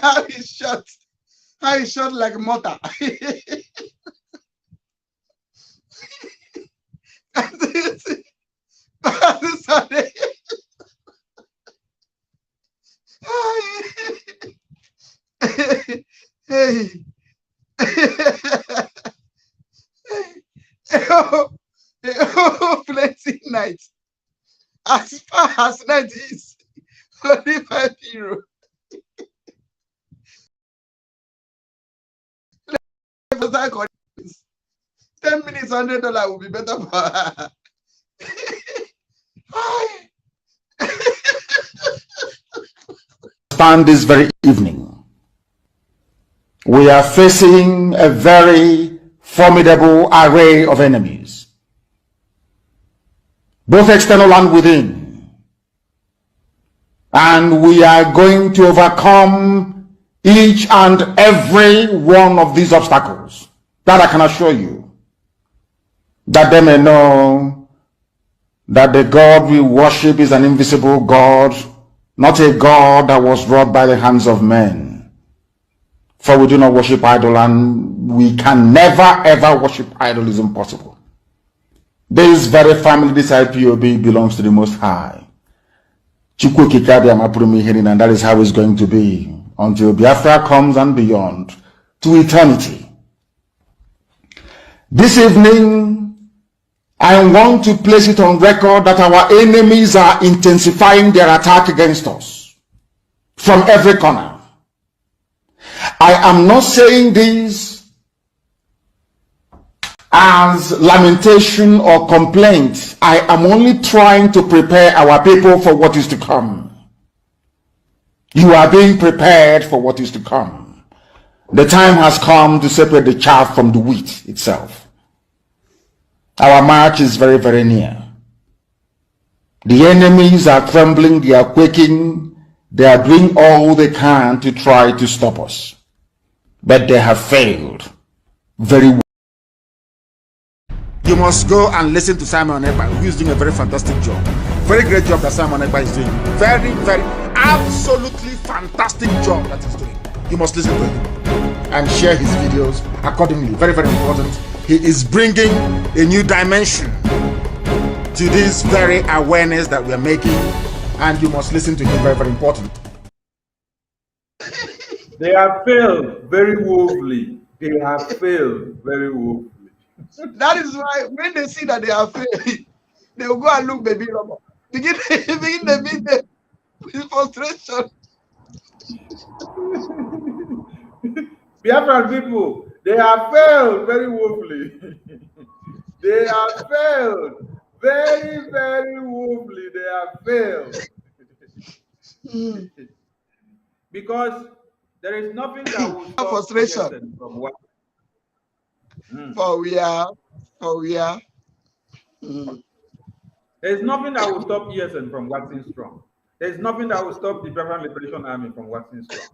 How he shot like mortar. Hey. Plenty night. As far as night is, only €5. 10 minutes, $100 will be better for her.
Stand this very evening, we are facing a very formidable array of enemies, both external and within, and we are going to overcome each and every one of these obstacles. That I can assure you, that they may know that the God we worship is an invisible God, not a God that was wrought by the hands of men. For we do not worship idol, and we can never ever worship idol. Is impossible. This very family, this IPOB, belongs to the Most High. And that is how it's going to be until Biafra comes and beyond, to eternity. This evening, I want to place it on record that our enemies are intensifying their attack against us from every corner. I am not saying this as lamentation or complaint. I am only trying to prepare our people for what is to come. You are being prepared for what is to come. The time has come to separate the chaff from the wheat itself. Our march is very, very near. The enemies are trembling, they are quaking, they are doing all they can to try to stop us. But they have failed very well. You must go and listen to Simon Ekpa, who is doing a very fantastic job. Very great job that Simon Ekpa is doing. Very, very, absolutely fantastic job that he's doing. You must listen to him and share his videos accordingly. Very, very important. He is bringing a new dimension to this very awareness that we are making, and you must listen to him. Very, very important.
They have failed very woefully. They have failed very woefully.
That is why when they see that they are failing, they will go and look baby rubber. Begin the video with frustration.
Biafran people, They have failed very woefully. They have failed very, very woefully. They have failed. Because there is nothing that will stop
frustration.
ESN from what.
For we are.
There's nothing that will stop ESN from waxing strong. There's nothing that will stop the Biafran Liberation Army from waxing strong.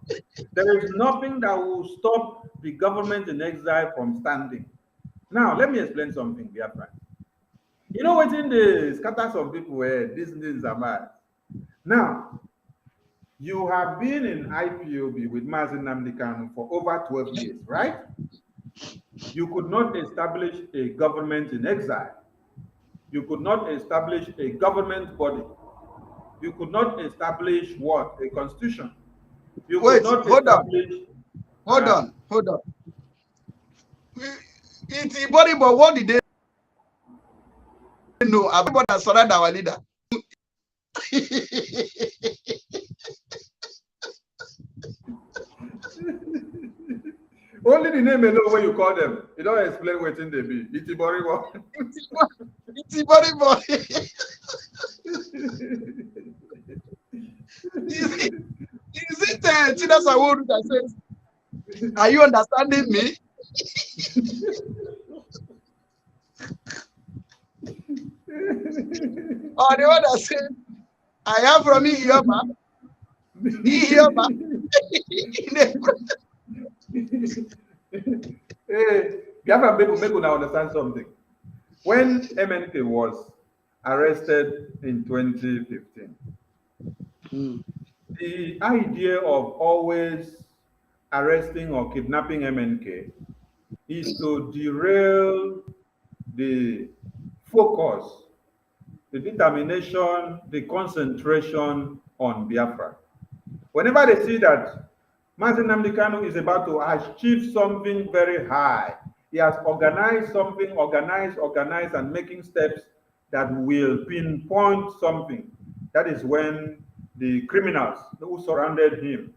There is nothing that will stop the government in exile from standing. Now, let me explain something, Biafran. You know what's in the scatter some people where these things are mad. Now, you have been in IPOB with Mazi Nnamdi Kanu for over 12 years, right? You could not establish a government in exile. You could not establish a government body. You could not establish what? A constitution. You could not establish.
Hold on. It's Ipob, but what did they know about that surround our leader?
Only the name alone when you call them. You don't explain what's in the be. It's Ipob.
It's Ipob. Is it Chidas Aworu that says, are you understanding me? Or the one that said, I am from Iyoba.
Hey, Biafra people make una understand something. When MNK was arrested in 2015, the idea of always arresting or kidnapping MNK is to derail the focus, the determination, the concentration on Biafra. Whenever they see that Mazi Nnamdi Kanu is about to achieve something very high, he has organized something, organized, and making steps that will pinpoint something. That is when the criminals who surrounded him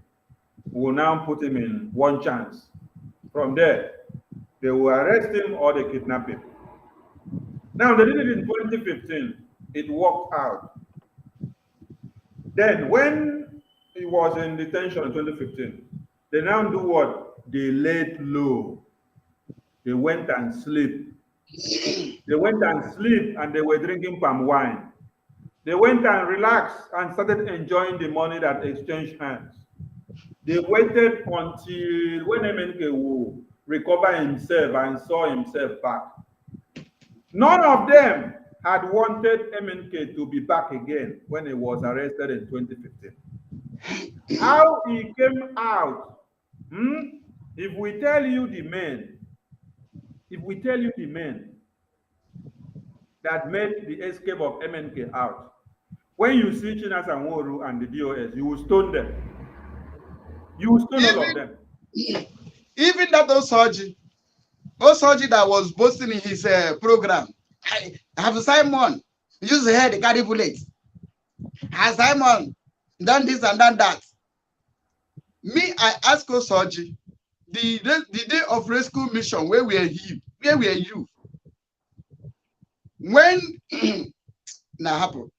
will now put him in one chance. From there, they will arrest him or they kidnap him. Now, they did it in 2015. It worked out. Then, when he was in detention in 2015, they now do what? They laid low. They went and sleep. They went and sleep and they were drinking palm wine. They went and relaxed and started enjoying the money that exchanged hands. They waited until when MNK will recover himself and saw himself back. None of them had wanted MNK to be back again when he was arrested in 2015. How he came out, if we tell you the men, that made the escape of MNK out, when you see Chinas and Woru and the DOS, you will stone them. You will stone all of them.
Even that Osoji that was boasting in his program, I have Simon use the head, carry bullets. Has Simon done this and done that? Me, I ask Osoji, the day of rescue mission, where were you? When now happen?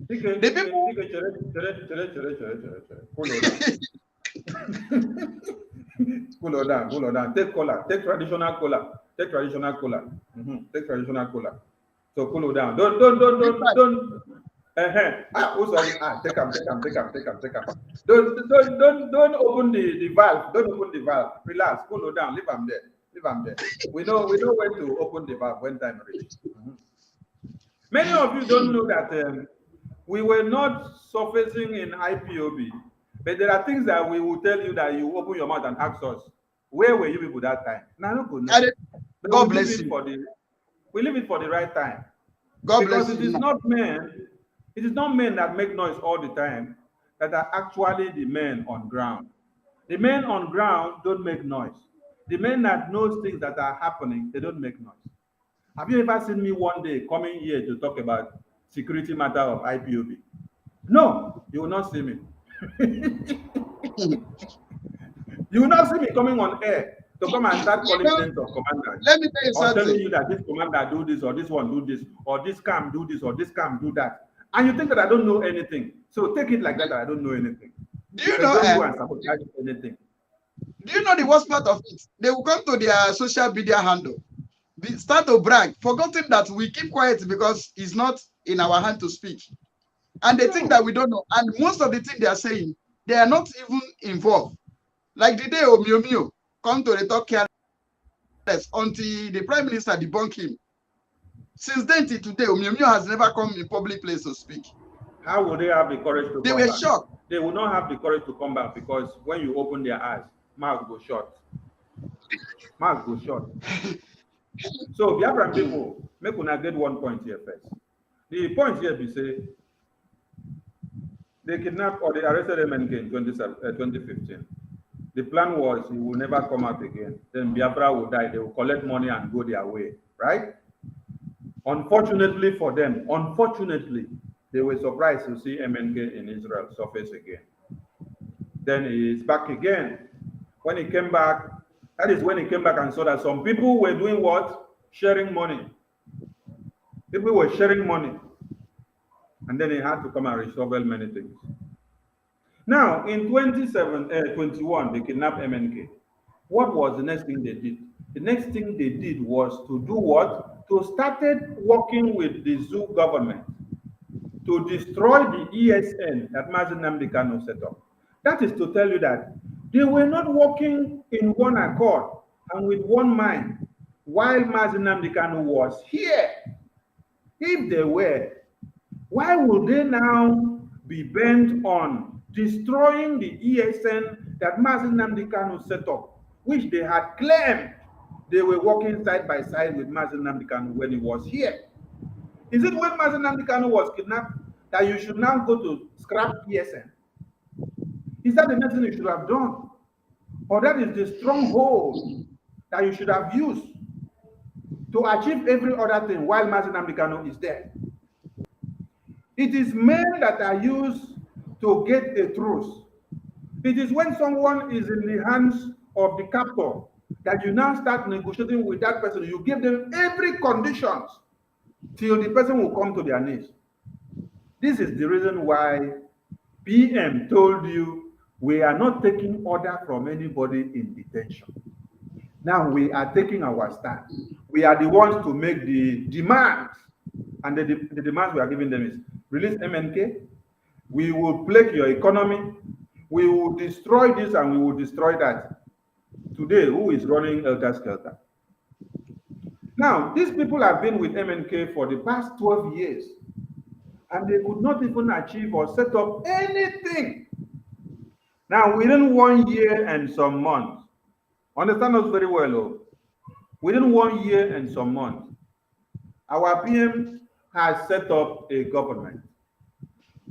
The people.
Cool down. Take cola. Take traditional cola. Take traditional cola. So cool down. Don't. Take them. Don't open the valve. Don't open the valve. Relax. Cool down. Leave them there. We know when to open the valve when time reaches. Many of you don't know that we were not surfacing in IPOB, but there are things that we will tell you that you open your mouth and ask us, where were you people that time? No.
God bless you.
We leave it for the right time.
God bless you.
Because it is not men that make noise all the time that are actually the men on ground. The men on ground don't make noise. The men that knows things that are happening, they don't make noise. Have you ever seen me one day coming here to talk about security matter of IPOB? No, you will not see me. You will not see me coming on air to come and start calling names of commanders.
Let me tell you
or
something.
telling you that this commander do this, or this one do this, or this camp do this, or this camp do that. And you think that I don't know anything. So take it like that, I don't know anything.
Do you
So
know?
don't go and sabotage anything.
Do you know the worst part of it? They will come to their social media handle, they start to brag, forgetting that we keep quiet because it's not in our hand to speak. And they think that we don't know. And most of the things they are saying, they are not even involved. Like the day Omio come to the talk careless until the Prime Minister debunked him. Since then till today, Omio has never come in public place to speak.
How will they have the courage to
They
come
were
back?
shocked.
They will not have the courage to come back because when you open their eyes, mouth go shut. Mouth go shut. So Biafran people, make una get one point here first. The point here be say they kidnapped or they arrested MNK in 2015. The plan was he will never come out again. Then Biafra will die. They will collect money and go their way, right? Unfortunately for them, they were surprised to see MNK in Israel surface again. Then he is back again. When he came back, that is when he came back and saw that some people were doing what? Sharing money. People were sharing money. And then he had to come and reshuffle many things. Now, in 21, they kidnapped MNK. What was the next thing they did? The next thing they did was to do what? To started working with the zoo government to destroy the ESN that Mazi Nnamdi Kanu set up. That is to tell you that they were not working in one accord and with one mind while Mazi Nnamdi Kanu was here. If they were, why would they now be bent on destroying the ESN that Mazi Nnamdi Kanu set up, which they had claimed they were working side by side with Mazi Nnamdi Kanu when he was here? Is it when Mazi Nnamdi Kanu was kidnapped that you should now go to scrap ESN? Is that the next thing you should have done? Or that is the stronghold that you should have used to achieve every other thing while Mazi Nnamdi Kanu is there? It is men that are used to get a truce. It is when someone is in the hands of the captor that you now start negotiating with that person. You give them every conditions till the person will come to their knees. This is the reason why PM told you we are not taking order from anybody in detention. Now we are taking our stand. We are the ones to make the demands. And the demands we are giving them is release MNK. We will plague your economy. We will destroy this and we will destroy that. Today, who is running Elder Skelter? Now, these people have been with MNK for the past 12 years and they could not even achieve or set up anything. Now, within 1 year and some months, understand us very well, oh, within 1 year and some months, our PM has set up a government.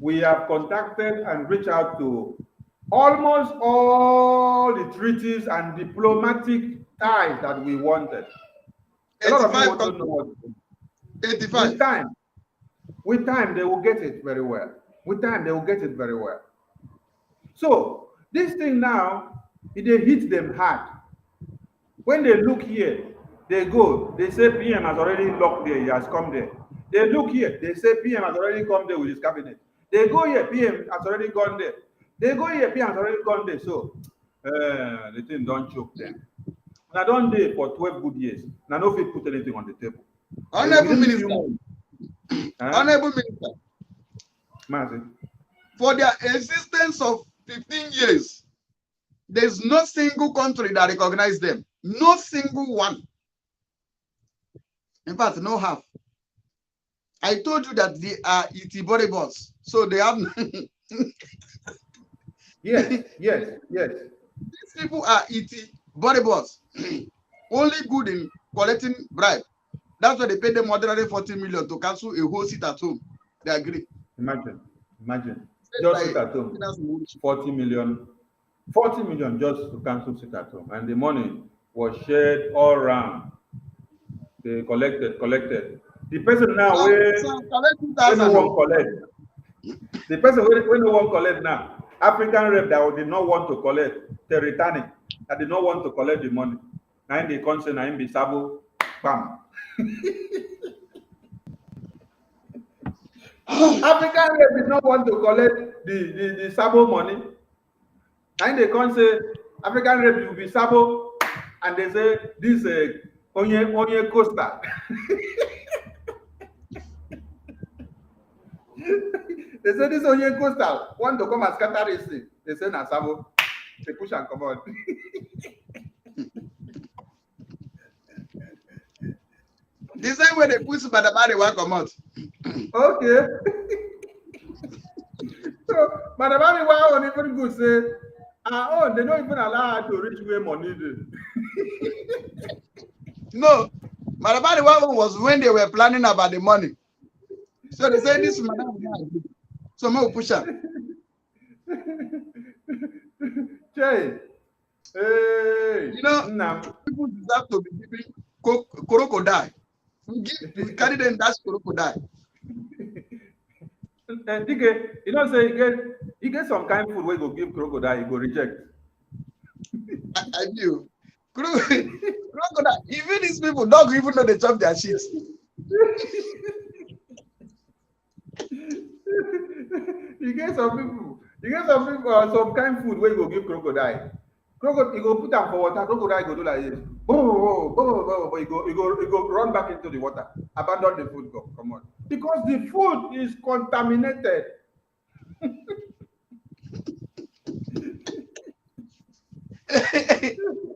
We have contacted and reached out to almost all the treaties and diplomatic ties that we wanted. A lot of people don't know what to do. 85. With time, they will get it very well. With time, they will get it very well. So, this thing now, it hits them hard. When they look here, they go, they say PM has already locked there, he has come there. They look here, they say PM has already come there with his cabinet. They go here, PM has already gone there. They go here, PM has already gone there. So, the thing don't choke them. And I don't do for 12 good years. And I don't feel put anything on the table.
Honorable Minister. Honorable Minister.
Mazi.
For their existence of 15 years, there's no single country that recognizes them. No single one. In fact, no half. I told you that they are Itiboribos. So they have...
Yes.
These people are Itiboribos. Only good in collecting bribe. That's why they paid them more than 40 million to cancel a whole seat at home. They agree.
Imagine. Just sit at home. 40 million. 40 million just to cancel sit at home. And the money was shared all around. They collected. The person now where no one collect. The person where no one collect now. African rep that did not want to collect, Teritani, that did not want to collect the money. Now they come say na him be Sabo, bam. African race did not want to collect the Sabo money. And they come say African race will be Sabo, and they say this onye Costa. They say this onye Costa want to come and scatter this thing. They say na Sabo. They push and come out.
The same way they push Madamari will come out.
Okay. So Madamari will even good say, they don't even allow her to reach where money did.
No, Madamari was when they were planning about the money. So they say this Madam, so more push her.
Jay, hey,
you know, people deserve to be giving crocodile. We carry them, that's crocodile.
And you know, say you get some kind of food where you go give crocodile, you go reject.
I do. Crocodile, even these people don't even know they chop their shit.
You get some people, some kind of food where you go give crocodile. Crocodile, you go put them for water, crocodile go do like this. You go run back into the water, abandon the food, go come on. Because the food is contaminated.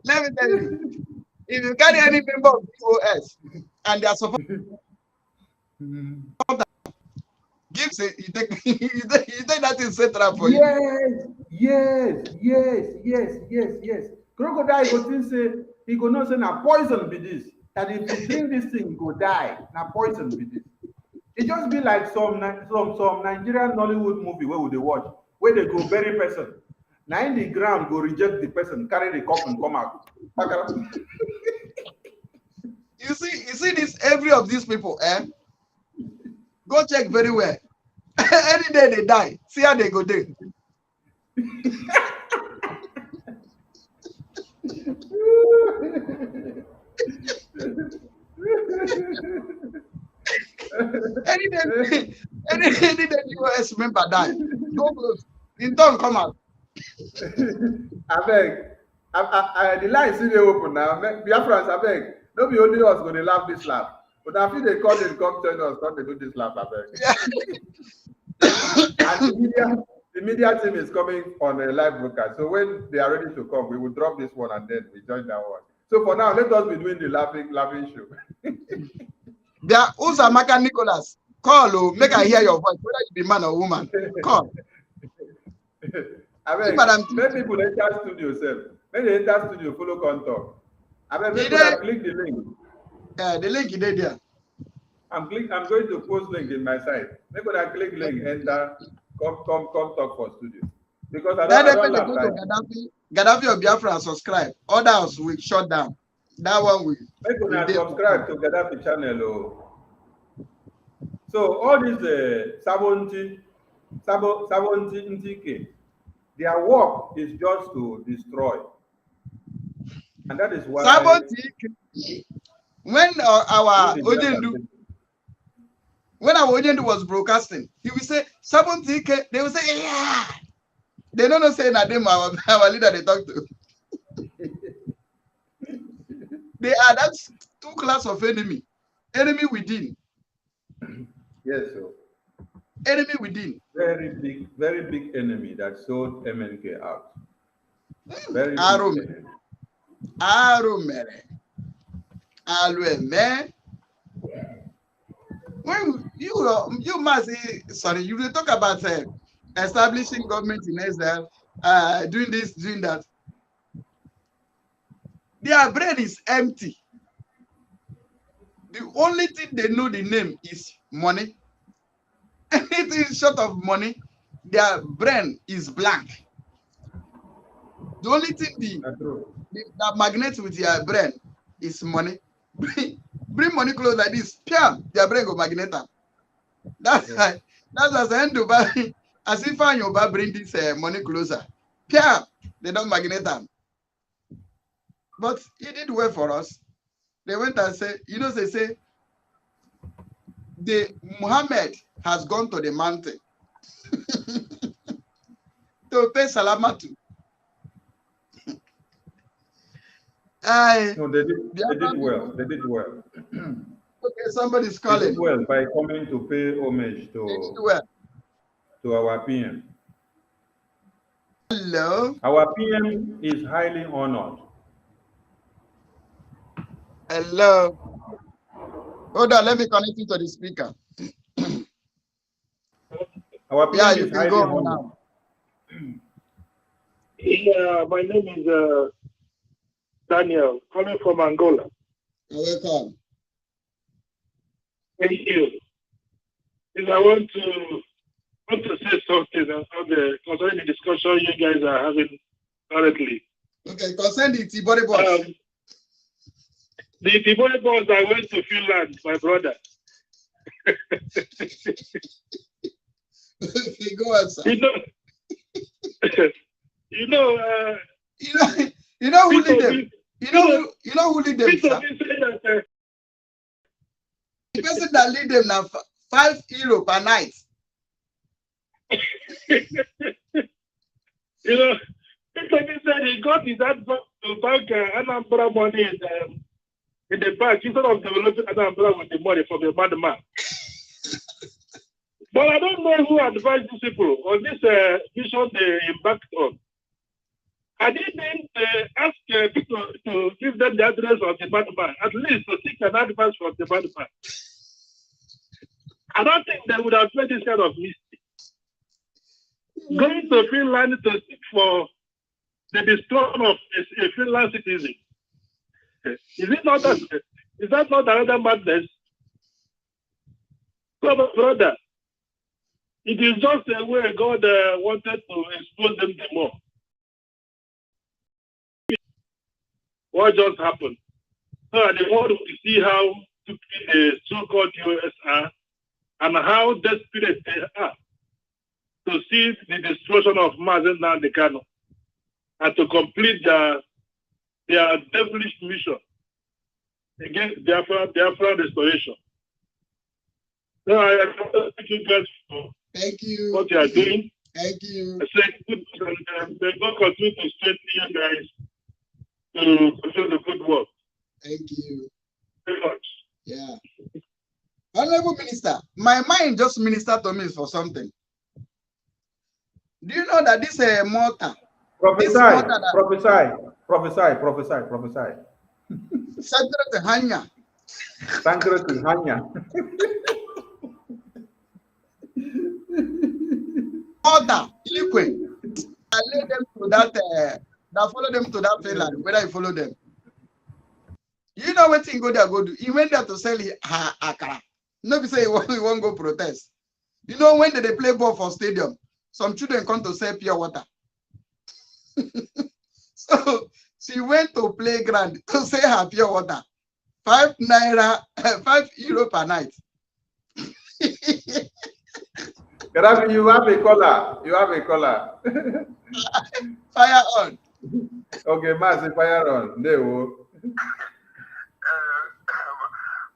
Let me tell you, if you carry any member of POS and they are supposed give say you take that in central for
you. Yes. Crocodile go think say he go know say na poison be this. That if you drink this thing, you go die. Na poison be this. It just be like some Nigerian Nollywood movie where would they watch, where they go bury person. Now in the ground go reject the person, carry the coffin, come out.
You see this every of these people, go check very well. Any day they die, see how they go there. Any day the US member die, go close. In turn, come out.
I beg. The line still dey open now. Biafrans, I beg. No be only us go dey laugh this laugh. But I feel they call them come tell us not to do this laugh, I beg. And the media team is coming on a live broadcast. So when they are ready to come, we will drop this one and then we join that one. So for now, let us be doing the laughing show.
There are Uzamaka Nicholas. Call, make I hear your voice, whether you be man or woman. Call.
I mean, make people enter studio self. Make they enter studio, follow contact. I mean, make people click the link.
The link is there.
I'm going to post link in my site. Make people click link, enter, come talk for studio. Because I don't laugh like
Gaddafi or Biafra subscribe. Others will shut down. That one will.
Make people subscribe to Gaddafi channel. Oh. So all these Sabonti NTK, their work is just to destroy. And that is why
Sabonti, when our Ojendu was broadcasting, he will say Sabonti, they will say, yeah. They don't say that them our leader they talk to. They are that's two class of enemy. Enemy within.
Yes, sir.
Enemy within.
Very big enemy that sold MNK out. Very big enemy.
When you must say, sorry, you will talk about establishing government in Israel, doing this, doing that. Their brain is empty. The only thing they know the name is money. Anything short of money, their brain is blank. The only thing that magnet with their brain is money. Bring money close like this, piam, their brain go magnet them. That's as the end of as if Ifeajuna bring this money closer. Piam, they don't magnet them. But he did well for us. They went and said, they say, Muhammad has gone to the mountain to pay salamatu.
No, they did well. They did well.
Okay, somebody's
They
calling.
did well by coming to pay homage to our PM.
Hello.
Our PM is highly honored.
Hello. Hold on, let me connect you to the speaker.
Our PM is highly honored.
Now.
Yeah, my name is Daniel, calling from Angola.
Welcome.
Thank you. If I want to say something concerning the discussion you guys are having currently.
Okay, concern the Tibori boss.
The Tibori boss, I went to Finland, my brother.
Okay, go on, sir.
You know
who lead them? You know who lead them, sir? The person that lead them now €5 per night.
He said he got his advance to bank Anambra money in the bank instead of developing Anambra with the money from the madman. But I don't know who advised these people on this vision they embarked on. I didn't ask people to give them the address of the madman, at least to seek an advice from the madman. I don't think they would have made this kind of mistake. Going to Finland to seek for the destruction of a Finland citizen. Is that not another madness? So, my brother, it is just a way God wanted to expose them the more. What just happened? So they want to see how stupid the so-called US are and how desperate they are to see the destruction of Mazen Nandekano and to complete their devilish mission against Biafra restoration. So I thank you guys for what you are doing.
Thank you.
I say good, and God continue to strengthen you guys to fulfill the good work.
Thank you
very much.
Yeah. Honorable Minister, my mind just ministered to me for something. Do you know that this mortar?
Prophesy.
Sanctuary Hanya.
Sanctuary Hanya.
Mortar, liquid. I led them to that. That follow them to that Finland. Whether you follow them. You know what thing go there go do? He went there to sell akara. Nobody say he won't go protest. You know when they play ball for stadium, some children come to sell pure water. So she went to playground to sell her pure water. €5 per night.
You have a color. You have a color.
Fire on.
Okay, massive fire on. There we go.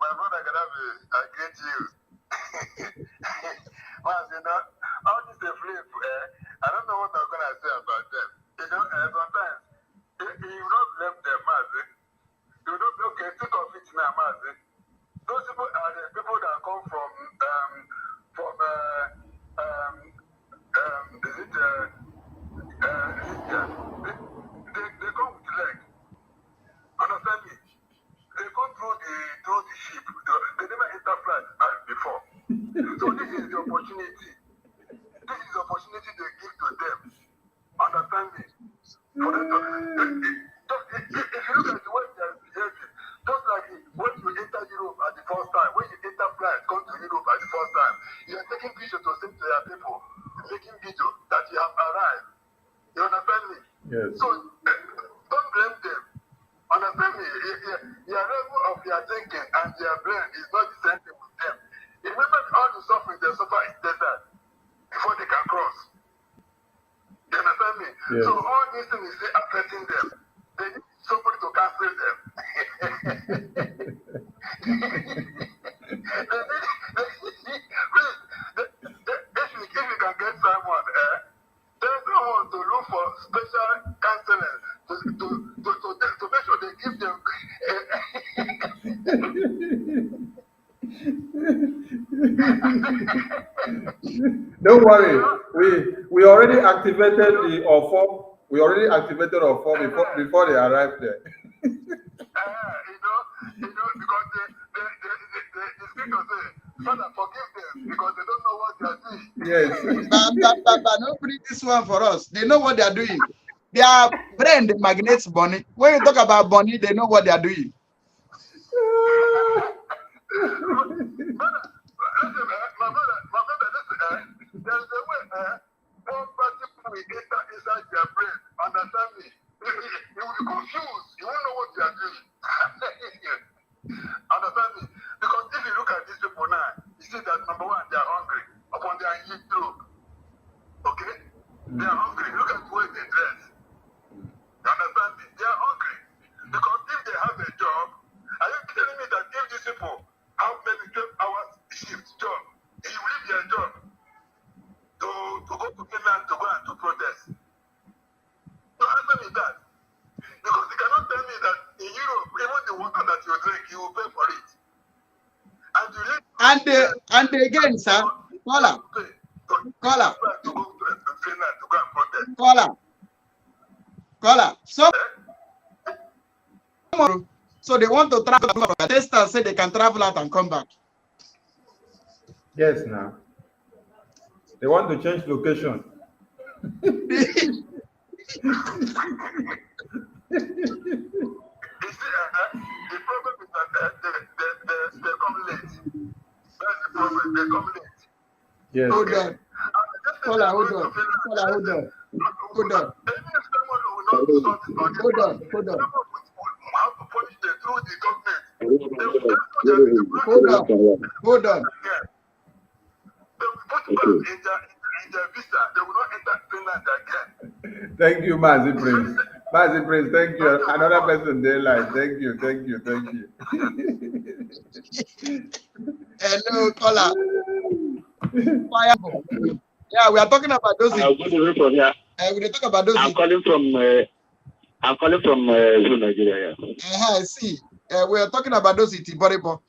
My brother Gaddafi, I get you. Man, all this flip, I don't know what I'm gonna say about them. Sometimes you don't blame them, Mazi. You don't okay, think of it now, Mazi. Those people are the people that come from India. They come with legs. Understand me? They go through the ship. They never enter flight as before. So this is the opportunity. This is the opportunity they give to them. Understand me? For them to, if you look at the way they are behaving, just like when you enter Europe at the first time, when you enter flight, come to Europe at the first time, you are taking pictures to send to your people, making video that you have arrived. You understand me?
Yes.
So don't blame them. Understand me? Your level of your thinking and their brain is not the same thing with them. Remember all the suffering they suffer in desert before they can cross. You understand me?
Yes.
So all these things is affecting them. They need somebody to cast
Don't worry. We already activated the offer. We already activated offer before they arrived there.
Because the scripture says, Father, forgive them because they don't know what they are doing.
Yes.
But don't bring this one for us. They know what they are doing. Their brain, the magnets bunny. When you talk about bunny, they know what they are doing.
My brother, listen, there's a way, one person will enter inside their brain, understand me? He will be confused. He won't know what they are doing. Understand me? Because if you look at these people now, you see that number one, they are hungry upon their heat throat. Okay? They are hungry. Look at the way they dress. You understand me? They are hungry. Because if they have a job, are you telling me that if these people have maybe 12 hours shift job, they will leave their job to go to Finland to go and to protest? So answer me that. Because you cannot tell me that in Europe, even the water that you drink, you will pay for it. And you live
and again, sir, caller. So they want to travel. Testers say they can travel out and come back.
Yes, now. They want to change location.
The problem is that they come late. That's the problem. They come late.
Yes.
Hold on. Hold on.
Thank you, Mazi Prince. Mazi Prince, thank you. Another person there, like, thank you.
Hello, caller. Yeah, we are talking about those.
Good evening from here.
We talk about those.
I'm calling from Zoo, Nigeria.
I see. We are talking about those Ipob.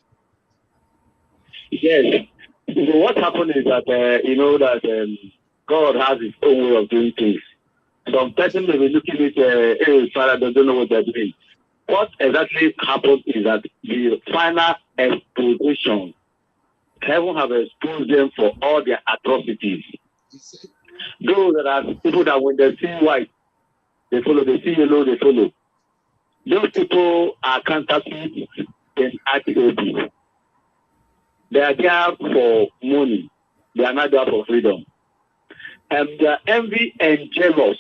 Yes. So what happened is that you know that God has His own way of doing things. Some person may be looking at hey, Father, they don't know what they're doing. What exactly happened is that the final exposition, heaven have exposed them for all their atrocities. Those that are people that when they see white, they follow, they see yellow, they follow. Those people are counterfeit in Ipob. They are there for money. They are not there for freedom. And they are envy and jealous.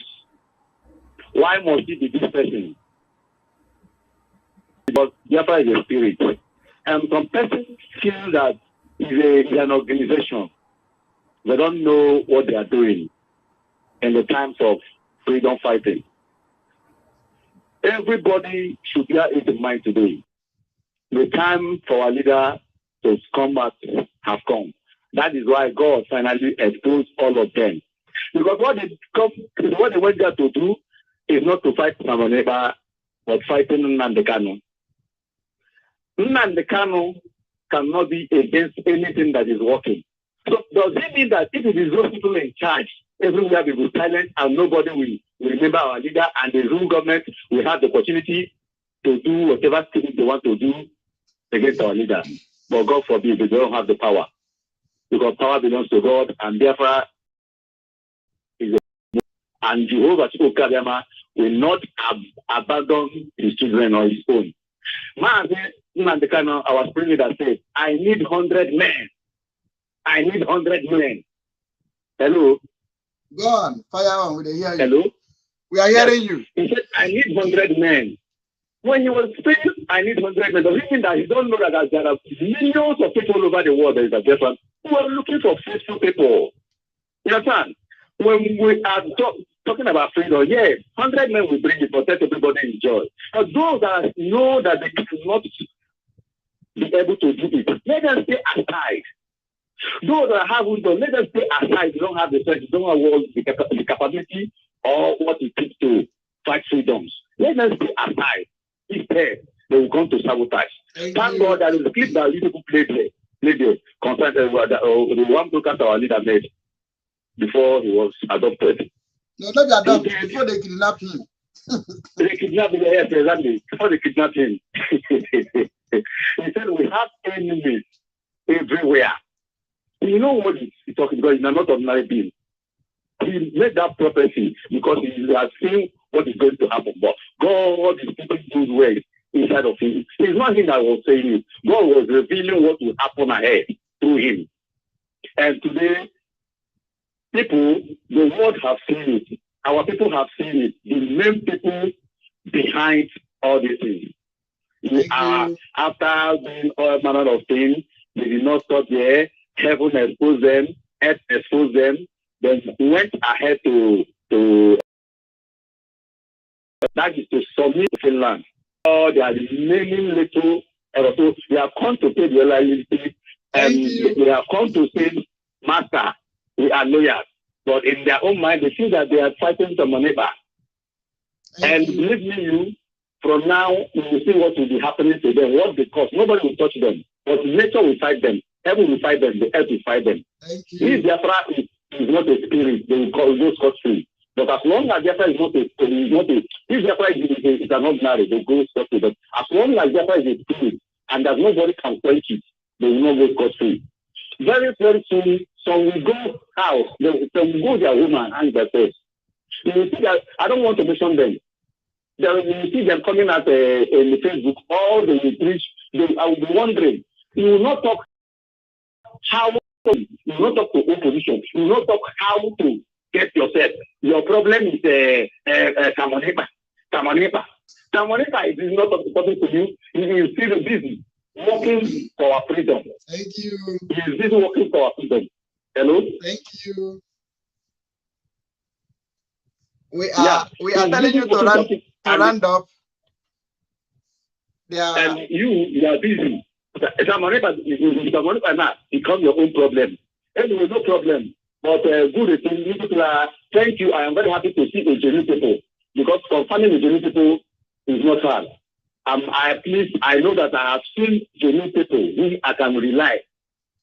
Why must it be this person? Because Biafra is a spirit. And some persons feel that it's an organization. They don't know what they are doing in the times of freedom fighting. Everybody should bear it in mind today. The time for our leader to come back have come. That is why God finally exposed all of them. Because what they went there to do is not to fight Samoneba, but fighting Nnamdi Kanu. Nnamdi Kanu cannot be against anything that is working. So does it mean that if it is those people in charge, everywhere will be silent and nobody will remember our leader and the rule government will have the opportunity to do whatever thing they want to do against our leader? But God forbid, they don't have the power. Because power belongs to God, and therefore and Jehovah will not abandon his children or his own. I was praying that said, I need 100 men. I need 100 men. Hello?
Go on, fire on, we hear you.
Hello?
We are hearing you.
He said, I need 100 men. When he was saying, I need 100 men, does it mean that he don't know that there are millions of people all over the world that is a difference who are looking for faithful people? You understand? When we are talking about freedom, yes, 100 men will bring it, but let everybody enjoy. But those that know that they cannot be able to do it, let them stay aside. Those that have wisdom, let them stay aside. They don't have the strength, they don't have the capability or what it takes to fight freedoms. Let them stay aside. Instead, they will come to sabotage. Thank God that is the clip that you people played there concerning the one broadcast our leader made. before he was adopted.
No, not adopted, before they kidnapped him.
They kidnapped him, yes, exactly. Before they kidnapped him. He said, we have enemies everywhere. You know what he's talking about? He's not ordinary being. He made that prophecy because he has seen what is going to happen. But God is putting those ways inside of him. It's not him that was saying it. God was revealing what will happen ahead through him. And today, people, the world have seen it. Our people have seen it. The main people behind all these things. After doing all manner of things, they did not stop there. Heaven exposed them, earth exposed them, then went ahead to that is to submit to Finland. Oh, they are remaining little, so they have come to pay the loyalty, and they have come to say, Master, we are loyal. But in their own mind, they feel that they are fighting some neighbor. And believe me, from now, you will see what will be happening to them. What because nobody will touch them. But nature will fight them. Heaven will fight them. The earth will fight them. If Biafra is not a spirit, they will go scot-free. But as long as Biafra is not a if Biafra is an ordinary, they go scot-free. But as long as Biafra is a spirit, and that nobody can quench it, they will not go scot-free. Very, very soon, some will go house, some will go their woman and their face. You will see that, I don't want to mention them. You will see them coming at in Facebook, all they will preach. I will be wondering, you will not talk how, you will not talk to opposition, you will not talk how to get yourself. Your problem is Tamonepa. Tamonepa is not talking to you. He is still busy working for our freedom.
Thank you.
He is busy working for our freedom. Hello?
Thank you. We are telling you to round up.
And you are busy. Tamonepa now become your own problem. Anyway, no problem. But good thing, thank you. I am very happy to see a genuine people because confirming the genuine people is not hard. I know that I have seen genuine people who I can rely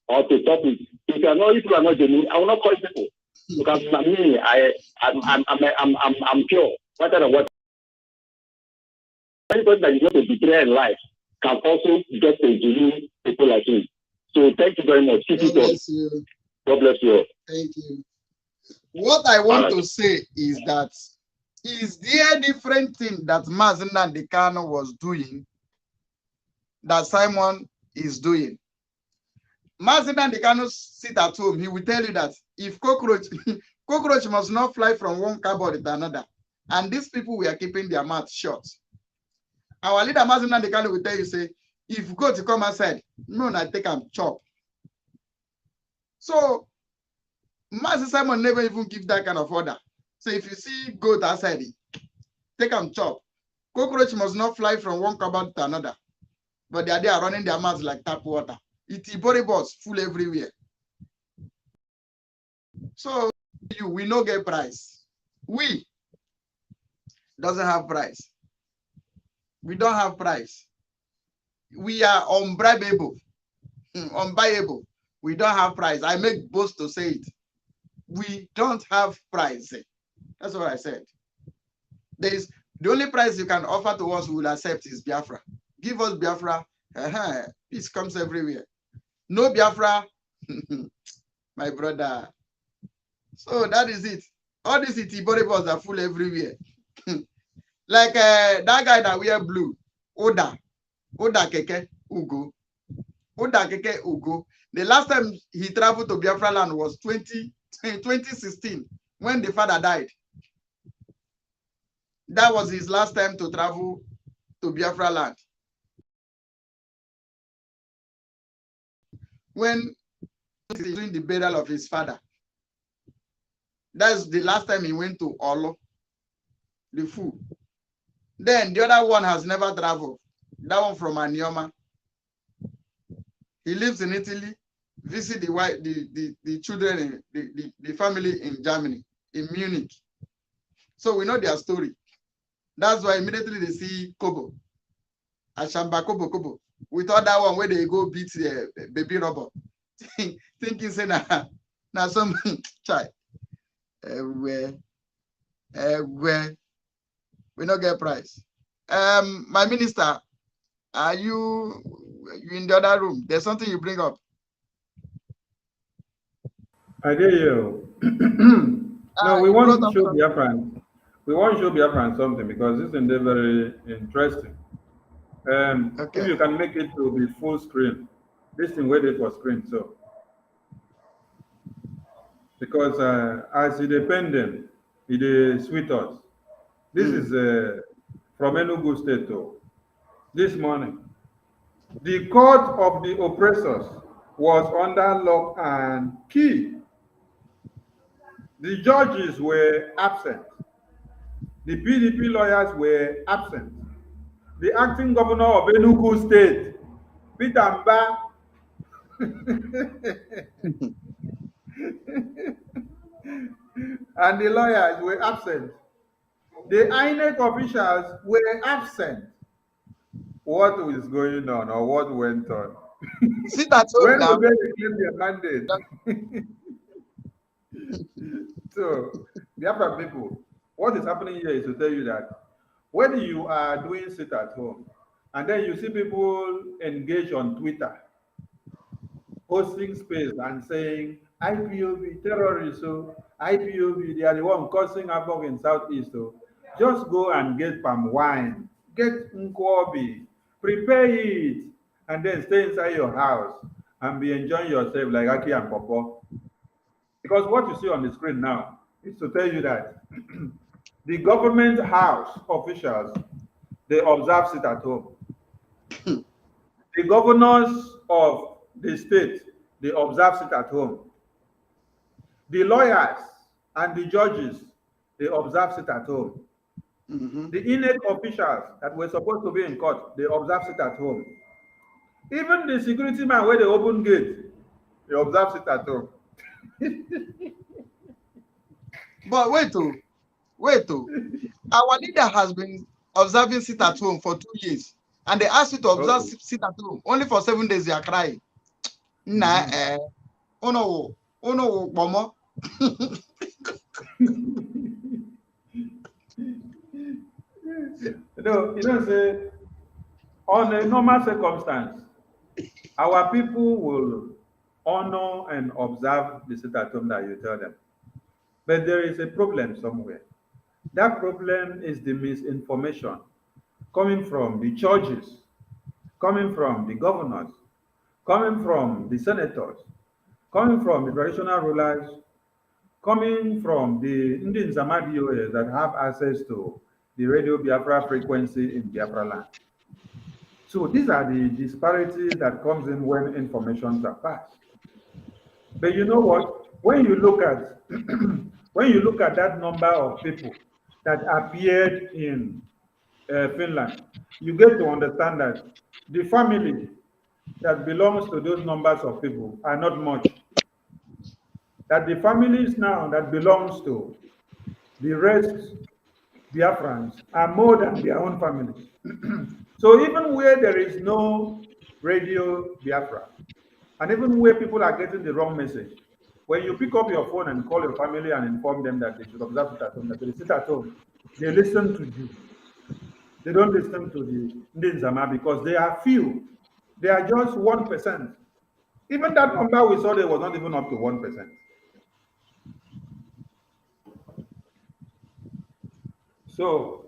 or to talk with. If you are not genuine, I will not call people because me, I'm pure. What? Anybody that is not a betrayer in life can also get a genuine people like him. So thank you very much.
God bless you.
God bless you.
Thank you. What I want to say is that is there a different thing that Mazi Nnamdi Kanu was doing that Simon is doing? Mazi Nnamdi Kanu sit at home, he will tell you that if cockroach must not fly from one cupboard to another, and these people were keeping their mouth shut. Our leader Mazi Nnamdi Kanu will tell you, say, if goat to come outside, no, I take and chop. So Mazi Simon never even give that kind of order. So if you see goat outside, take them chop. Cockroach must not fly from one cupboard to another. But they are running their mouths like tap water. It's body boss full everywhere. So we no get price. We doesn't have price. We don't have price. We are unbribable, unbuyable. We don't have price. I make boast to say it. We don't have price. That's what I said. There is the only price you can offer to us we will accept is Biafra. Give us Biafra. Peace comes everywhere. No Biafra, my brother. So that is it. All these Itibori are full everywhere. Like that guy that wear blue, Oda Keke Ugo. Oda Keke Ugo. The last time he traveled to Biafra land was 2016 when the father died. That was his last time to travel to Biafra land. When he's doing the burial of his father. That's the last time he went to Olo, the fool. Then the other one has never traveled. That one from Anioma. He lives in Italy, visit the wife, the children, the family in Germany, in Munich. So we know their story. That's why immediately they see Kobo, Ashamba Kobo. We thought that one where they go beat the baby robber, thinking say na some child. Where we not get price. My minister, are you in the other room? There's something you bring up.
I hear you. No, we want to show Biafran. We want to show Biafran something because this is very interesting. If you can make it to be full screen, this thing waited for screen, so because as it dependent, it is sweet us. This is from Enugu State, though. This morning, the court of the oppressors was under lock and key. The judges were absent. The PDP lawyers were absent. The acting governor of Enugu State, Peter Mba, and the lawyers were absent. The INEC officials were absent. What is going on or what went on?
See that
when
now.
will they reclaim their mandate? So, the Biafran people, what is happening here is to tell you that when you are doing sit at home and then you see people engage on Twitter, posting space and saying, IPOB terrorists, so IPOB, they are the one causing havoc in Southeast. So just go and get palm wine, get nkwobi, prepare it, and then stay inside your house and be enjoying yourself like Aki and Popo. Because what you see on the screen now is to tell you that the government house officials, they observe sit at home. The governors of the state, they observe sit at home. The lawyers and the judges, they observe sit at home. The INEC officials that were supposed to be in court, they observe sit at home. Even the security man where they open gate, they observe sit at home.
But wait, our leader has been observing sit at home for 2 years, and they asked you to observe sit at home only for 7 days. They are crying. Nah, oh no, Momo.
Say, on a normal circumstance, our people will honor and observe the sit at home that you tell them. But there is a problem somewhere. That problem is the misinformation coming from the judges, coming from the governors, coming from the senators, coming from the traditional rulers, coming from the Indian Zamadioes that have access to the Radio Biafra frequency in Biafra land. So these are the disparities that comes in when informations are passed. But you know what? When you look at that number of people that appeared in Finland, you get to understand that the family that belongs to those numbers of people are not much. That the families now that belongs to the rest Biafrans are more than their own families. So even where there is no Radio Biafra, and even where people are getting the wrong message, when you pick up your phone and call your family and inform them that they should observe it at home, that they sit at home, they listen to you. They don't listen to the Ndinzama because they are few. They are just 1%. Even that number we saw there was not even up to 1%. So,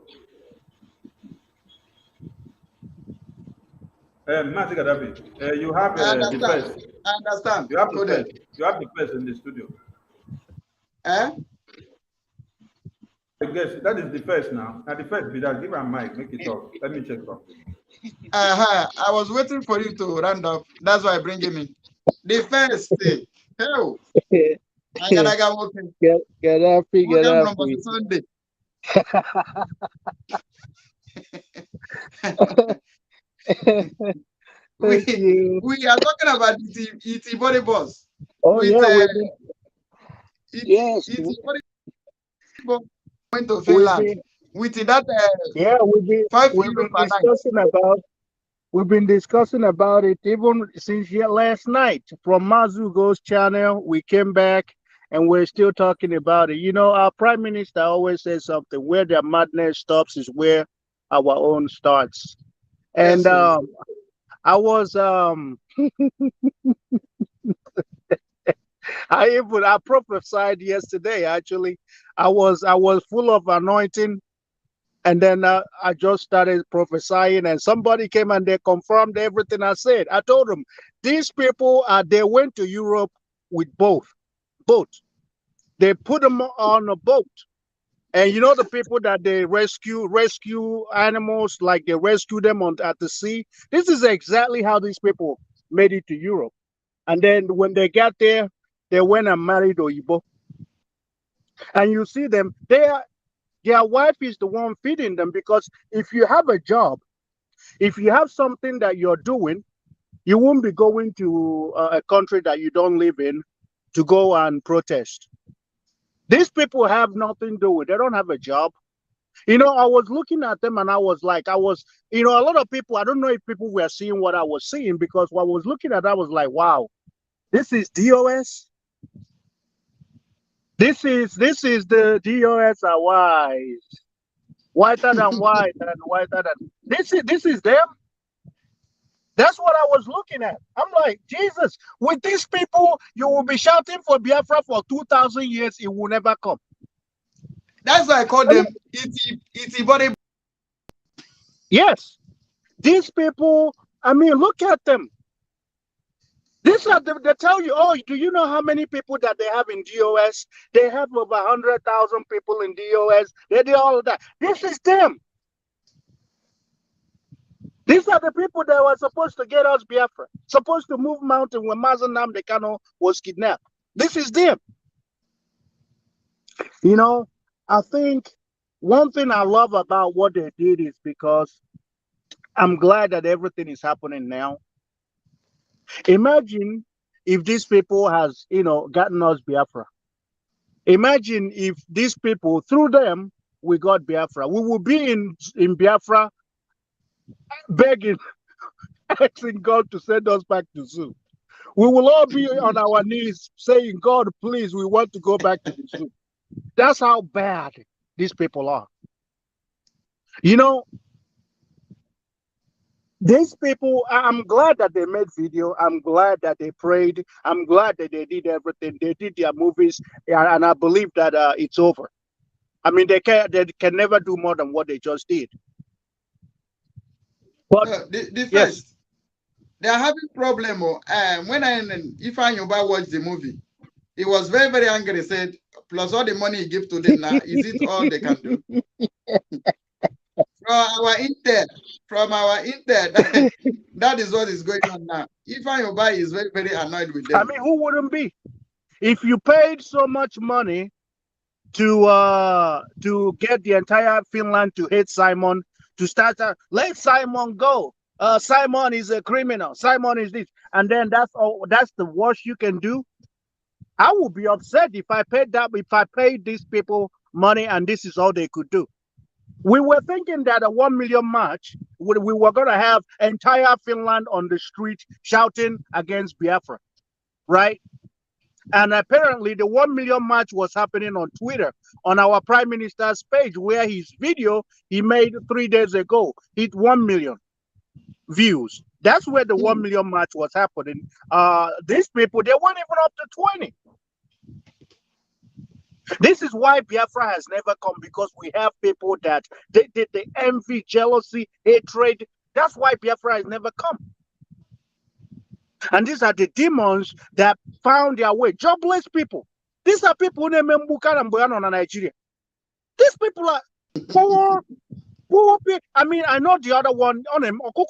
Mazi Gaddafi, you have the first.
I understand.
You have the first. You have the first in the studio.
Eh?
I guess that is the first now. Now the first, give her a mic, make it talk. Let me check something.
I was waiting for you to round up. That's why I bring him in. The first thing. Hell. I gotta go working.
Gaddafi.
Sunday. we are talking about the body boss.
Oh,
with,
yeah.
Yes. Going to Finland. With that,
we've been discussing about it even since last night. From Mazugo's channel, we came back and we're still talking about it. You know, our prime minister always says something: where their madness stops is where our own starts. And I was I prophesied yesterday. Actually, I was full of anointing, and then I just started prophesying, and somebody came and they confirmed everything I said. I told them these people they went to Europe with boats. They put them on a boat. And you know the people that they rescue animals, like they rescue them at the sea. This is exactly how these people made it to Europe. And then when they got there, they went and married Oyibo. And you see them, their wife is the one feeding them, because if you have a job, if you have something that you're doing, you won't be going to a country that you don't live in to go and protest. These people have nothing to do with. They don't have a job. You know, I was looking at them and I was like, a lot of people, I don't know if people were seeing what I was seeing, because what I was looking at, I was like, wow, this is DOS. This is the DOS are wise. Whiter than white and whiter than this is them. That's what I was looking at. I'm like, Jesus, with these people, you will be shouting for Biafra for 2,000 years, it will never come.
That's why I call them Ipob.
Yes. These people, I mean, look at them. These are they tell you, oh, do you know how many people that they have in DOS? They have over 100,000 people in DOS. They do all of that. This is them. These are the people that were supposed to get us Biafra, supposed to move mountain when Mazen Nnamdi Kanu was kidnapped. This is them. You know, I think one thing I love about what they did is because I'm glad that everything is happening now. Imagine if these people has, gotten us Biafra. Imagine if these people, through them, we got Biafra. We will be in Biafra begging, asking God to send us back to zoo. We will all be on our knees saying, God, please, we want to go back to the zoo. That's how bad these people are. You know, these people, I'm glad that they made video. I'm glad that they prayed. I'm glad that they did everything. They did their movies, and I believe that it's over. I mean, they can never do more than what they just did. But
the
yes.
first, they are having problem. When Ifeajuna watched the movie, he was very, very angry. He said, plus all the money he gave to them now, is it all they can do? From our intel, that is what is going on now. Ifeajuna is very, very annoyed with them.
I mean, who wouldn't be? If you paid so much money to get the entire Finland to hate Simon, to start, let Simon go. Simon is a criminal. Simon is this, and then that's the worst you can do. I would be upset if I paid that. If I paid these people money and this is all they could do. We were thinking that a 1 million march, we were going to have entire Finland on the street shouting against Biafra, right? And apparently the 1 million march was happening on Twitter, on our prime minister's page, where his video he made 3 days ago hit 1 million views. That's where the 1 million march was happening. These people, they weren't even up to 20. This is why Biafra has never come, because we have people that they envy, jealousy, hatred. That's why Biafra has never come. And these are the demons that found their way. Jobless people. These are people who in Nigeria. These people are poor people. I mean, I know the other one on him. Where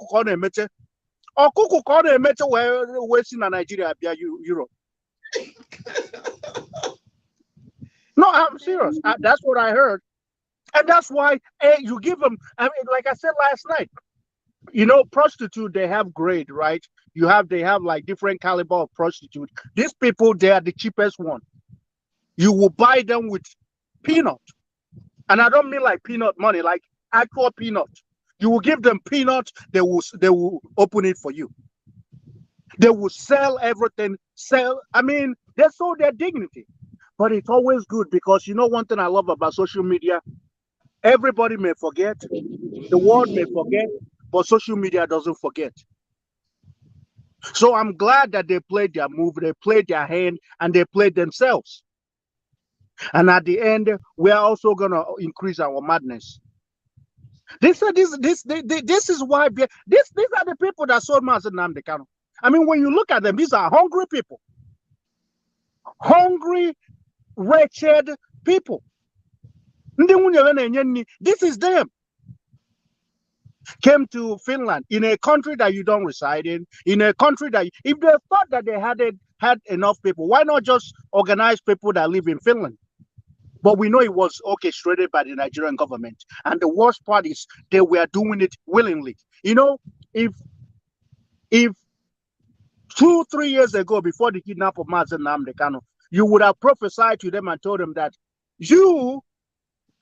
in Nigeria, Europe. No, I'm serious. That's what I heard. And that's why you give them, I mean, like I said last night, prostitute, they have grade, right? They have like different caliber of prostitute. These people, they are the cheapest one. You will buy them with peanut. And I don't mean like peanut money, like actual peanut. You will give them peanut, they will open it for you. They will sell everything, I mean, they sold their dignity. But it's always good because you know one thing I love about social media? Everybody may forget, the world may forget, but social media doesn't forget. So I'm glad that they played their move, they played their hand, and they played themselves. And at the end, we are also gonna increase our madness. This is why these are the people that sold Mazen Nnamdi Kanu. I mean, when you look at them, these are hungry people, hungry, wretched people. This is them. Came to Finland, in a country that you don't reside in a country that, if they thought that they had enough people, why not just organize people that live in Finland? But we know it was orchestrated by the Nigerian government. And the worst part is they were doing it willingly. You know, if 2-3 years ago, before the kidnap of Mazen Nnamdi Kanu, you would have prophesied to them and told them that you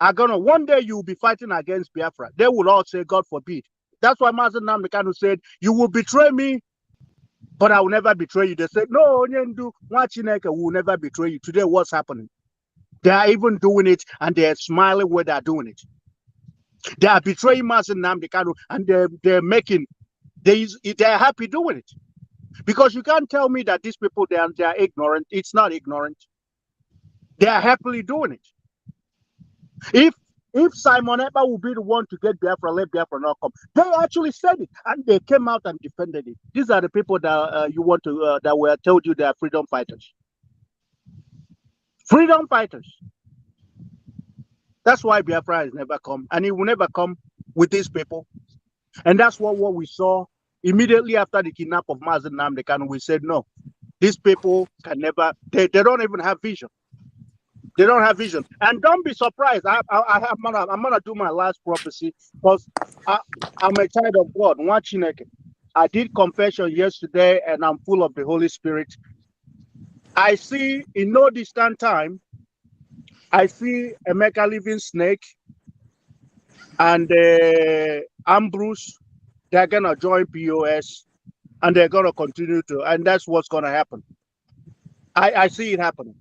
are gonna, one day you'll be fighting against Biafra. They will all say, God forbid. That's why Mazen Nnamdi Kanu said, you will betray me, but I will never betray you. They said, no, Onyendu, Nwachineke will never betray you. Today, what's happening? They are even doing it, and they're smiling when they're doing it. They are betraying Mazen Nnamdi Kanu, and they're happy doing it. Because you can't tell me that these people, they are ignorant. It's not ignorant. They are happily doing it. If Simon Ekpa will be the one to get Biafra, let Biafra not come. They actually said it, and they came out and defended it. These are the people that you want to that were told you they are freedom fighters. Freedom fighters. That's why Biafra has never come, and it will never come with these people. And that's what we saw immediately after the kidnap of Mazen Nnamdi Kanu. We said, no, these people can never, they don't even have vision. They don't have vision. And don't be surprised. I'm gonna do my last prophecy, because I'm a child of God. Nwachineke. I did confession yesterday, and I'm full of the Holy Spirit. I see in no distant time, I see Emeka Living Snake and Ambrose. They're gonna join POS, and they're gonna continue to, and that's what's gonna happen. I see it happening.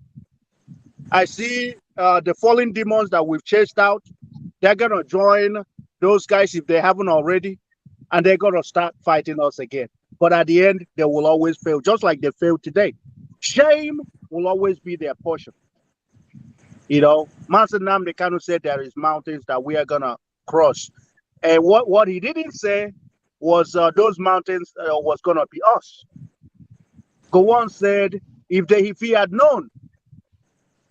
I see the fallen demons that we've chased out. They're gonna join those guys if they haven't already, and they're gonna start fighting us again. But at the end, they will always fail, just like they failed today. Shame will always be their portion. You know, Mazen Nnamdi Kanu said there is mountains that we are gonna cross, and what he didn't say was those mountains was gonna be us. Gowon said if he had known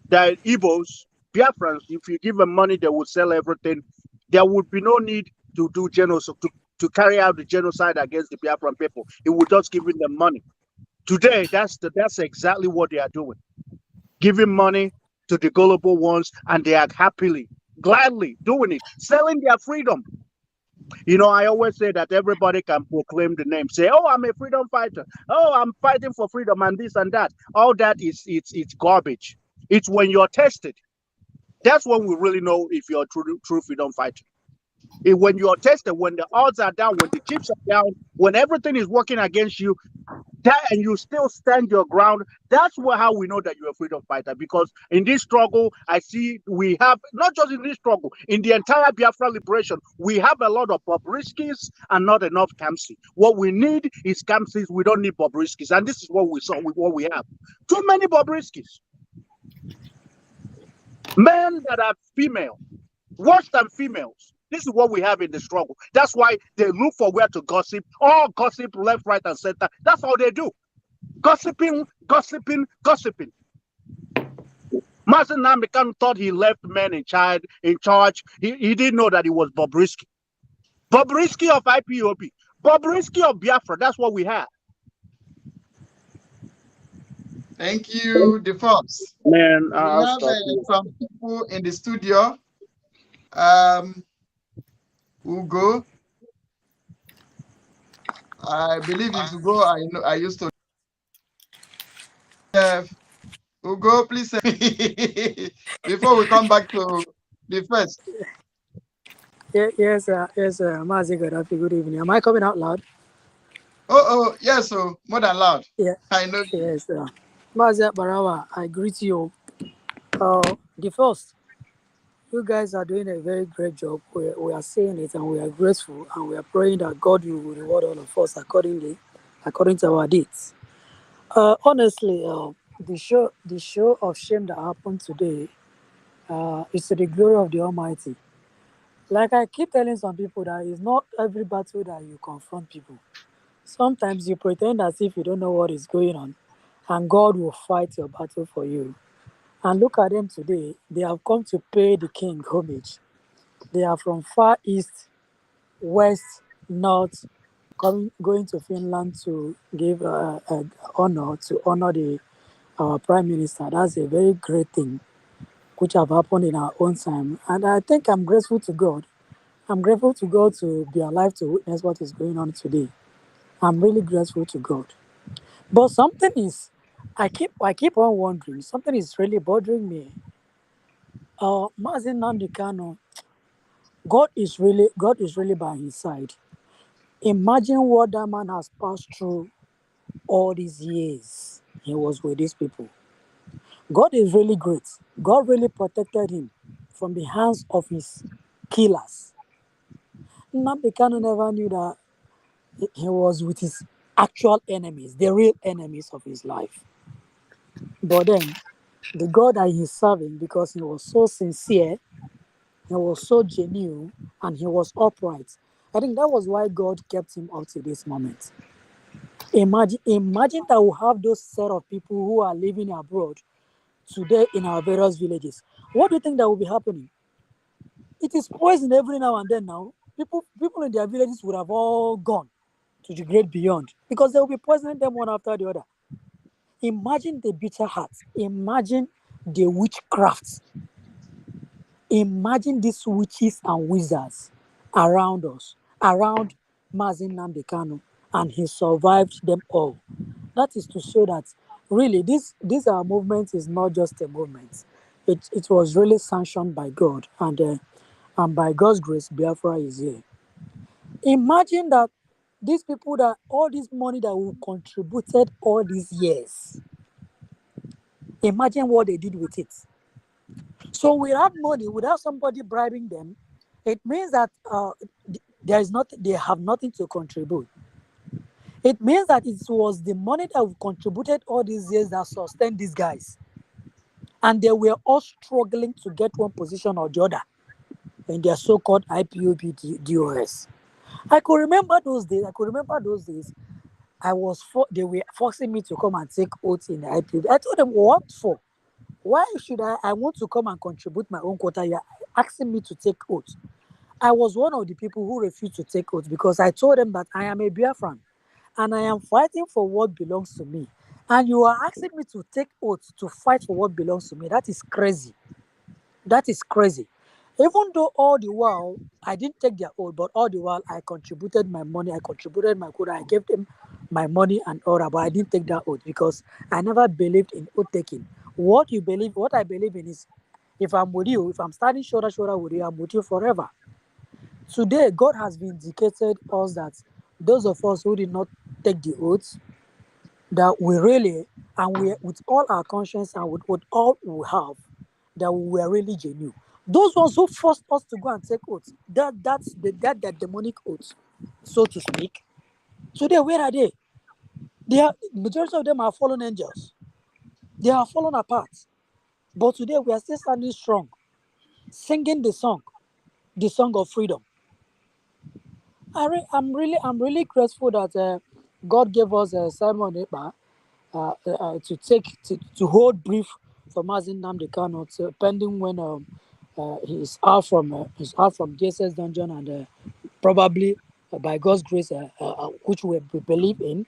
that Igbos, Biafrans, if you give them money, they would sell everything. There would be no need to do genocide, to carry out the genocide against the Biafran people. It would just give them money. Today, that's exactly what they are doing, giving money to the gullible ones, and they are happily, gladly doing it, selling their freedom. You know, I always say that everybody can proclaim the name, say, "Oh, I'm a freedom fighter. Oh, I'm fighting for freedom," and this and that. All that it's garbage. It's when you're tested. That's when we really know if you're a true freedom fighter. When you're tested, when the odds are down, when the chips are down, when everything is working against you, and you still stand your ground, that's how we know that you're a freedom fighter. Because in this struggle, I see we have, not just in this struggle, in the entire Biafra liberation, we have a lot of Bobriskis and not enough Kamsi. What we need is Kamsis. We don't need Bobriskis. And this is what we saw with what we have. Too many Bobriskis. Men that are female, worse than females. This is what we have in the struggle. That's why they look for where to gossip. All gossip left, right, and center. That's all they do. Gossiping, gossiping, gossiping. Mazen Nnamdi Kanu thought he left men in charge. He didn't know that it was Bobrisky. Bobrisky of IPOB. Bobrisky of Biafra. That's what we have.
Thank you, the Fox.
Man,
we have some people in the studio. Ugo. I believe it's Ugo. I used to. Ugo, please say before we come back to the first.
Yes, Mazi, good evening. Am I coming out loud?
Oh, yes, so more than loud.
Yeah.
I know.
Yes, Mazi Barawa, I greet you The first, you guys are doing a very great job. We are saying it and we are grateful and we are praying that God will reward all of us accordingly, according to our deeds. Honestly, the show of shame that happened today is to the glory of the Almighty. Like I keep telling some people that it's not every battle that you confront people. Sometimes you pretend as if you don't know what is going on, and God will fight your battle for you. And look at them today. They have come to pay the king homage. They are from far east, west, north, going to Finland to give honor to honor the our prime minister. That's a very great thing which have happened in our own time. And I think I'm grateful to God. I'm grateful to God to be alive to witness what is going on today. I'm really grateful to God. But something is, I keep on wondering. Something is really bothering me. Mazin Nandikano, God is really by his side. Imagine what that man has passed through all these years. He was with these people. God is really great. God really protected him from the hands of his killers. Nambikano never knew that he was with his actual enemies, the real enemies of his life. But then, the God that he's serving, because he was so sincere, he was so genuine, and he was upright, I think that was why God kept him up to this moment. Imagine that we have those set of people who are living abroad today in our various villages. What do you think that will be happening? It is poison every now and then now. People in their villages would have all gone to the great beyond because they will be poisoning them one after the other. Imagine the bitter hearts. Imagine the witchcrafts. Imagine these witches and wizards around us, around Mazin Nambekano, and he survived them all. That is to show that really this our movement is not just a movement. It was really sanctioned by God, and by God's grace, Biafra is here. Imagine that these people that all this money that we contributed all these years, imagine what they did with it. So without money, without somebody bribing them, it means that there is not they have nothing to contribute. It means that it was the money that we contributed all these years that sustained these guys, and they were all struggling to get one position or the other in their so-called IPOB DOS. I could remember those days. They were forcing me to come and take oath in the IPOB. I told them, what for? Why should I want to come and contribute my own quota? You're asking me to take oath. I was one of the people who refused to take oath because I told them that I am a Biafran and I am fighting for what belongs to me. And you are asking me to take oath to fight for what belongs to me. That is crazy. That is crazy. Even though all the while I didn't take their oath, but all the while I contributed my money, I contributed my quota, I gave them my money and all that, but I didn't take that oath because I never believed in oath taking. What I believe in is if I'm with you, if I'm standing shoulder to shoulder with you, I'm with you forever. Today, God has vindicated us that those of us who did not take the oath, that we really, and we with all our conscience and with all we have, that we were really genuine. Those ones who forced us to go and take oaths, that demonic oaths, so to speak. Today, where are they? Majority of them are fallen angels. They are fallen apart. But today we are still standing strong, singing the song of freedom. I'm really grateful that God gave us Simon Ekpa to hold brief for Mazin Namdi Kano, pending when he's out from JSS dungeon and probably by God's grace, which we believe in,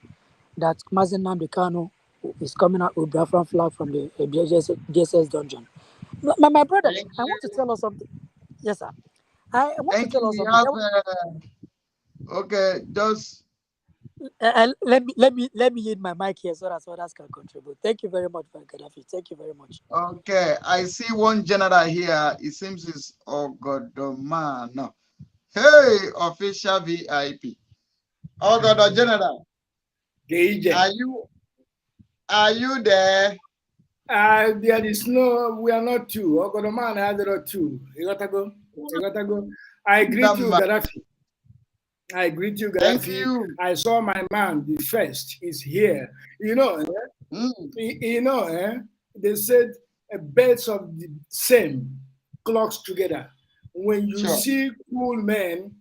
that Mazin Namdi Kano is coming out with Biafran flag from the JSS dungeon. My brother, I want to tell us something. Yes, sir. I want to
Thank
tell
you.
us
We
something.
have okay, just
Let me use my mic here so that others can contribute. Thank you very much, Gaddafi. Thank you very much.
okay. I see one general here. It seems it's Ogodoman. No. Hey, official VIP. Ogodo General. Are you there?
There is no, we are not two. Ogonoman had not two. You gotta go. You gotta go. I greet you, Gaddafi. I greet you,
Thank
Gaddafi.
you.
I saw my man, the first, is here. You know, they said birds of the same clocks together. When you
Sure.
see cool men,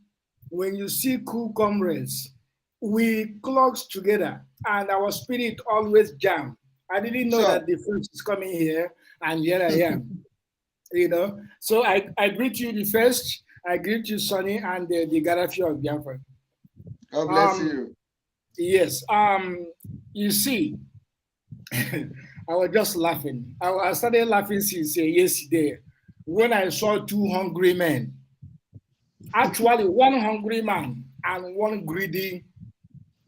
when you see cool comrades, we clocks together and our spirit always jam. I didn't know
Sure.
that the first is coming here, and here I am. So I greet you the first, I greet you, Sonny, and the Gaddafi of Biafra.
God bless you.
Yes. You see, I was just laughing. I started laughing since yesterday when I saw two hungry men. Actually, one hungry man and one greedy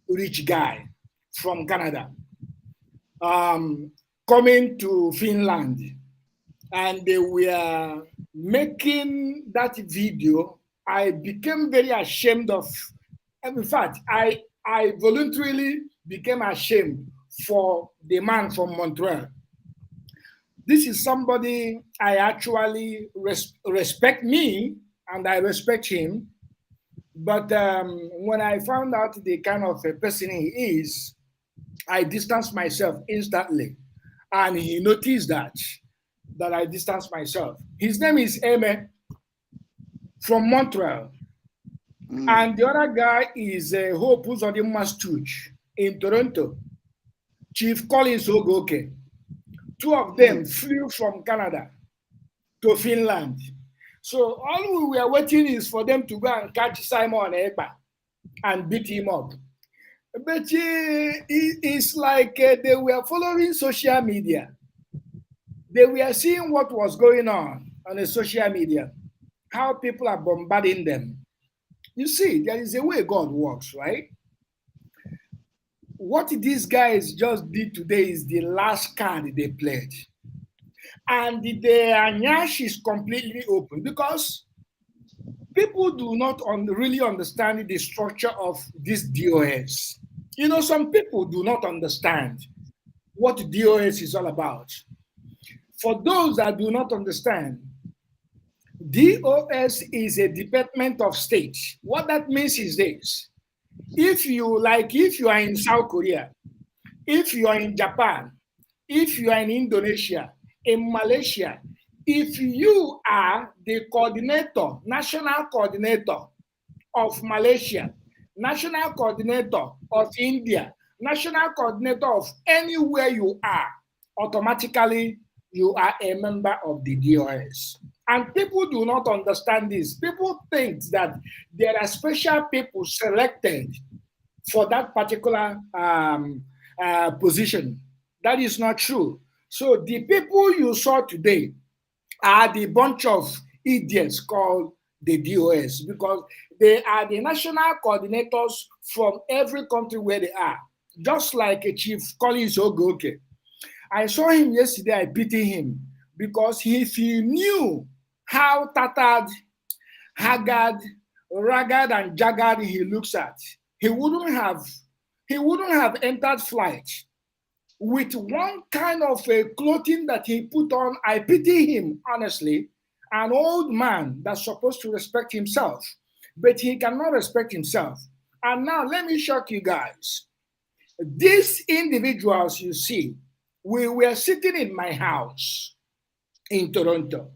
rich guy from Canada coming to Finland, and they were making that video. I became very ashamed of. In fact, I voluntarily became ashamed for the man from Montreal. This is somebody I actually respect me, and I respect him. But when I found out the kind of a person he is, I distanced myself instantly. And he noticed that I distanced myself. His name is Eme from Montreal. And the other guy is Hope, who's on the Mastuch in Toronto, Chief Collins Ogoke. Two of them flew from Canada to Finland. So all we were waiting is for them to go and catch Simon Ekpa and beat him up. But it's like they were following social media. They were seeing what was going on the social media, how people are bombarding them. You see, there is a way God works, right? What these guys just did today is the last card they played. And the Anyash is completely open because people do not really understand the structure of this DOS. You know, some people do not understand what DOS is all about. For those that do not understand, DOS is a Department of State. What that means is this. If you are in South Korea, if you are in Japan, if you are in Indonesia, in Malaysia, if you are the coordinator, national coordinator of Malaysia, national coordinator of India, national coordinator of anywhere you are, automatically you are a member of the DOS. And people do not understand this. People think that there are special people selected for that particular position. That is not true. So the people you saw today are the bunch of idiots called the DOS because they are the national coordinators from every country where they are, just like a Chief Collins Ogoke. I saw him yesterday, I pity him because if he knew how tattered, haggard, ragged, and jagged he looks at, he wouldn't have entered flight with one kind of a clothing that he put on. I pity him, honestly. An old man that's supposed to respect himself, but he cannot respect himself. And now let me shock you guys. These individuals you see, we were sitting in my house in Toronto.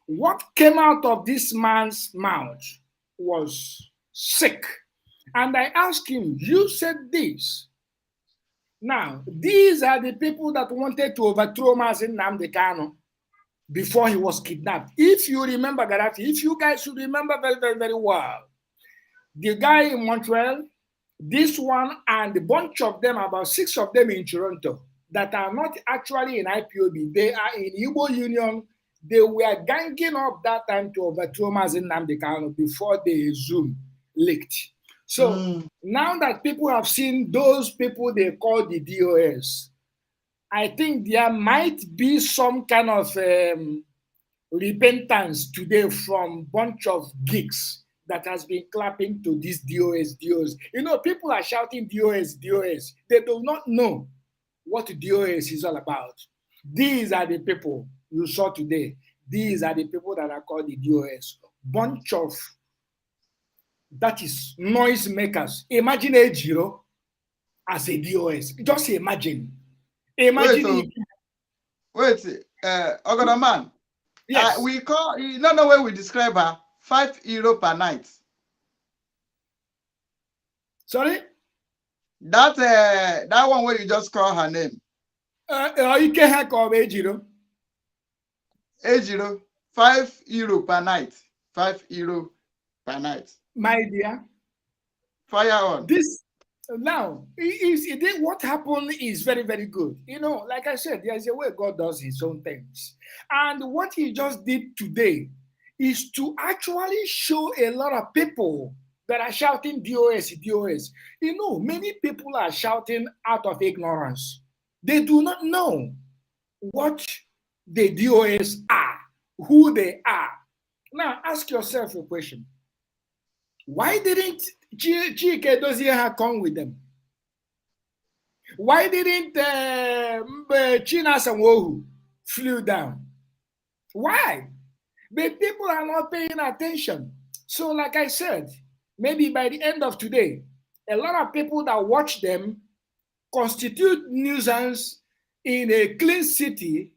What came out of this man's mouth was sick. And I asked him, you said this. Now, these are the people that wanted to overthrow Mazen Nnamdi Kanu before he was kidnapped. If you remember Gaddafi, if you guys should remember very, very, very well, the guy in Montreal, this one, and a bunch of them, about 6 of them in Toronto, that are not actually in IPOB, they are in Igbo Union. They were ganging up that time to overthrow Mazen Nnamdi Kanu before the Zoom leaked. So now that people have seen those people they call the DOS, I think there might be some kind of repentance today from a bunch of geeks that has been clapping to this DOS. You know, people are shouting DOS. They do not know what DOS is all about. These are the people you saw today. These are the people that are called the DOS. Bunch of, that is, noise makers. Imagine a Jiro as a DOS. Just imagine. Imagine.
Wait, Ogodaman.
Yes.
We call, you don't know where we describe her, €5 per night.
Sorry?
That one where you just call her name.
You can hack of Ejiro.
Ejiro, €5 per night. €5 per night.
My dear.
Fire on.
This now what happened is very, very good. You know, like I said, there's a way God does his own things. And what he just did today is to actually show a lot of people that are shouting DOS, DOS. You know, many people are shouting out of ignorance. They do not know what the DOS are, who they are. Now, ask yourself a question. Why didn't Chike Dozier come with them? Why didn't China Samohu flew down? Why? But people are not paying attention. So, like I said, maybe by the end of today, a lot of people that watch them constitute nuisance in a clean city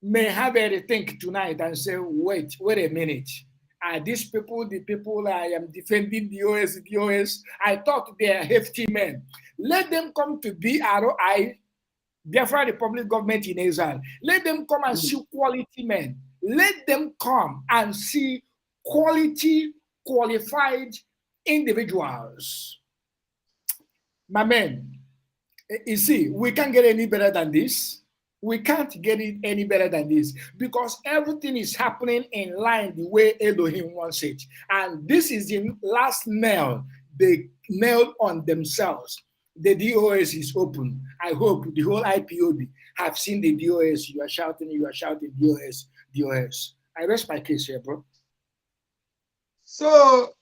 may have a rethink tonight and say, wait a minute. Are these people the people I am defending DOS? I thought they are hefty men. Let them come to BRI, Biafra Republic Government in Exile. Let them come and see quality men. Let them come and see quality, qualified individuals. My man, you see, we can't get any better than this. We can't get it any better than this because everything is happening in line the way Elohim wants it. And this is the last nail they nailed on themselves. The DOS is open. I hope the whole IPOB have seen the DOS. You are shouting DOS, DOS. I rest my case here, bro.
So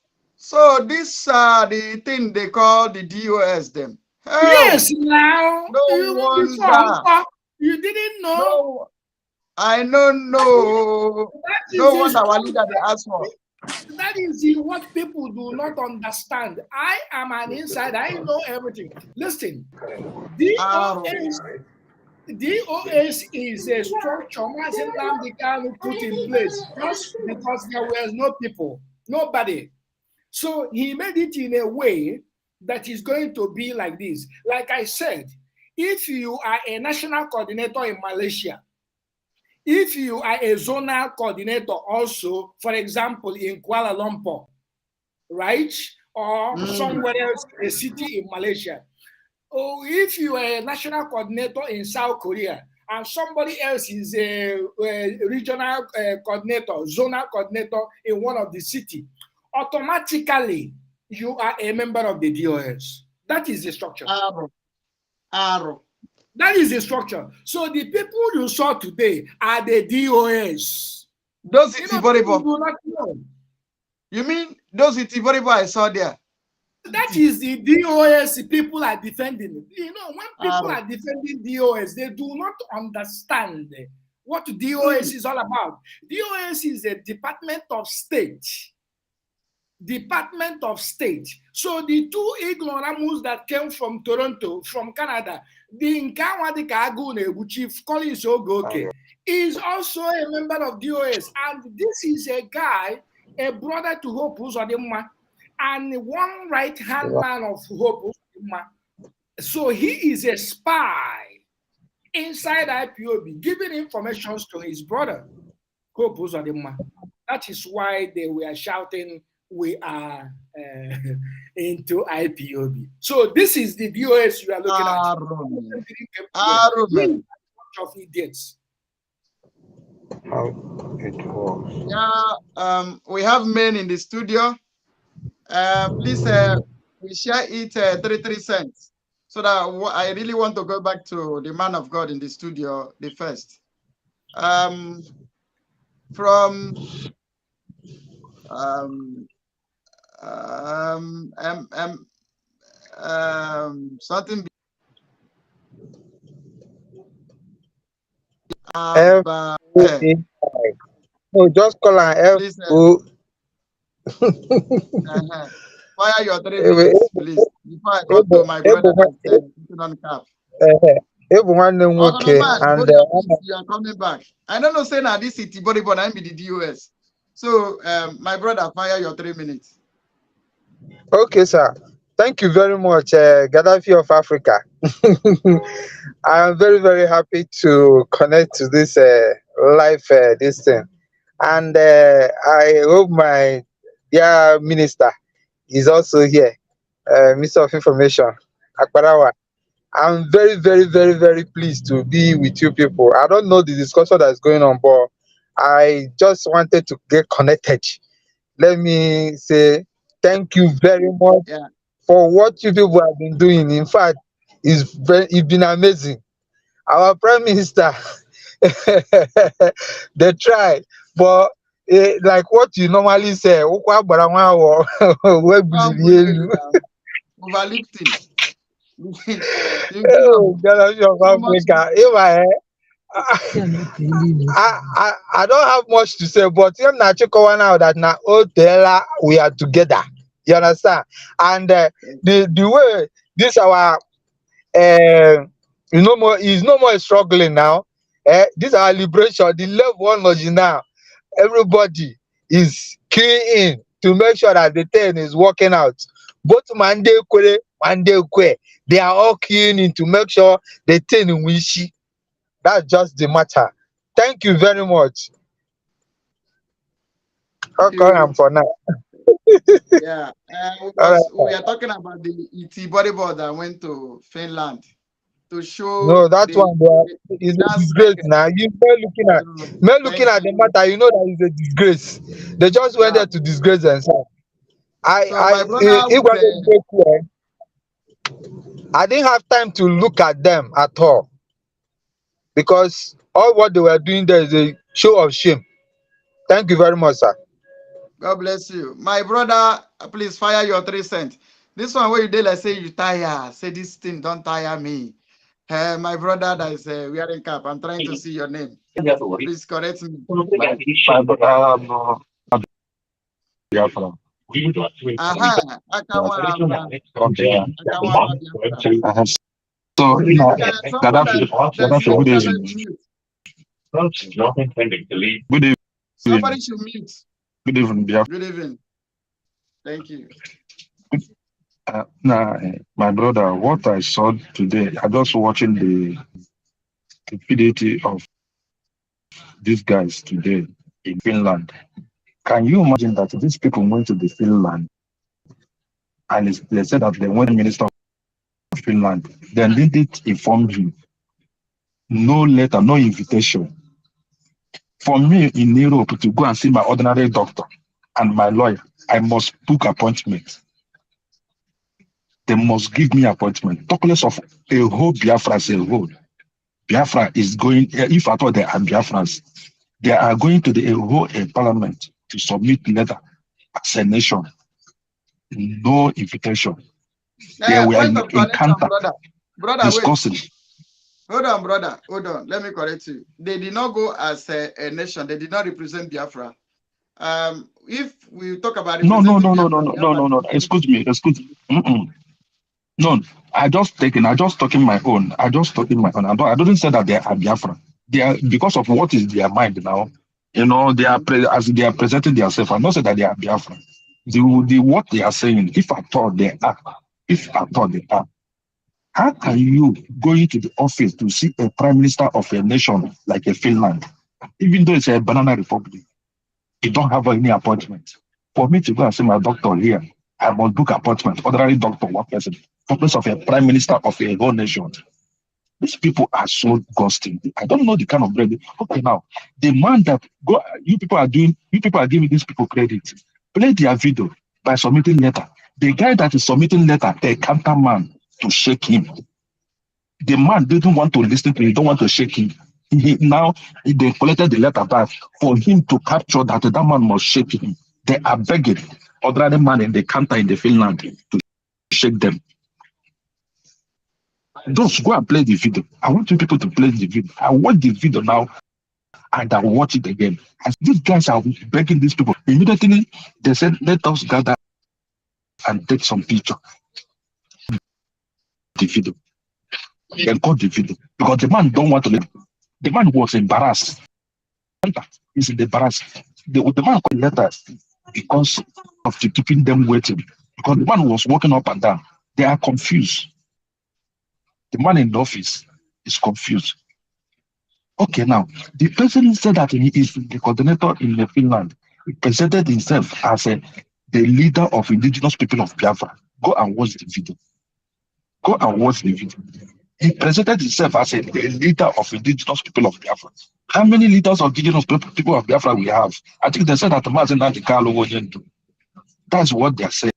this the thing they call the DOS them.
Hell, yes, now.
No wonder.
You didn't know?
No, I don't know. No wonder our leader they ask for.
That is what people do not understand. I am an insider. I know everything. Listen, DOS is a structure Mazen Namdi put in place just because there was no people, nobody. So he made it in a way that is going to be like this. Like I said, if you are a national coordinator in Malaysia, if you are a zonal coordinator also, for example, in Kuala Lumpur, right? Or somewhere else, a city in Malaysia. Or if you are a national coordinator in South Korea, and somebody else is a regional coordinator, zonal coordinator in one of the cities, automatically you are a member of the DOS. That is the structure.
Arrow.
That is the structure. So the people you saw today are the DOS.
Those Itiboribo. You mean those Itiboribo I saw there?
That is the DOS people are defending. You know, when people are defending DOS, they do not understand what DOS is all about. DOS is a Department of State. Department of State. So the two ignoramus that came from Toronto, from Canada, the Nkawadikagu Chief Collins Ogoke, is also a member of DOS. And this is a guy, a brother to Hope Uzodimma, and one right-hand man of Hope Uzodimma. So he is a spy inside IPOB, giving information to his brother, Hope Uzodimma. That is why they were shouting, we are into IPOB. So this is the DOS you are looking at. Of idiots.
How it works.
Yeah, we have men in the studio. Please, we share it 33 cents. So that I really want to go back to the man of God in the studio, the first. From something.
No, just call an F
Please,
O.
fire your 3 minutes, please. Before I talk to my brother that's putting on cap.
And
You are coming back. I don't know, say now this city body, but I'm the DOS. So, my brother, fire your 3 minutes.
okay, sir. Thank you very much, Gaddafi of Africa. I am very, very happy to connect to this live this thing. And I hope my dear minister is also here, Minister of Information, Akbarawa. I'm very, very, very, very pleased to be with you people. I don't know the discussion that is going on, but I just wanted to get connected. Let me say thank you very much for what you people have been doing. In fact, it's been amazing. Our Prime Minister, they try, but like what you normally say, "Okwa gbara nwa awọ, we gbuli elu."
Overlifting.
Oh, Galaxy of Africa. I don't have much to say, but him na chikowa now that na Otela we are together. You understand? And the way this our is no more struggling now. This our liberation, the level one lodge now. Everybody is keying in to make sure that the thing is working out. Both Mande Kwe, Mande Kwe, they are all keying in to make sure the thing wishy. That's just the matter. Thank you very much. Okay, I'm for now.
Yeah, we are talking about the ET bodyboard that went to Finland to show.
No, that one is a disgrace now. You looking at the matter, you know that is a disgrace. They just went there to disgrace themselves. I didn't have time to look at them at all because all what they were doing there is a show of shame. Thank you very much, sir.
God bless you. My brother, please fire your 3 cents. This one where you did, like say you tire. Say this thing don't tire me. My brother that is wearing cap. I'm trying to see your name. Please correct me.
So, good evening.
Somebody should mute.
Good evening, Biafra.
Good evening. Thank you.
My brother, what I saw today, I just watching the stupidity of these guys today in Finland. Can you imagine that these people went to the Finland and they said that they went to the minister of Finland, then they didn't inform you. No letter, no invitation. For me in Europe to go and see my ordinary doctor and my lawyer, I must book appointment. They must give me appointment. Talk less of a whole Biafra as a whole. Biafra is going, if at all they are Biafrans, they are going to the whole parliament to submit letter as a nation. No invitation. They were in contact discussing.
Wait. Hold on, brother. Hold on. Let me correct you. They did not go as a nation. They did not represent Biafra. If we talk about
No. Excuse me. No, I just talking my own. I didn't say that they are Biafra. They are because of what is their mind now. You know, they are as they are presenting themselves. I'm not saying that they are Biafra. The what they are saying, if I thought they are, how can you go into the office to see a prime minister of a nation like a Finland, even though it's a banana republic, you don't have any appointment? For me to go and see my doctor here, I must book appointment. Ordinary doctor, one person, purpose of a prime minister of a whole nation. These people are so ghosting. I don't know the kind of bread. Okay, now the man that you people are giving these people credit. Play their video by submitting letter. The guy that is submitting letter, the counter man to shake him. The man didn't want to listen to him, don't want to shake him. They collected the letter back for him to capture that man must shake him. They are begging ordinary man in the counter in the Finland to shake them. Just go and play the video. I want you people to play the video. I want the video now. and I watch it again. And these guys are begging these people. Immediately they said, let us gather and take some picture. The video. Then cut the video. Because the man don't want to let. The man was embarrassed. He's embarrassed. The man got letter because of keeping them waiting. Because the man was walking up and down. They are confused. The man in the office is confused. Okay, now the person said that he is the coordinator in the Finland. He presented himself as the leader of indigenous people of Biafra. Go and watch the video. Go and watch the video. He presented himself as the leader of indigenous people of Biafra. How many leaders of indigenous people of Biafra we have? I think they said that Mazen Nantikalo Woyendu. That's what they said.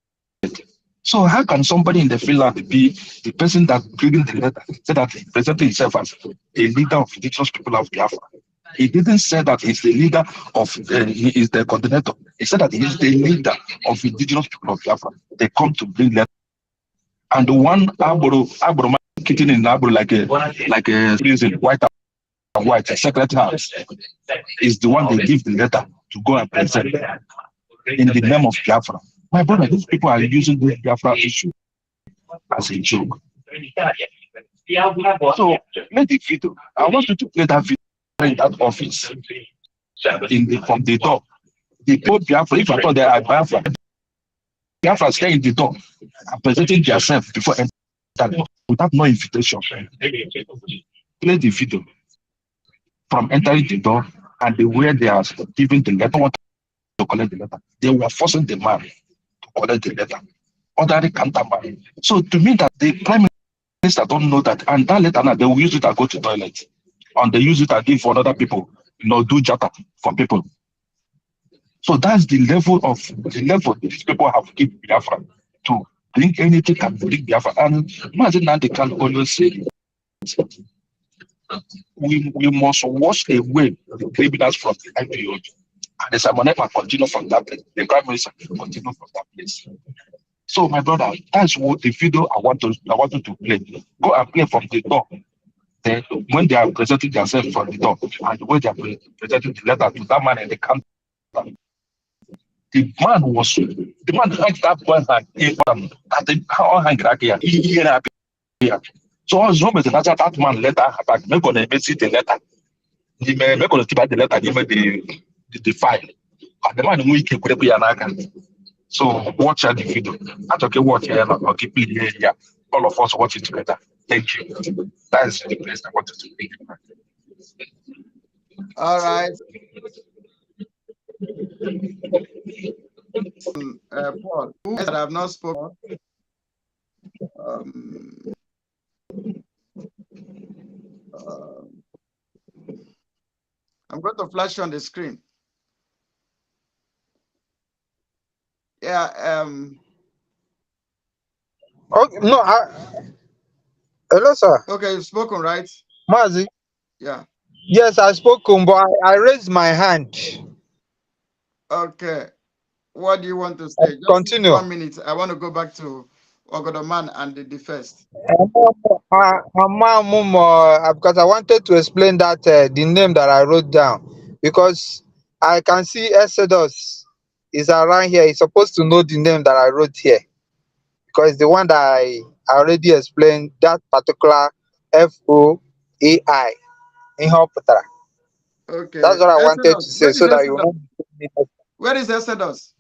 So how can somebody in the Finland be the person that reading the letter said that he presented himself as a leader of indigenous people of Biafra? He didn't say that he's the leader of, he is the coordinator. He said that he is the leader of indigenous people of Biafra. They come to bring letter. And the one Abro kicking in Abro like a prison, white and white, a secret house, is the one they give the letter to go and present in the name of Biafra. My brother, these people are using this Biafra issue as a joke. So, let the video. I want you to play that video in that office. From the door. They told Biafra, if I thought they are Biafra stay in the door and presenting themselves before entering without no invitation. Play the video from entering the door and the way they are giving the letter to collect the letter. They were forcing the man to collect the letter. Ordinary counterman. So to me that the prime minister don't know that, and that letter now they will use it and go to toilet. And they use it and give for other people, do jata for people. So that's the level these people have given Biafra to bring anything can bring Biafra. And imagine now they can always say we must wash away the criminals from the IPO. And the Samonema continue from that place. The Prime Minister continue from that place. So my brother, that's what the video I want you to play. Go and play from the door. Then when they are presenting themselves from the door, and when they are presenting the letter to that man in the counter, the man like that boy and how so as long as that man letter back, make gonna see the letter. Make gonna keep the letter, the file. And the man we can put it. So watch the video. I okay, watch here or keep it here. All of us watch it together. Thank you. That's the place I wanted to make.
All right. Paul, who that I have not spoken. I'm going to flash on the screen. Yeah.
Okay, no, hello, sir.
Okay, you've spoken, right?
Mazi?
Yeah.
Yes, I spoken, but I raised my hand.
Okay. What do you want to say? Just
Continue.
1 minute. I want to go back to Ogodoman and the first.
Because I wanted to explain that the name that I wrote down, because I can see Exodus is around here. He's supposed to know the name that I wrote here, because the one that I already explained, that particular FOAI in Hoputara.
Okay.
That's what I wanted to say, so that you
Exodus?
know.
Where is Exodus?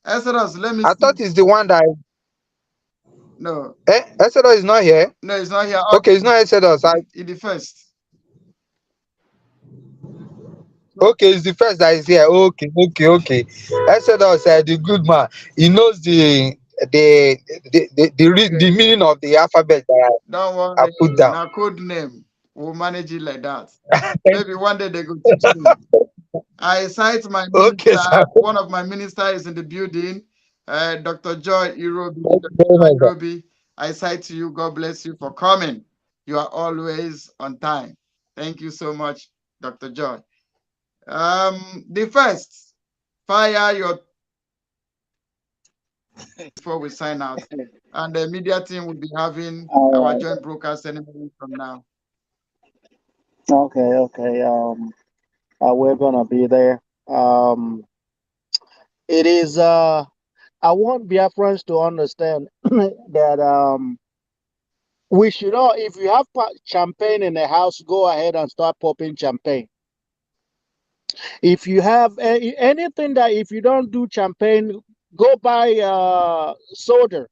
Exodus, let me see.
I thought it's the one that
No.
Exodus is not here.
No, it's not here.
Okay, it's not Exodus.
It's the first.
Okay, it's the first that is here. Okay. Exodus, the good man. He knows the meaning of the alphabet that
Don't worry.
I put down.
Now code name. We'll manage it like that. Maybe one day they go teach me. I cite my minister.
Okay,
one of my ministers is in the building. Dr. Joy Irobi. I cite you. God bless you for coming. You are always on time. Thank you so much, Dr. Joy. The first, fire your before we sign out. And the media team will be having our joint broadcast ceremony from now.
Okay.
We're gonna be there. It is. I want Biafrans to understand that we should all. If you have champagne in the house, go ahead and start popping champagne. If you have anything that if you don't do champagne, go buy soda,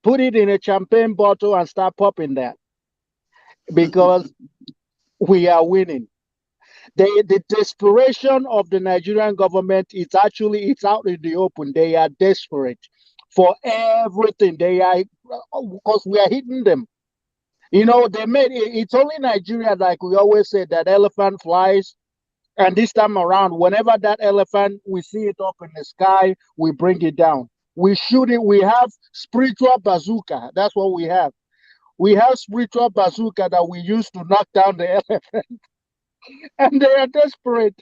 put it in a champagne bottle and start popping that because we are winning. The desperation of the Nigerian government is actually it's out in the open. They are desperate for everything. They are because we are hitting them. You know, they made it's only Nigeria, like we always say, that elephant flies. And this time around, whenever that elephant, we see it up in the sky, we bring it down. We shoot it. We have spiritual bazooka. That's what we have. We have spiritual bazooka that we use to knock down the elephant. And they are desperate.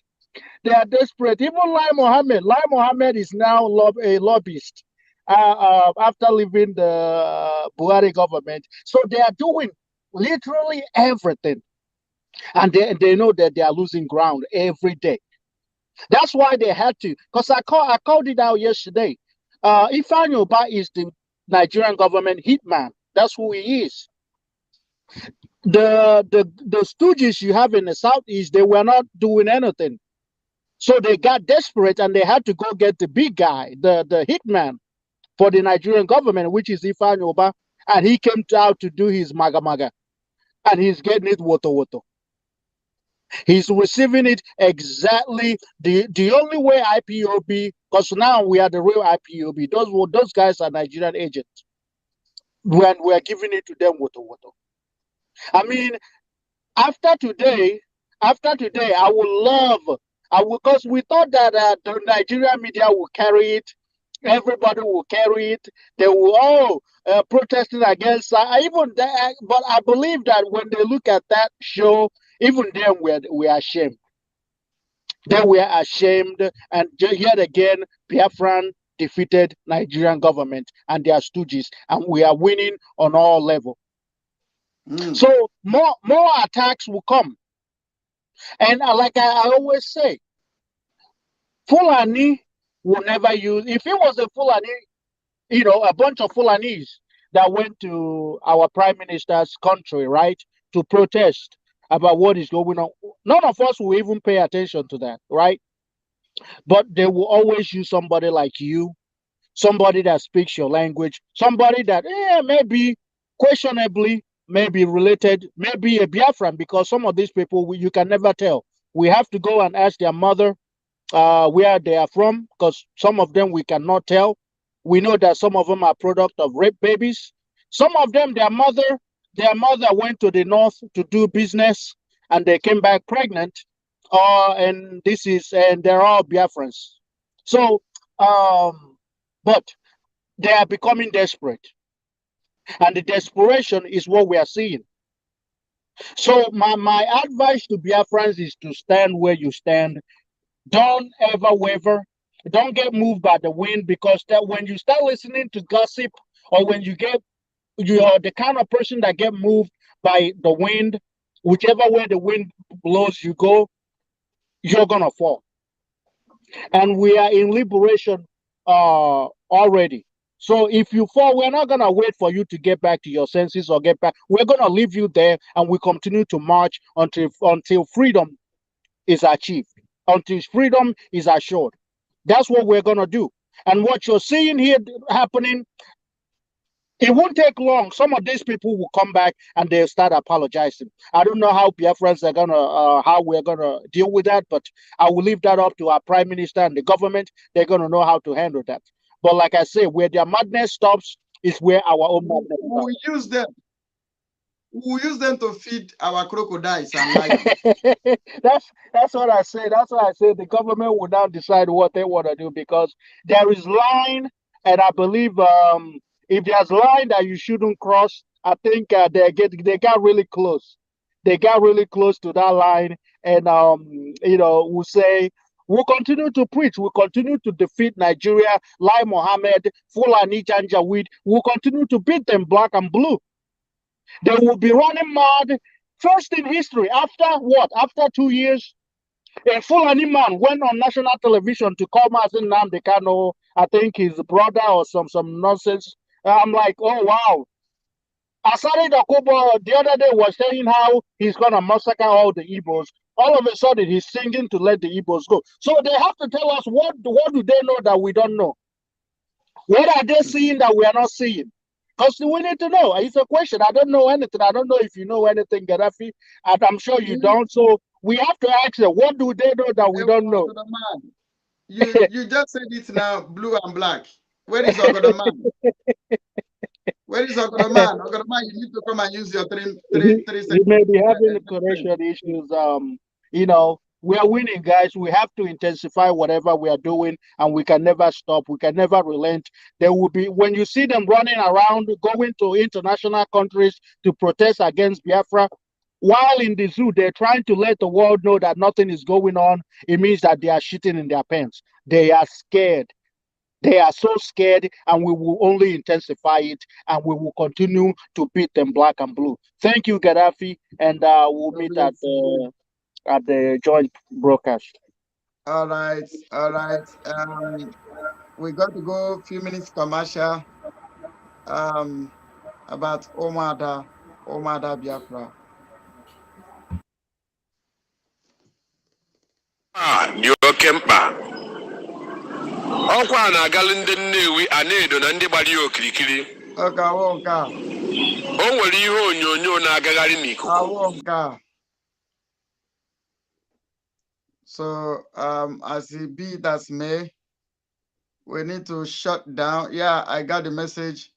They are desperate. Even Lai Mohammed is now a lobbyist after leaving the Buhari government. So they are doing literally everything. And they know that they are losing ground every day. That's why they had to. Because I called it out yesterday. Ifeajuna is the Nigerian government hitman. That's who he is. The stooges you have in the southeast, they were not doing anything. So they got desperate and they had to go get the big guy, the hitman for the Nigerian government, which is Ifeajuna. And he came out to do his maga maga. And he's getting it woto woto. He's receiving it exactly the only way IPOB, because now we are the real IPOB. Those guys are Nigerian agents. When we're giving it to them, woto woto. I mean, after today, I would love, because we thought that the Nigerian media will carry it. Everybody will carry it. They will all protesting against. Even that, but I believe that when they look at that show, even then we are ashamed. Then we are ashamed, and yet again, Biafran defeated Nigerian government and their stooges, and we are winning on all levels. So more attacks will come, and like I always say, Fulani will never use. If it was a Fulani, a bunch of Fulanis that went to our prime minister's country, right, to protest about what is going on, none of us will even pay attention to that, right? But they will always use somebody like you, somebody that speaks your language, somebody that maybe questionably, maybe related, maybe a Biafran, because some of these people you can never tell. We have to go and ask their mother where they are from, because some of them we cannot tell. We know that some of them are product of rape babies. Some of them, their mother went to the north to do business, and they came back pregnant. And they're all Biafrans. So, but they are becoming desperate, and the desperation is what we are seeing. So my advice to Biafrans is to stand where you stand. Don't ever waver. Don't get moved by the wind, because that when you start listening to gossip, or when you are the kind of person that get moved by the wind, whichever way the wind blows you go, you're gonna fall. And we are in liberation already. So if you fall, we're not gonna wait for you to get back to your senses or get back. We're gonna leave you there, and we continue to march until freedom is achieved, until freedom is assured. That's what we're gonna do. And what you're seeing here happening, it won't take long. Some of these people will come back and they'll start apologizing. I don't know how Biafrans are how we're gonna deal with that, but I will leave that up to our prime minister and the government. They're gonna know how to handle that. But like I say, where their madness stops is where our own madness stops.
We use them. We use them to feed our crocodiles and lions.
That's what I say. That's why I say the government will now decide what they want to do, because there is line, and I believe if there's line that you shouldn't cross, I think they got really close. They got really close to that line, and we'll say we'll continue to preach. We'll continue to defeat Nigeria, Lai Mohammed, Fulani Janjaweed. We'll continue to beat them black and blue. They will be running mad first in history. After what? After 2 years, A Fulani man went on national television to call Mazin Nnamdi Kanu, I think his brother or some nonsense. I'm like, oh wow. Asari Dokubo the other day was saying how he's gonna massacre all the Igbos. All of a sudden he's singing to let the Igbos go. So they have to tell us what do they know that we don't know? What are they seeing that we are not seeing? Because we need to know. It's a question. I don't know anything. I don't know if you know anything, Gaddafi, and I'm sure you don't. So we have to ask them, what do they know that we don't know?
You just said it now, blue and black. Where is Ogodoman? Where is Ogodoman? Ogodoman, you need to come and use your three seconds.
He may be having connection issues. You know, we are winning, guys. We have to intensify whatever we are doing, and we can never stop. We can never relent. There will be, when you see them running around, going to international countries to protest against Biafra, while in the zoo, they're trying to let the world know that nothing is going on. It means that they are shitting in their pants. They are scared. They are so scared, and we will only intensify it, and we will continue to beat them black and blue. Thank you, Gaddafi, and we'll meet at the joint broadcast.
All right. We got to go a few minutes commercial. About Omada Biafra.
Dị oke mkpa ọkwa na-agalụ ndị Nnewi Anedo na ndị gbara ya okirikiri. O nwere ihe onyonyo na-agagharị n'ikuku.
So as it be that may, we need to shut down. Yeah, I got the message.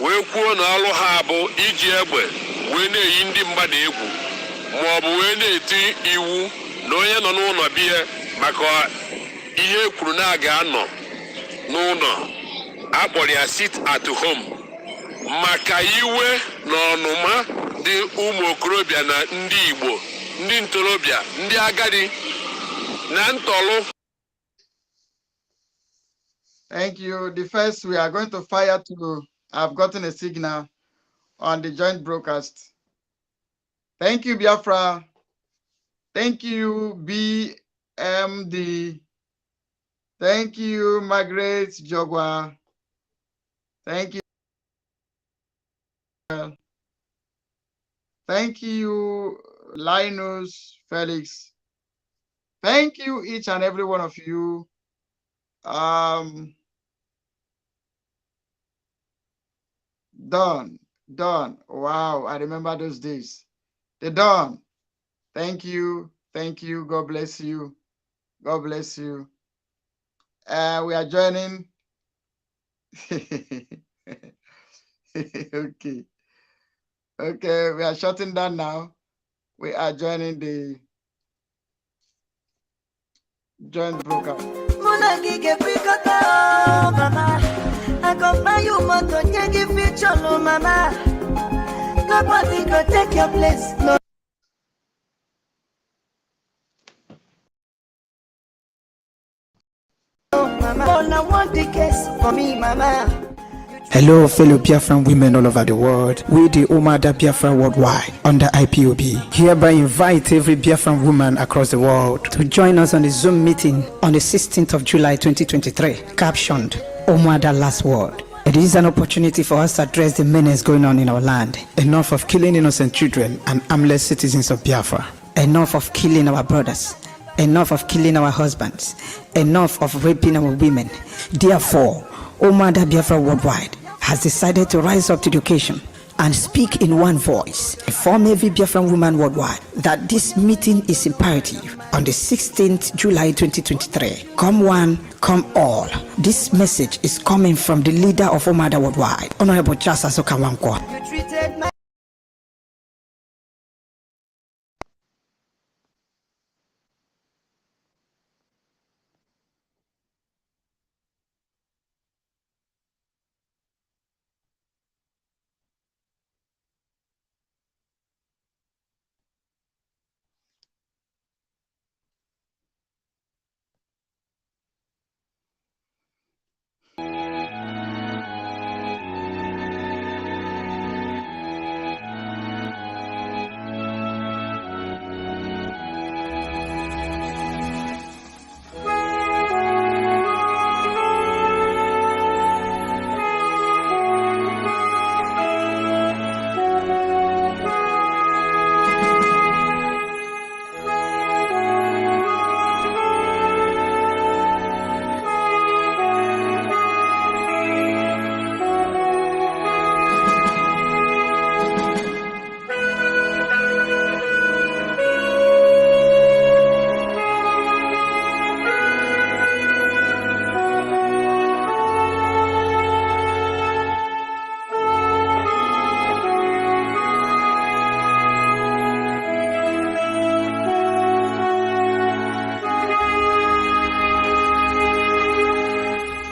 Wee kwuo na ọrụ ha bụ iji egbe wee na-eyi ndị mmadụ egwu ma ọ bụ wee na-eti iwu na onye nọ n'ụlọ biya maka ihe kwuru na aga anọ n'ụlọ akpọrọ ya sit at home maka iwe na ọnụma dị ụmụ okorobịa na ndị Igbo, ndị ntorobịa, ndị agadi na ntọrọ.
Thank you. The first we are going to fire to. I've gotten a signal on the joint broadcast. Thank you, Biafra. Thank you, BMD. Thank you, Margaret Jogwa. Thank you. Thank you, Linus Felix. Thank you, each and every one of you. Dawn. Wow, I remember those days. The Dawn. Thank you. God bless you. God bless you. We are joining. Okay, we are shutting down now. We are joining the joint broadcast. I go buy you motor, give feature, no mama. Nobody go take your place. No. Mama, all I want the case for me, mama.
Hello, fellow Biafran women all over the world. We, the Omada Biafra Worldwide, under IPOB, hereby invite every Biafran woman across the world to join us on the Zoom meeting on the 16th of July 2023, captioned Omada Last Word. It is an opportunity for us to address the menace going on in our land. Enough of killing innocent children and armless citizens of Biafra. Enough of killing our brothers. Enough of killing our husbands. Enough of raping our women. Therefore, Omada Biafra Worldwide has decided to rise up to the occasion and speak in one voice, inform every Biafran woman worldwide that this meeting is imperative on the 16th July 2023. Come one, come all. This message is coming from the leader of Omada Worldwide, Honorable Chasa Sokawankwa.